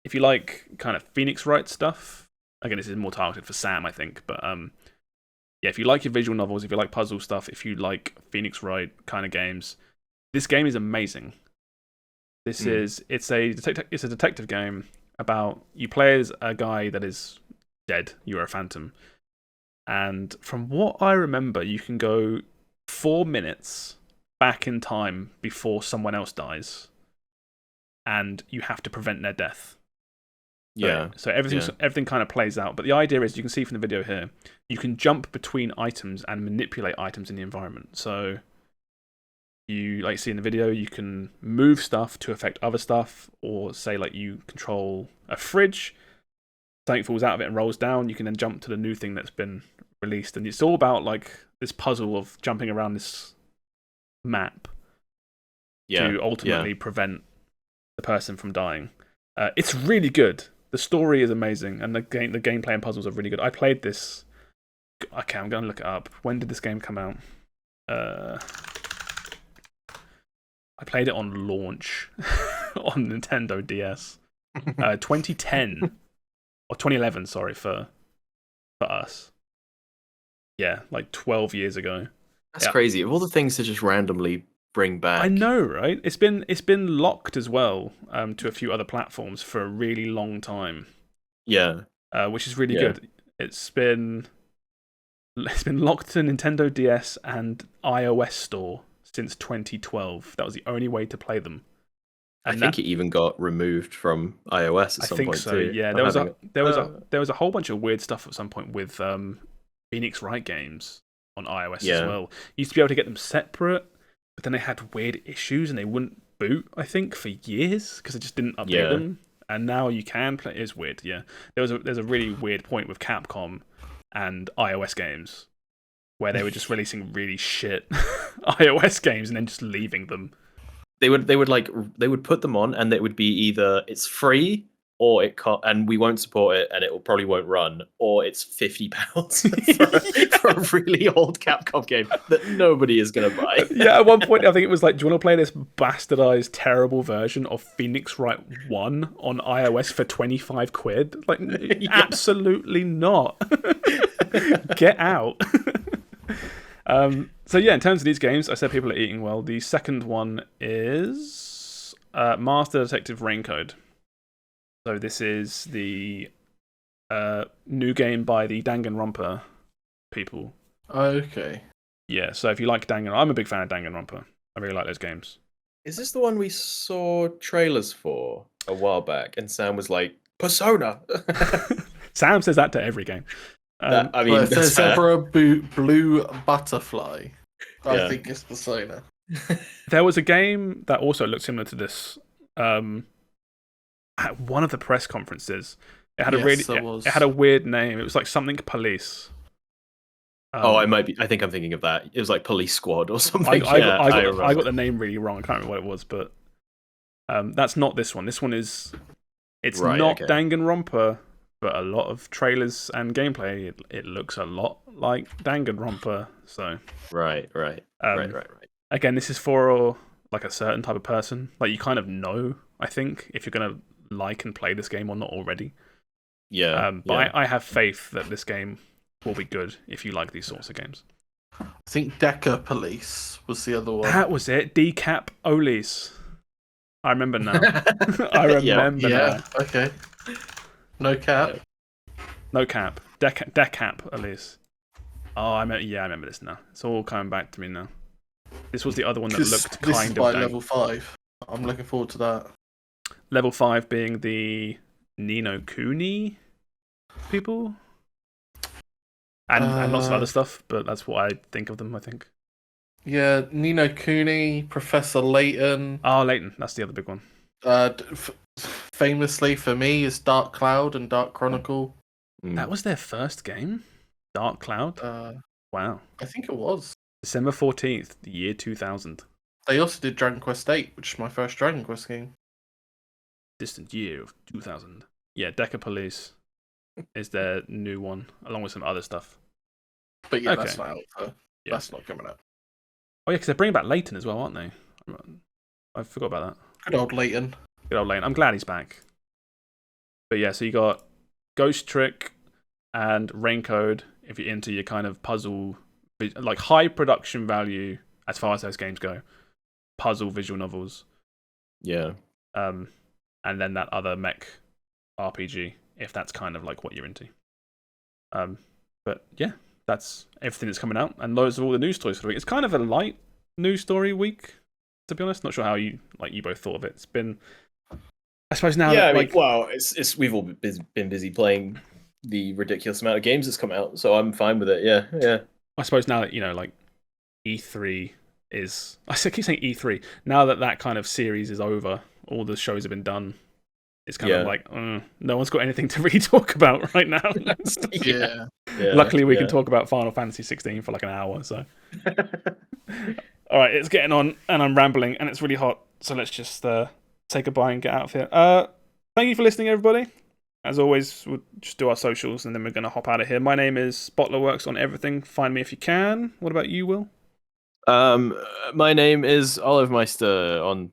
[SPEAKER 2] If you like kind of Phoenix Wright stuff, again, this is more targeted for Sam, I think, but yeah, if you like your visual novels, if you like puzzle stuff, if you like Phoenix Wright kind of games, this game is amazing. It's a detective game about, you play as a guy that is dead. You're a phantom, and from what I remember, you can go 4 minutes back in time before someone else dies, and you have to prevent their death. So everything kind of plays out. But the idea is, you can see from the video here, you can jump between items and manipulate items in the environment. So you, like you see in the video, you can move stuff to affect other stuff, or say like you control a fridge, something falls out of it and rolls down, you can then jump to the new thing that's been released. And it's all about like this puzzle of jumping around this map to ultimately prevent the person from dying. It's really good. The story is amazing, and the gameplay and puzzles are really good. I played this. Okay, I'm going to look it up. When did this game come out? I played it on launch on Nintendo DS. 2010 or 2011, sorry, for us. Yeah, like 12 years ago.
[SPEAKER 1] That's crazy. Of all the things to just randomly bring back.
[SPEAKER 2] I know, right? It's been locked as well to a few other platforms for a really long time.
[SPEAKER 1] Yeah.
[SPEAKER 2] Which is really good. It's been locked to Nintendo DS and iOS store since 2012. That was the only way to play them. And
[SPEAKER 1] I think it even got removed from iOS at some point too.
[SPEAKER 2] I think so. Yeah, there was a whole bunch of weird stuff at some point with Phoenix Wright games on iOS as well. You used to be able to get them separate, but then they had weird issues and they wouldn't boot, I think, for years because they just didn't update them. And now you can play. It's weird. Yeah, there's a really weird point with Capcom and iOS games where they were just releasing really shit iOS games and then just leaving them.
[SPEAKER 1] They would put them on, and it would be either it's free or and we won't support it, and it probably won't run, or it's £50 for a really old Capcom game that nobody is going to buy.
[SPEAKER 2] Yeah, at one point I think it was like, do you want to play this bastardized, terrible version of Phoenix Wright 1 on iOS for 25 quid? Like, absolutely not. Get out. So yeah, in terms of these games, I said people are eating well. The second one is Master Detective Raincode. So this is the new game by the Danganronpa people.
[SPEAKER 3] Okay.
[SPEAKER 2] Yeah, so if you like Danganronpa, I'm a big fan of Danganronpa. I really like those games.
[SPEAKER 1] Is this the one we saw trailers for a while back, and Sam was like, Persona?
[SPEAKER 2] Sam says that to every game.
[SPEAKER 3] I mean, there's ever a blue butterfly. I think it's Persona.
[SPEAKER 2] There was a game that also looked similar to this. At one of the press conferences, it had it had a weird name. It was like something police.
[SPEAKER 1] I think I'm thinking of that. It was like Police Squad or something.
[SPEAKER 2] I got the name really wrong. I can't remember what it was, but that's not this one. This one is not Danganronpa, but a lot of trailers and gameplay, it looks a lot like Danganronpa. So
[SPEAKER 1] right.
[SPEAKER 2] Again, this is for like a certain type of person. Like, you kind of know, I think, if you're gonna like and play this game or not already. But I have faith that this game will be good if you like these sorts of games.
[SPEAKER 3] I think Deca Police was the other one.
[SPEAKER 2] That was it. Decap Olis. I remember now. I remember now.
[SPEAKER 3] Okay. No cap.
[SPEAKER 2] No cap. Decap Olis. Oh, I remember this now. It's all coming back to me now. This was the other one that looked kind of.
[SPEAKER 3] This is by level 5. I'm looking forward to that.
[SPEAKER 2] Level 5 being the Ni no Kuni people, and lots of other stuff, but that's what I think of them. I think.
[SPEAKER 3] Yeah, Ni no Kuni, Professor Layton.
[SPEAKER 2] Oh, Layton, that's the other big one.
[SPEAKER 3] Famously for me is Dark Cloud and Dark Chronicle.
[SPEAKER 2] That was their first game, Dark Cloud. Wow.
[SPEAKER 3] I think it was
[SPEAKER 2] December 14th, the year 2000.
[SPEAKER 3] They also did Dragon Quest VIII, which is my first Dragon Quest game.
[SPEAKER 2] Distant year of 2000. Yeah, Deca Police. is their new one, along with some other stuff.
[SPEAKER 3] But yeah,
[SPEAKER 2] Okay.
[SPEAKER 3] that's not out.
[SPEAKER 2] Yeah.
[SPEAKER 3] That's not coming out.
[SPEAKER 2] Oh yeah, because they're bringing back Leighton as well, aren't they? I forgot about that.
[SPEAKER 3] Good old Leighton.
[SPEAKER 2] Good old Leighton. I'm glad he's back. But yeah, so you got Ghost Trick and Raincode if you're into your kind of puzzle, like high production value as far as those games go, puzzle visual novels.
[SPEAKER 1] Yeah.
[SPEAKER 2] And then that other mech RPG if that's kind of like what you're into. But yeah, that's everything that's coming out, and those are all the news stories for the week. It's kind of a light news story week, to be honest. Not sure how you both thought of it. It's been, I suppose now.
[SPEAKER 1] Yeah,
[SPEAKER 2] that, like,
[SPEAKER 1] it's we've all been busy playing the ridiculous amount of games that's come out, so I'm fine with it. Yeah.
[SPEAKER 2] I suppose now that like E3 is, I keep saying E3. Now that kind of series is over, all the shows have been done. It's kind of like, no one's got anything to really talk about right now.
[SPEAKER 3] Yeah.
[SPEAKER 2] Luckily, we can talk about Final Fantasy 16 for like an hour. So, all right, it's getting on, and I'm rambling, and it's really hot. So let's just say goodbye and get out of here. Thank you for listening, everybody. As always, we'll just do our socials, and then we're going to hop out of here. My name is BottlerWorks on everything. Find me if you can. What about you, Will?
[SPEAKER 1] My name is Olivemeister on.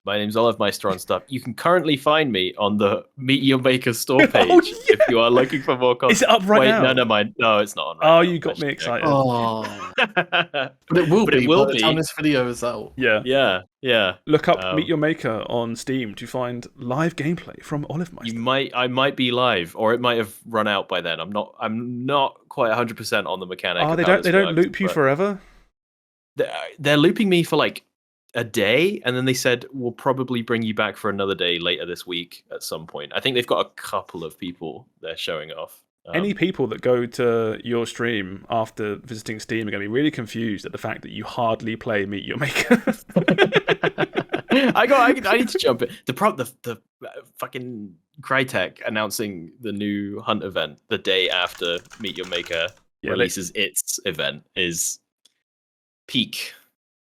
[SPEAKER 1] My name's Olivemeister on stuff. You can currently find me on the Meet Your Maker store page if you are looking for more content.
[SPEAKER 2] Is it up right now?
[SPEAKER 1] No, it's not on.
[SPEAKER 2] Right now. You got me excited.
[SPEAKER 3] Oh. But it will be. By the time this video is out.
[SPEAKER 2] Yeah. Look up Meet Your Maker on Steam to find live gameplay from Olivemeister.
[SPEAKER 1] I might be live, or it might have run out by then. I'm not quite 100% on the mechanic.
[SPEAKER 2] Oh, they don't loop you forever.
[SPEAKER 1] They're looping me for like a day, and then they said we'll probably bring you back for another day later this week at some point. I think they've got a couple of people they're showing off.
[SPEAKER 2] Any people that go to your stream after visiting Steam are going to be really confused at the fact that you hardly play Meet Your Maker.
[SPEAKER 1] I need to jump in. The fucking Crytek announcing the new Hunt event the day after Meet Your Maker releases its event is peak.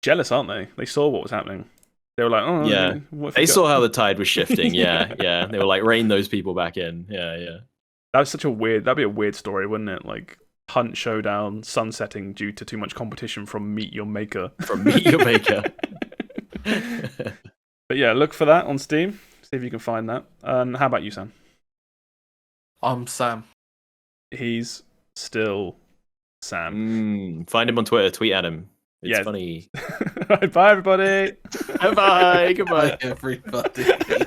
[SPEAKER 2] Jealous, aren't they? They saw what was happening. They were like, oh,
[SPEAKER 1] yeah. They saw how the tide was shifting. Yeah. They were like, rein those people back in. Yeah.
[SPEAKER 2] That'd be a weird story, wouldn't it? Like Hunt Showdown sunsetting due to too much competition from Meet Your Maker. But yeah, look for that on Steam. See if you can find that. And how about you, Sam?
[SPEAKER 3] I'm Sam.
[SPEAKER 2] He's still Sam.
[SPEAKER 1] Find him on Twitter. Tweet at him. It's funny.
[SPEAKER 2] Bye, everybody.
[SPEAKER 1] Bye. Goodbye,
[SPEAKER 3] everybody.